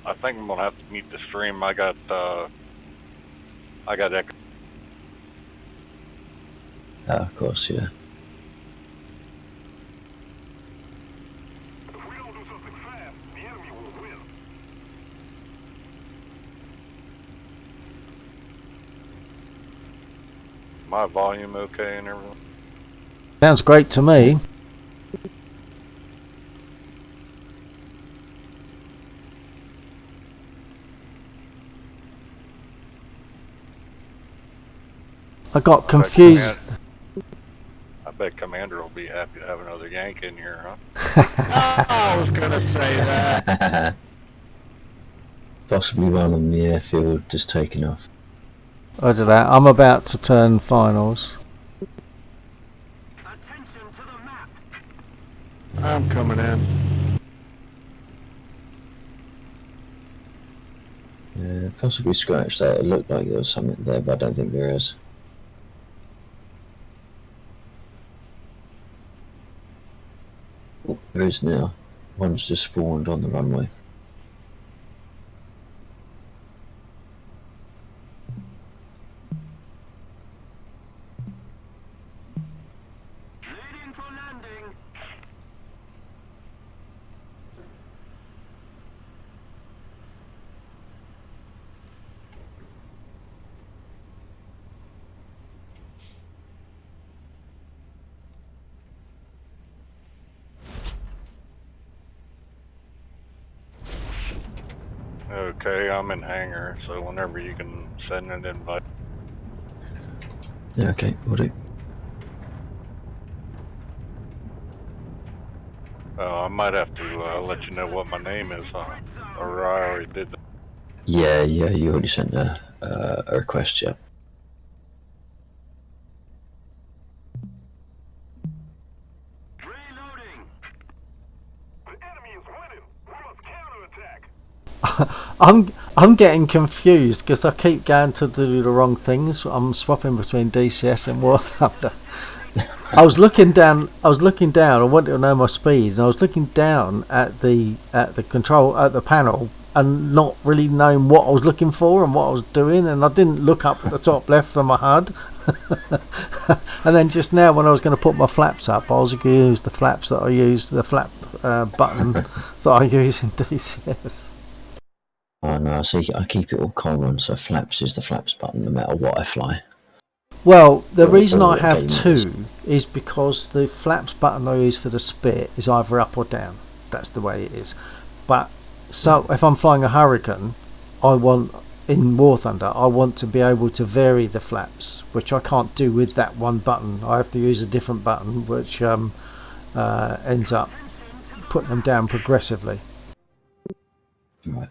I think I'm gonna have to mute the stream. I got echo. Of course, yeah. If we don't do something fast, the enemy will win. My volume okay and everything. Sounds great to me. I got confused. I bet Commander will be happy to have another Yank in here, huh? I was gonna say that. Possibly one on the airfield just taking off. Roger that. I'm about to turn finals. Attention to the map. I'm coming in. Yeah, possibly scratched that. It looked like there was something there, but I don't think there is. Oh, there is now. One's just spawned on the runway. Leading for landing. Okay, I'm in hangar, so whenever you can send an invite. Yeah, okay, will do. I might have to let you know what my name is, huh? Or I already did that. Yeah, you already sent a request, yeah. Reloading. The enemy is winning. We must counterattack. I'm getting confused because I keep going to do the wrong things. I'm swapping between DCS and War Thunder. I was looking down. I wanted to know my speed, and I was looking down at the panel, and not really knowing what I was looking for and what I was doing, and I didn't look up at the top left of my HUD. And then just now, when I was going to put my flaps up, I was going to use the flaps that I use, the flap button that I use in DCS. Oh no, see, I keep it all common, so flaps is the flaps button no matter what I fly. Well, the reason or I have game two is because the flaps button I use for the spit is either up or down. That's the way it is. But so if I'm flying a Hurricane, in War Thunder, I want to be able to vary the flaps, which I can't do with that one button. I have to use a different button, which ends up putting them down progressively. Right.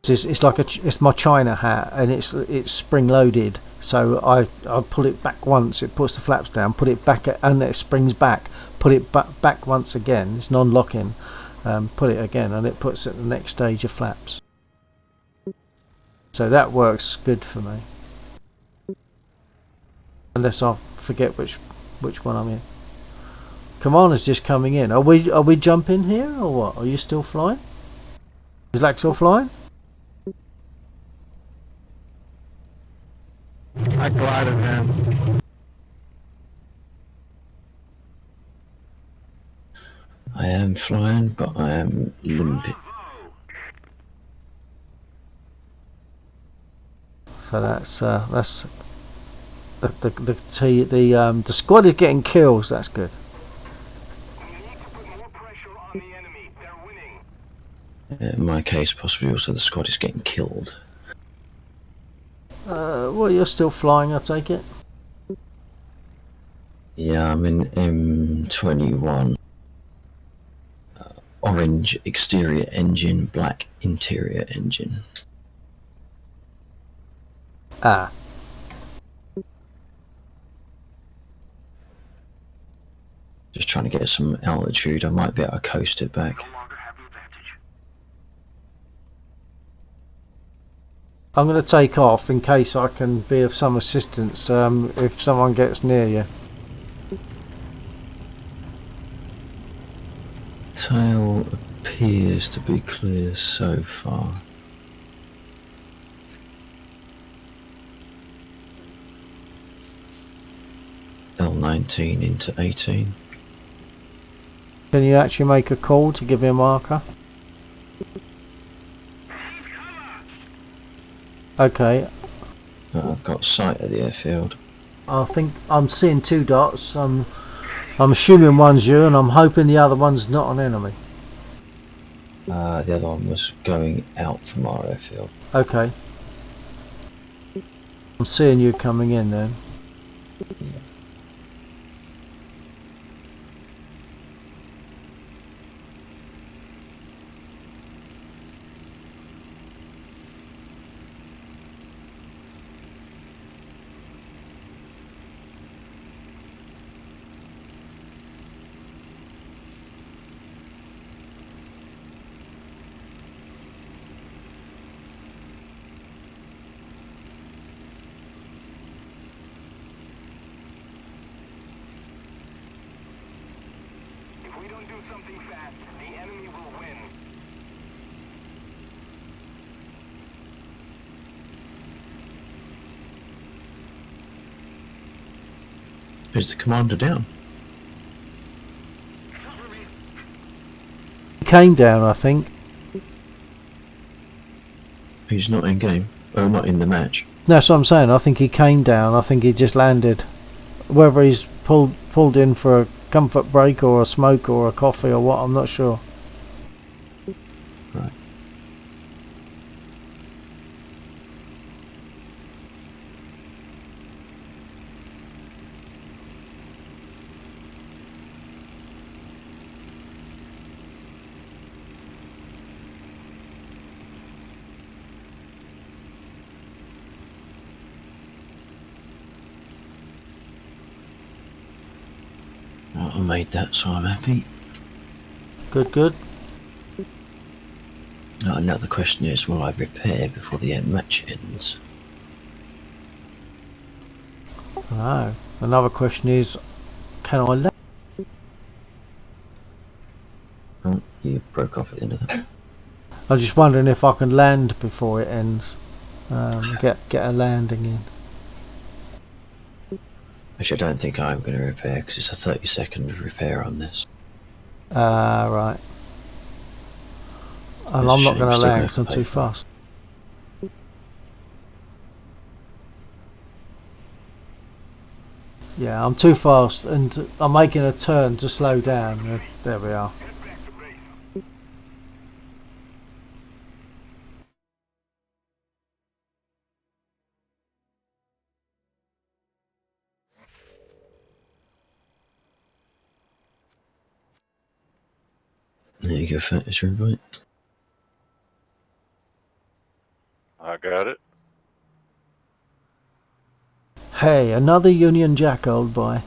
It's like it's my China hat, and it's spring loaded. So I pull it back once, it puts the flaps down, put it back, and it springs back. Put it back once again. It's non-locking. Put it again, and it puts it at the next stage of flaps. So that works good for me. Unless I forget which one I'm in. Commander's just coming in. Are we jumping here or what? Are you still flying? Is Laxor flying? I glided him. I am flying, but I am limping. So that's the squad is getting kills. That's good. In my case, possibly also the squad is getting killed. Well, you're still flying, I take it. Yeah, I'm in M21. Orange exterior engine, black interior engine. Ah. Just trying to get some altitude. I might be able to coast it back. I'm going to take off in case I can be of some assistance if someone gets near you. Tail appears to be clear so far. L19 into 18. Can you actually make a call to give me a marker? Okay. I've got sight of the airfield. I think I'm seeing two dots. I'm assuming one's you, and I'm hoping the other one's not an enemy. The other one was going out from our airfield. Okay. I'm seeing you coming in then. Is the commander down? He came down, I think. He's not in game. Oh, not in the match. That's what I'm saying. I think he came down. I think he just landed. Whether he's pulled in for a comfort break or a smoke or a coffee or what, I'm not sure. Right. Well, I made that, so I'm happy. Good. Now, another question is, will I repair before the match ends? No. Another question is, can I land? Oh, you broke off at the end of that. I'm just wondering if I can land before it ends. Get a landing in. Which I don't think I'm going to repair because it's a 30-second repair on this. Right. And It's a I'm not shame, going to still land gonna because I'm pay too for it. fast. Yeah, I'm too fast and I'm making a turn to slow down. There we are. There you go, Fat. It's your invite. I got it. Hey, another Union Jack, old boy.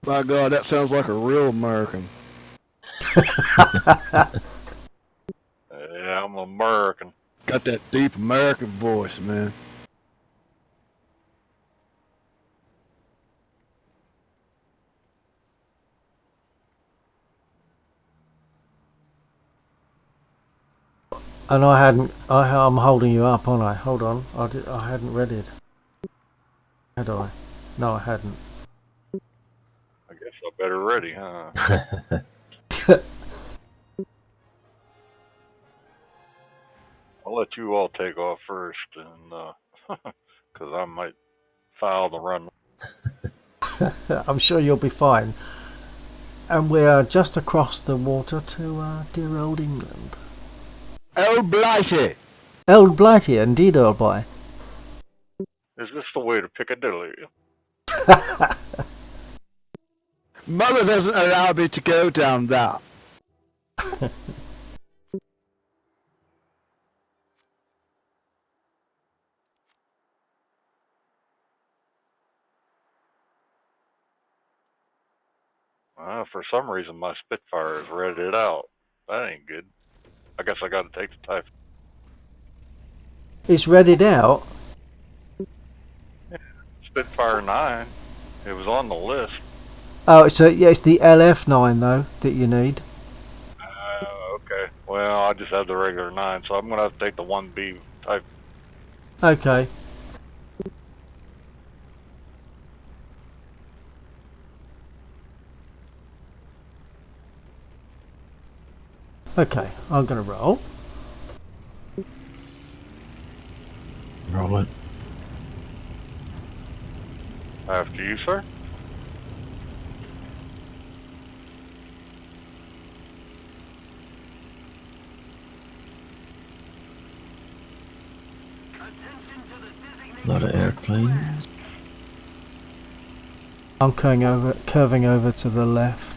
By God, that sounds like a real American. Yeah, I'm American. Got that deep American voice, man. And I'm holding you up, aren't I? Hold on. I hadn't read it. Had I? No, I hadn't. I guess I better ready, huh? I'll let you all take off first, and because I might foul the run. I'm sure you'll be fine. And we're just across the water to dear old England. Oh, blighty! Old Blighty, indeed, old boy. Is this the way to Piccadilly? Mother doesn't allow me to go down that. For some reason, my Spitfire has read it out. That ain't good. I guess I got to take the Typhoon. It's read it out. Spitfire 9. It was on the list. Oh, so yeah, it's the LF9 though that you need. Okay. Well, I just have the regular 9, so I'm gonna have to take the 1B type. Okay. Okay, I'm gonna roll. Roll it. After you, sir. A lot of airplanes. I'm curving over to the left.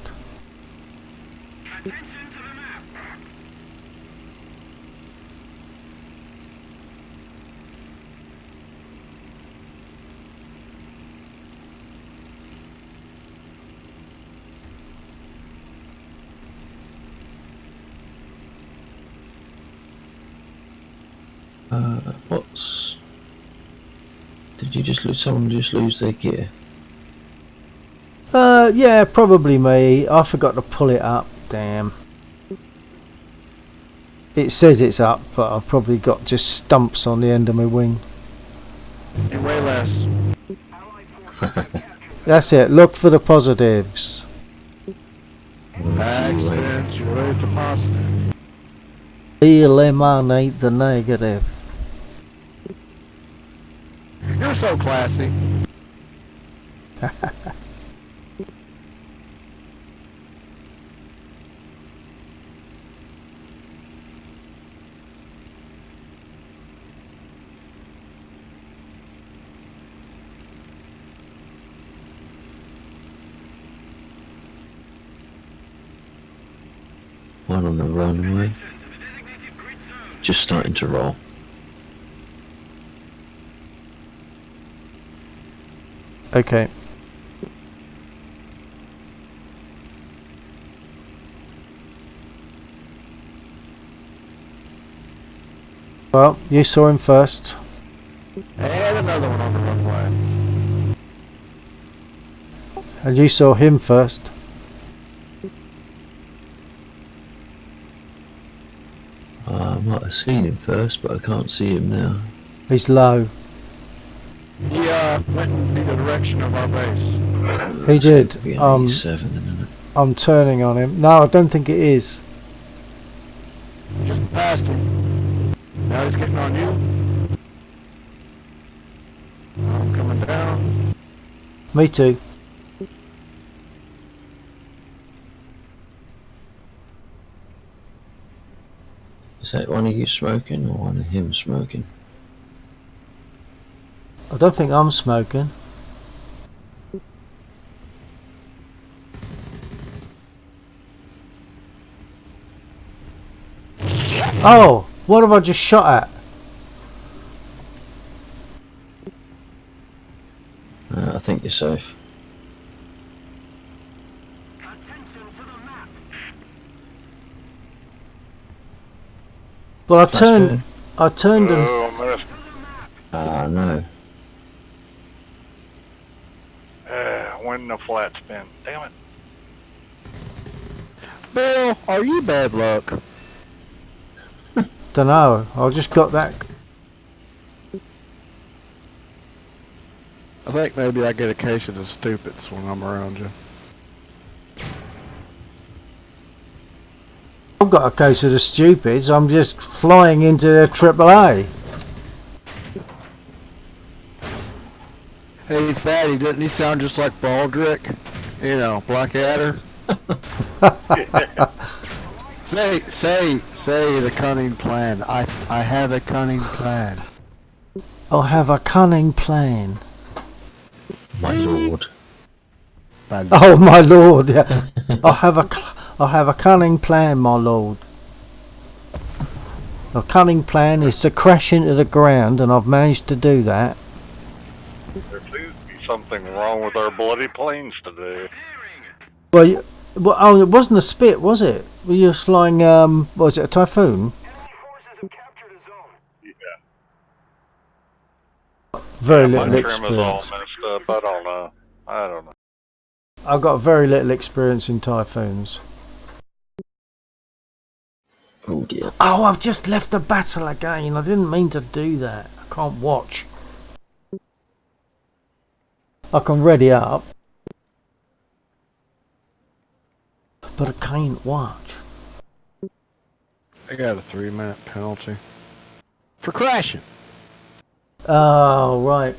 What's... Did you just lose... Someone just lose their gear? Yeah, probably me. I forgot to pull it up. Damn. It says it's up, but I've probably got just stumps on the end of my wing. Way less. That's it. Look for the positives. Accidents relate to positive. Eliminate the negative. You're so classy. One on the runway. Just starting to roll. Okay. Well, you saw him first. And another one on the And you saw him first. I might have seen him first, but I can't see him now. He's low. He went in the direction of our base. He It's got did. to be an 87 then, isn't it? I'm turning on him. No, I don't think it is. Just past him. Now he's getting on you. I'm coming down. Me too. Is that one of you smoking or one of him smoking? I don't think I'm smoking. Oh, what have I just shot at? I think you're safe. Well, I Flashbang? turned and Oh, I missed. No. Went in the flat spin. Damn it. Bill, are you bad luck? don't know. I just got that. I think maybe I get a case of the stupids when I'm around you. I've got a case of the stupids. I'm just flying into the AAA. Hey, Fatty, doesn't he sound just like Baldrick? You know, Blackadder. Say the cunning plan. I have a cunning plan. I have a cunning plan. My lord. Oh my lord! Yeah, I have a cunning plan, my lord. A cunning plan is to crash into the ground, and I've managed to do that. There seems to be something wrong with our bloody planes today. Well, oh, it wasn't a spit, was it? Were you flying? Was it a typhoon? Yeah. Very My little trim is all experience. messed up. I don't know. I don't know. I've got very little experience in typhoons. Oh dear. Oh, I've just left the battle again. I didn't mean to do that. I can't watch. I can ready up, but I can't watch. I got a 3-minute penalty for crashing. Oh, right.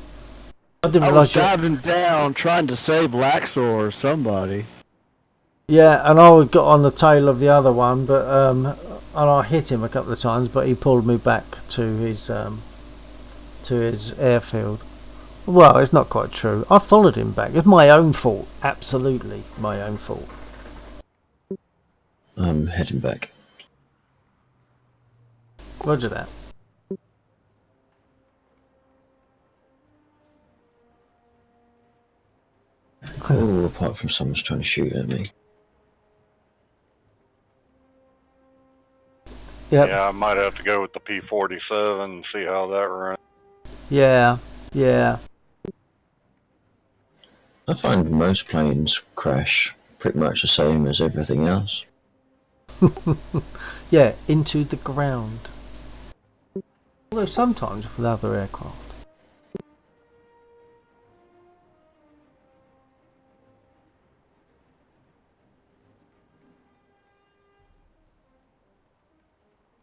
I didn't I was realise you... diving down trying to save Laxor or somebody. Yeah, and I got on the tail of the other one, but and I hit him a couple of times, but he pulled me back to his airfield. Well, it's not quite true. I followed him back. It's my own fault. Absolutely my own fault. I'm heading back. Roger that. Oh, apart from someone's trying to shoot at me. Yep. Yeah, I might have to go with the P-47 and see how that runs. Yeah. I find most planes crash pretty much the same as everything else. Yeah, into the ground. Although sometimes with other aircraft.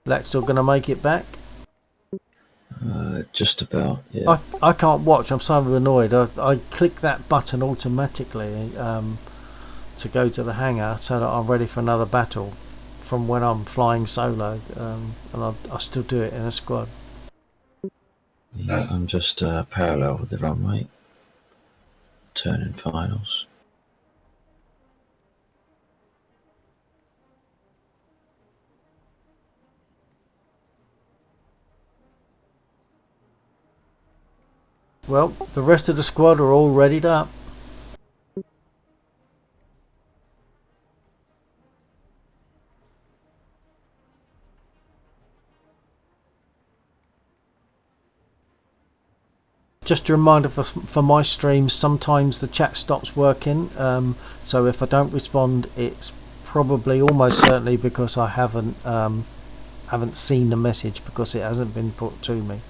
Lex, gonna make it back? Just about, yeah. I can't watch. I'm so annoyed. I click that button automatically to go to the hangar so that I'm ready for another battle from when I'm flying solo, and I still do it in a squad. Yeah, I'm just parallel with the runway. Turning finals. Well, the rest of the squad are all readied up. just a reminder for my streams, sometimes the chat stops working, so if I don't respond, it's probably almost certainly because I haven't seen the message, because it hasn't been put to me.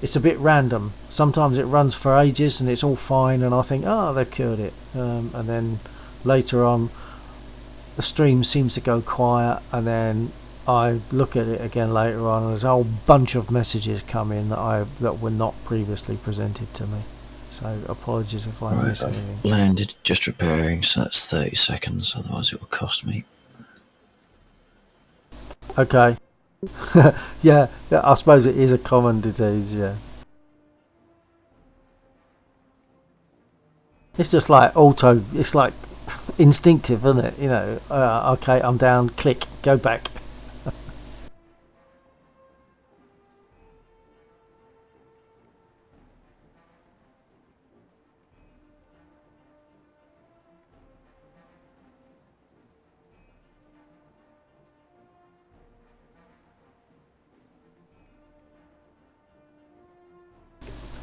It's a bit random. Sometimes it runs for ages and it's all fine, and I think, oh, they've cured it, and then later on the stream seems to go quiet, and then I look at it again later on and there's a whole bunch of messages come in that were not previously presented to me. So apologies if I miss anything. I've landed, just repairing, so that's 30 seconds, otherwise it will cost me. Okay. yeah, I suppose it is a common disease, yeah. It's just like it's like instinctive, isn't it? You know, okay, I'm down, click, go back.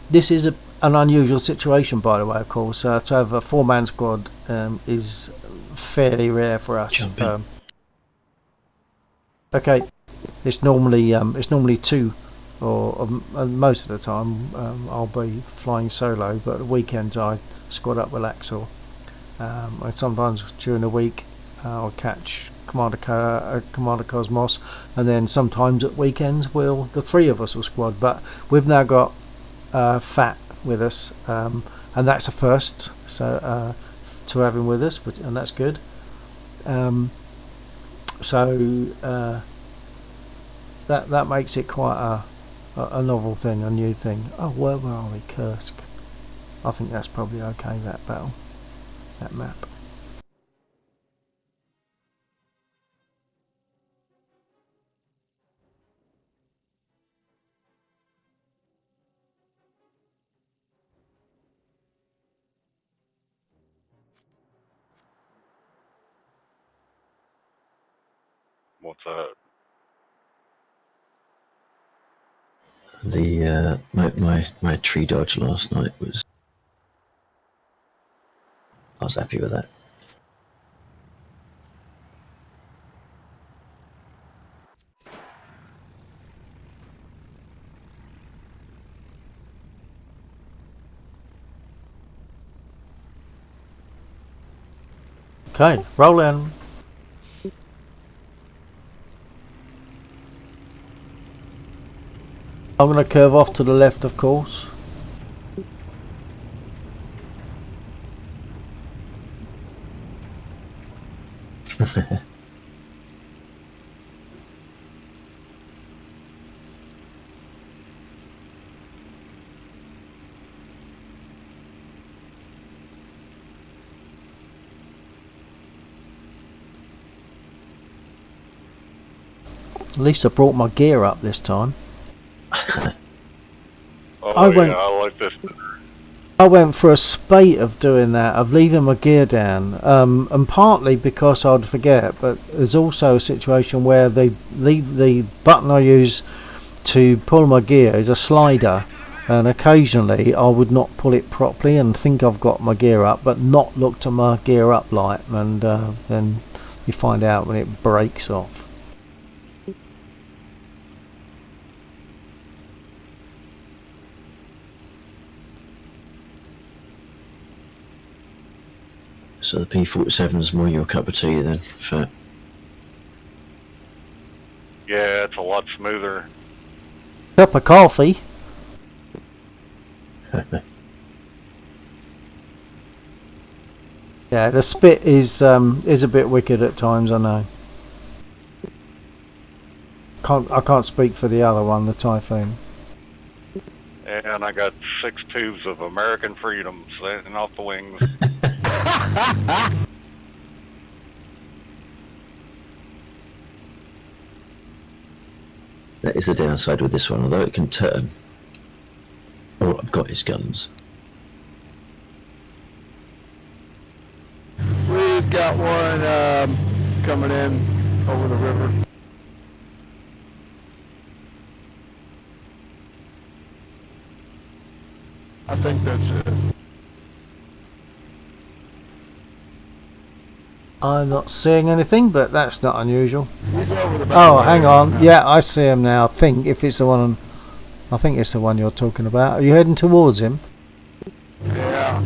This is an unusual situation, by the way, of course. To have a 4-man squad is fairly rare for us. Okay, it's normally 2, or most of the time I'll be flying solo, but at weekends I squad up with Axel. And sometimes during the week I'll catch Commander Cosmos, and then sometimes at weekends the 3 of us will squad. But we've now got Fat with us, and that's a first, so to have him with us, and that's good. So that makes it quite a novel thing, a new thing. Oh, where are we? Kursk. I think that's probably okay, that battle, that map. What's that? The my tree dodge last night was, I was happy with that. Okay, roll in. I'm going to curve off to the left, of course. At least I brought my gear up this time. Oh, I went- yeah, I like this. I went for a spate of doing that, of leaving my gear down, and partly because I'd forget, but there's also a situation where the button I use to pull my gear is a slider, and occasionally I would not pull it properly and think I've got my gear up, but not look to my gear up light, and then you find out when it breaks off. So the P-47's more your cup of tea then, Fat? Yeah, it's a lot smoother. Cup of coffee. Yeah, the spit is a bit wicked at times, I know. I can't speak for the other one, the Typhoon. And I got 6 tubes of American Freedom sitting off the wings. That is the downside with this one, although it can turn. All I've got is guns. We've got one coming in over the river. I think that's it. I'm not seeing anything, but that's not unusual. He's over the back Oh, way hang right on. now. Yeah, I see him now. I think if it's the one, I think it's the one you're talking about. Are you heading towards him? Yeah.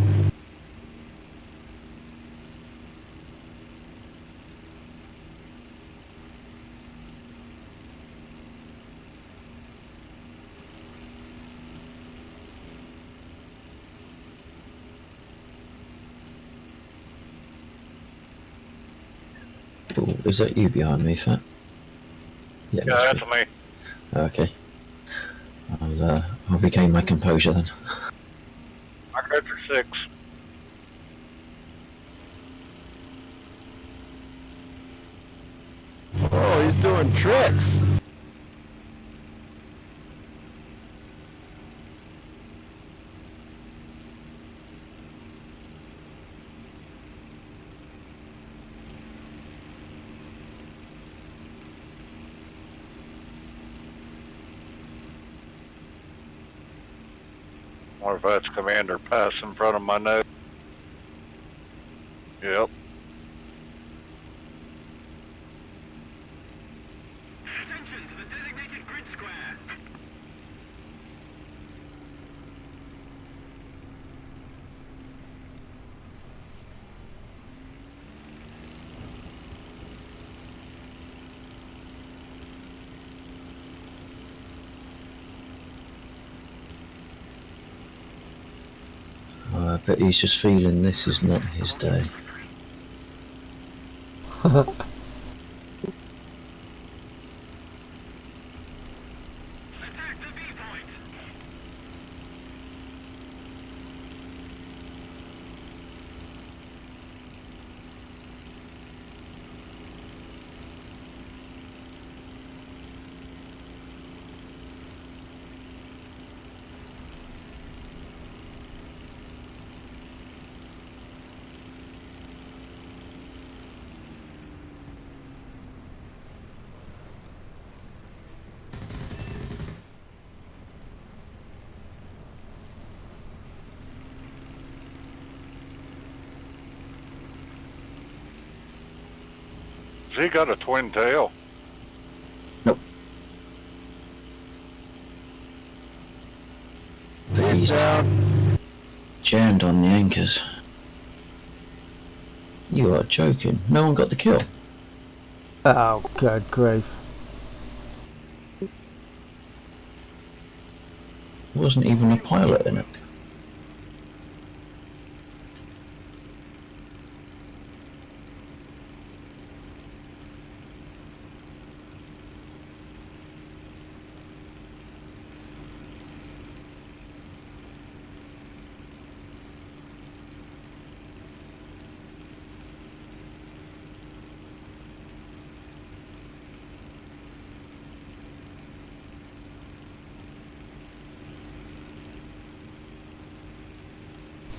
Oh, is that you behind me, Fat? Yeah, Yeah, must that's be. me. Okay. I'll regain my composure then. I got your 6. Oh, he's doing tricks. Wonder if that's Commander pass in front of my nose. Yep. Attention to the designated grid square. I bet he's just feeling this is not his day. Attack the V point. Has he got a twin tail? He's Down. jammed on the anchors. You are joking. No one got the kill. Oh, good grief. There wasn't even a pilot in it.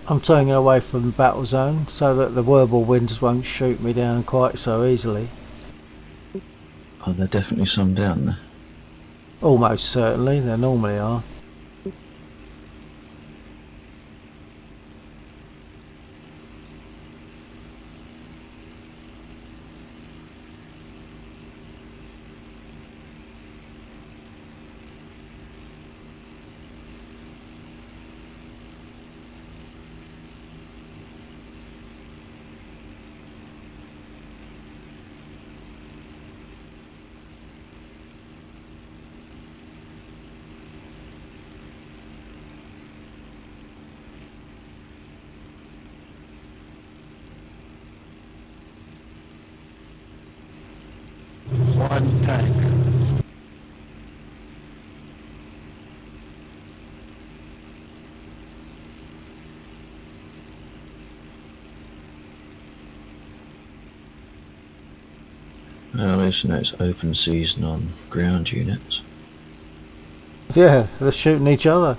I'm turning away from the battle zone so that the whirlwinds won't shoot me down quite so easily. Oh, there are definitely some down there. Almost certainly, there normally are. One tank. Well, at least now it's open season on ground units. Yeah, they're shooting each other.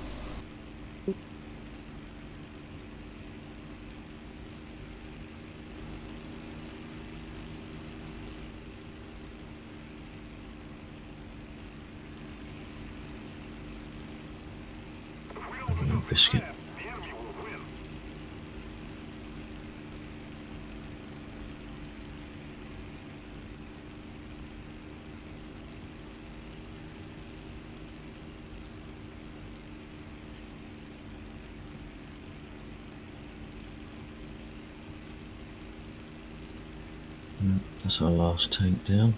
I'm gonna risk it. That's our last tank down.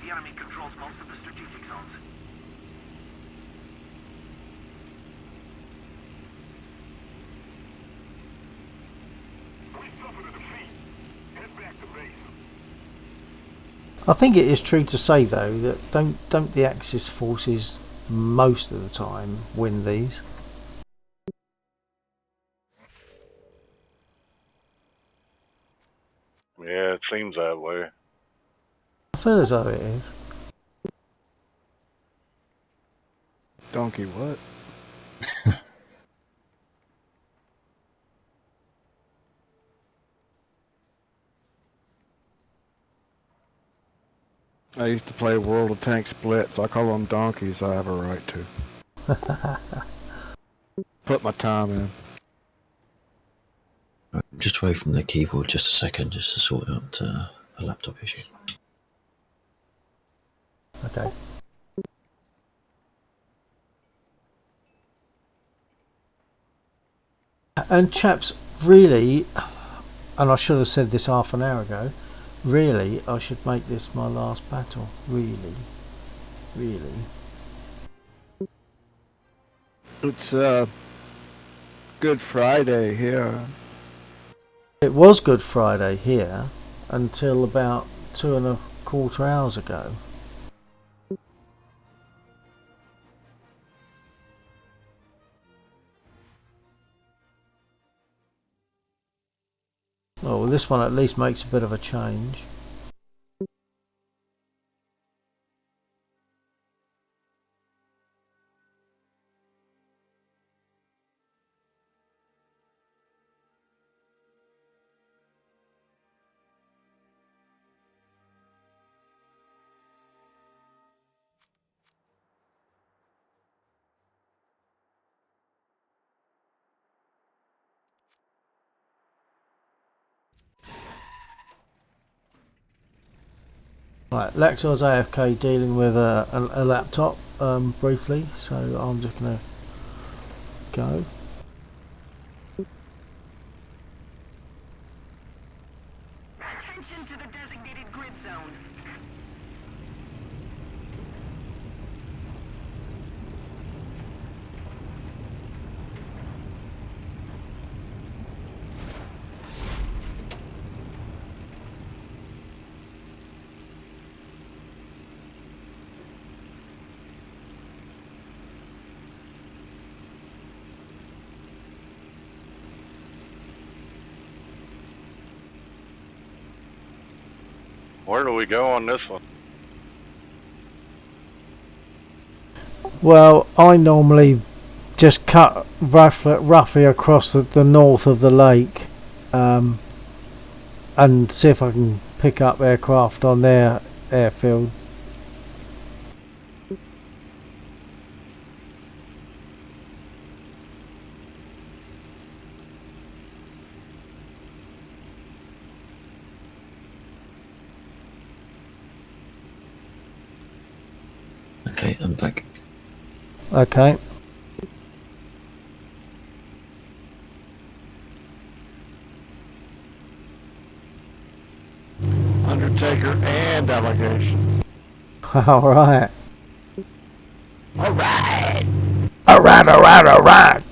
The enemy controls most of the strategic zones. We suffered a defeat. Head back to base. I think it is true to say though that don't the Axis forces most of the time win these? Yeah, it seems that way. I feel as though it is. Donkey what? I used to play World of Tank Splits. I call them donkeys. I have a right to. Put my time in. Right, just away from the keyboard just a second, just to sort out a laptop issue. Okay. And chaps, really, and I should have said this half an hour ago, really, I should make this my last battle. Really. Really. It's Good Friday here. It was Good Friday here until about 2.25 hours ago. Oh, well, this one at least makes a bit of a change. Right, Lexor's AFK dealing with a laptop briefly, so I'm just going to go. Attention to the designated grid zone. Where do we go on this one? Well, I normally just cut roughly across the north of the lake and see if I can pick up aircraft on their airfield. Okay, I'm back. Okay. Undertaker and delegation. Alright. Alright! Alright.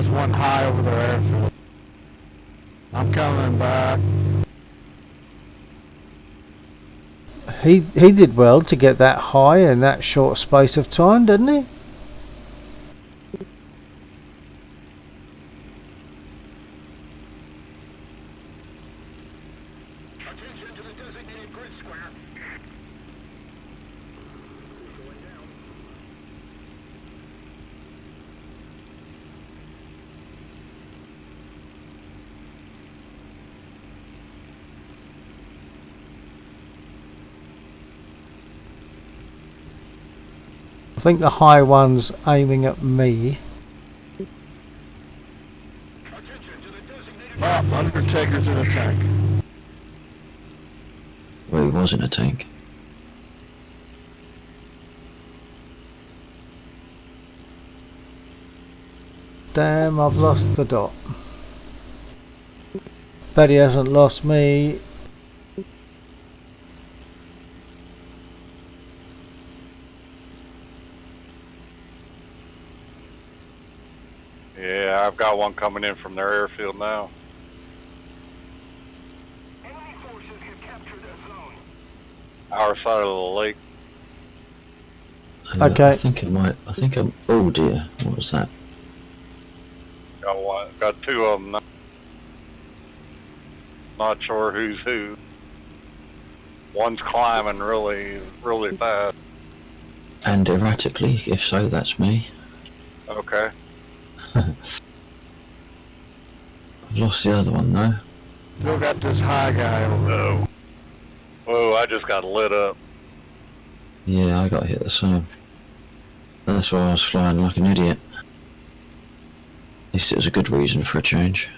just went high over their airfield. I'm coming back. He did well to get that high in that short space of time, didn't he? Attention to the designated grid square. Going down. I think the high one's aiming at me. Attention to the designated. Oh, Undertaker's in a tank. Well, he was in a tank. Damn, I've lost the dot. Bet he hasn't lost me. Yeah, I've got one coming in from their airfield now. Enemy forces have captured a zone. Our side of the lake. Okay. I think I'm. Oh dear, what was that? Got one. Got two of them. Not sure who's who. One's climbing really, really fast. And erratically, if so, that's me. Okay. I've lost the other one though. Still got this high guy over there. Oh. Whoa, I just got lit up. Yeah, I got hit the same. That's why I was flying like an idiot. At least it was a good reason for a change.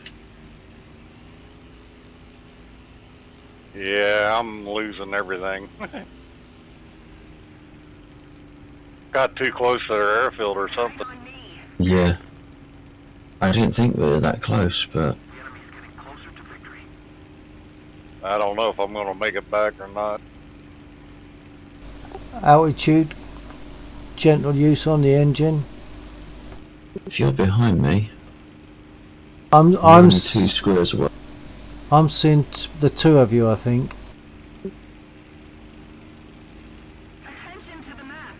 Yeah, I'm losing everything. Got too close to their airfield or something. On me. Yeah. I didn't think we were that close, but The enemy's getting closer to victory. I don't know if I'm gonna make it back or not. Altitude. Gentle use on the engine. if you're behind me, I'm you're only 2 s- squares away. I'm seeing the two of you, I think. Attention to the map.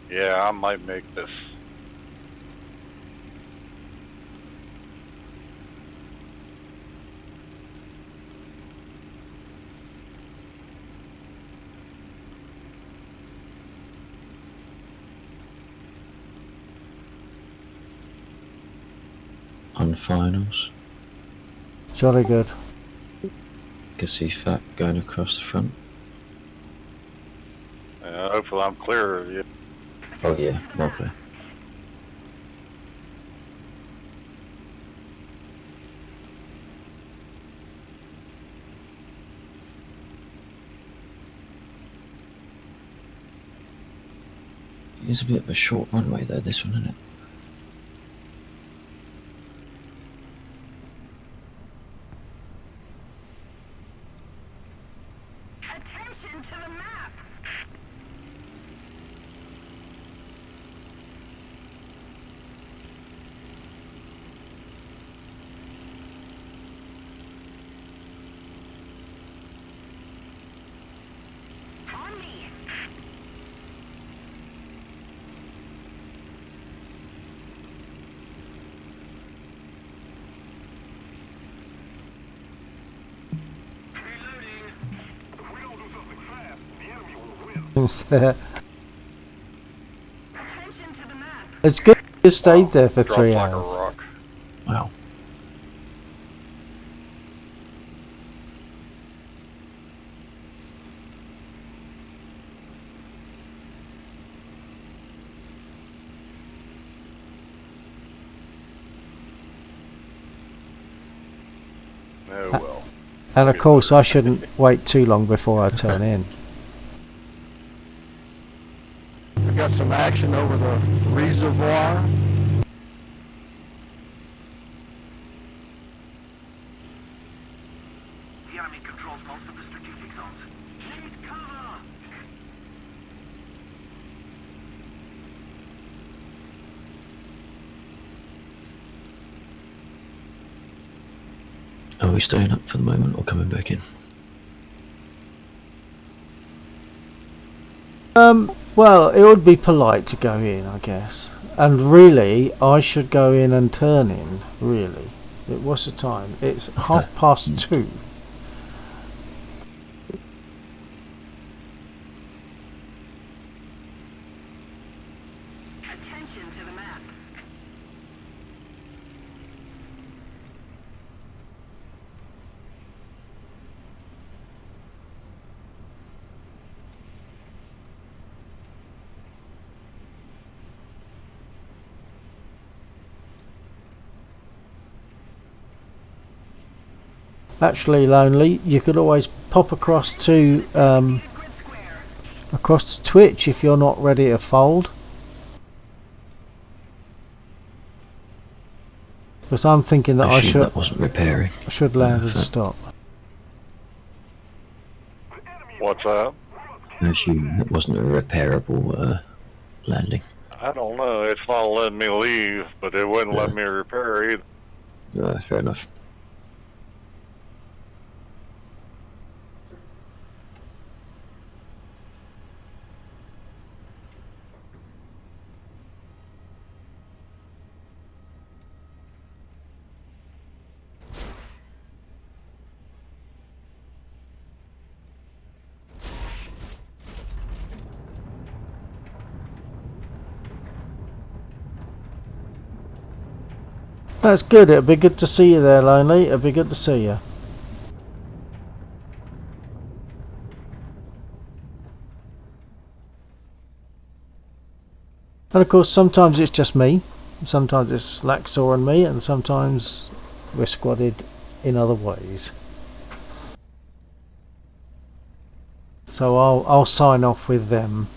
Yeah, I might make this. On finals. Jolly good. Can see Fat going across the front. Hopefully I'm clear of you. Oh yeah, lovely. It's a bit of a short runway though, this one, isn't it? Attention to the map. On me. Reloading. If we don't do something fast, the enemy will win. It's there. Attention to the map. It's good you stayed there for Dropped 3 like hours. a rock. Wow. Oh well. And of course I shouldn't wait too long before I turn in. We got some action over the reservoir. Are we staying up for the moment or coming back in? Well, it would be polite to go in, I guess. And really, I should go in and turn in, really. What's the time? It's 2:30. Attention to the map. Actually, Lonely, you could always pop across to Twitch if you're not ready to fold. Because I'm thinking that I assume that wasn't repairing. I should land and stop. What's up? I assume that wasn't a repairable landing. I don't know. It's not letting me leave, but it wouldn't let Yeah. me repair either. Fair enough. That's good. It'd be good to see you there, Lonely. It'd be good to see you. And of course, sometimes it's just me. Sometimes it's Laxor and me, and sometimes we're squadded in other ways. So I'll sign off with them.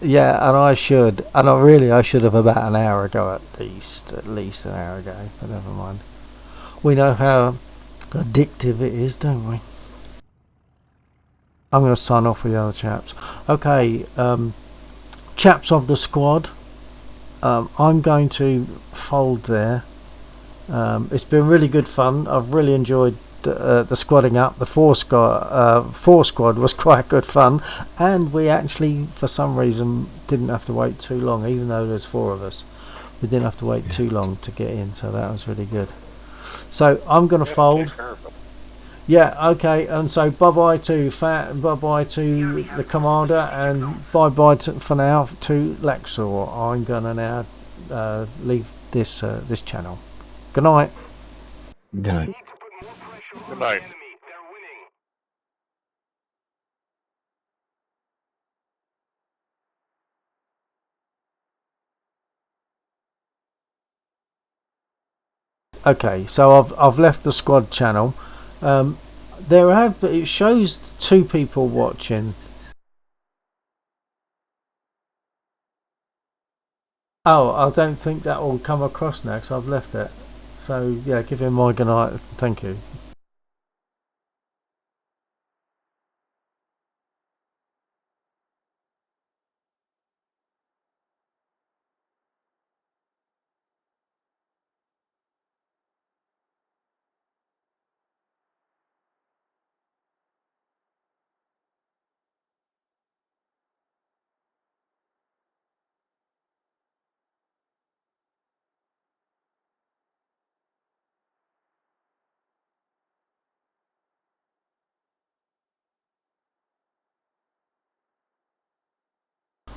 Yeah, and I should have about an hour ago at least an hour ago, but never mind. We know how addictive it is, don't we? I'm going to sign off with the other chaps. Okay, chaps of the squad, I'm going to fold there. It's been really good fun. I've really enjoyed the squadding up. The four squad was quite good fun, and we actually, for some reason, didn't have to wait too long. Even though there's four of us, we didn't have to wait too long to get in, so that was really good. So I'm going to fold. Yeah, okay, and so bye-bye to Fat, bye-bye to the Commander, and bye-bye for now to Laxor. I'm going to now leave this this channel. Good night. Good night. Good night. Okay, so I've left the squad channel. It shows 2 people watching. Oh, I don't think that will come across now because I've left it. So yeah, give him my good night. Thank you.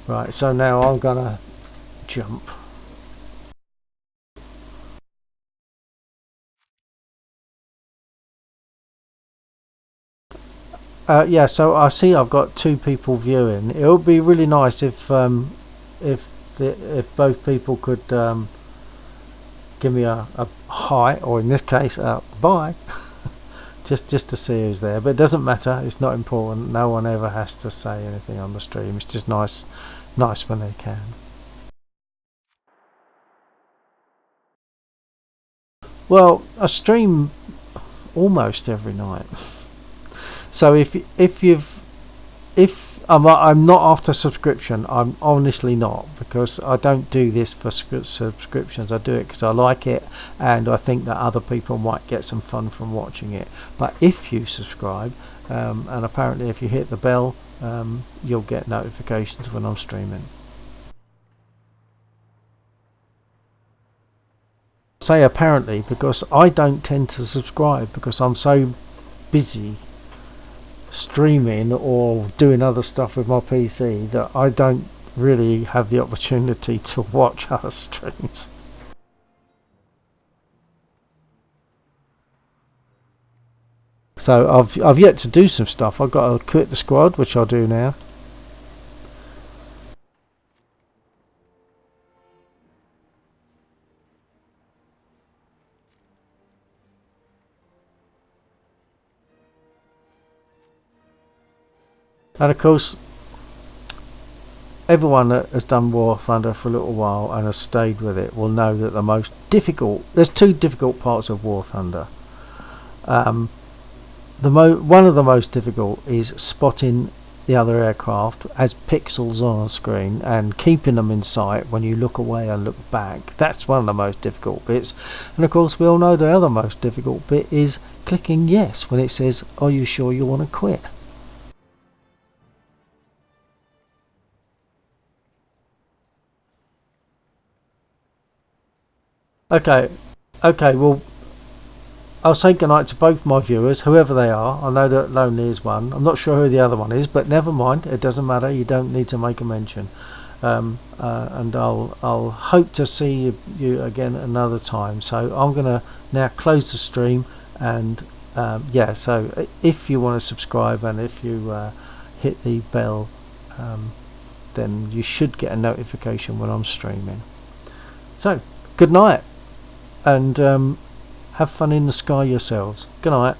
Right, so now I'm gonna jump. Yeah, so I see I've got 2 people viewing. It would be really nice if both people could give me a hi, or in this case a bye, just to see who's there. But it doesn't matter. It's not important. No one ever has to say anything on the stream. It's just nice when they can. Well, I stream almost every night. So if I'm not after subscription. I'm honestly not, because I don't do this for subscriptions. I do it because I like it, and I think that other people might get some fun from watching it. But if you subscribe, and apparently if you hit the bell, you'll get notifications when I'm streaming. Say apparently because I don't tend to subscribe because I'm so busy streaming or doing other stuff with my PC that I don't really have the opportunity to watch other streams. So I've yet to do some stuff. I've got to quit the squad, which I'll do now. And of course, everyone that has done War Thunder for a little while and has stayed with it will know that the most difficult, there's two difficult parts of War Thunder. One of the most difficult is spotting the other aircraft as pixels on a screen and keeping them in sight when you look away and look back. That's one of the most difficult bits. And of course we all know the other most difficult bit is clicking yes when it says, are you sure you want to quit? Okay, well, I'll say goodnight to both my viewers, whoever they are. I know that Lonely is one. I'm not sure who the other one is, but never mind. It doesn't matter. You don't need to make a mention. And I'll hope to see you again another time. So I'm going to now close the stream. And yeah, so if you want to subscribe and if you hit the bell, then you should get a notification when I'm streaming. So, good night. And have fun in the sky yourselves. Good night.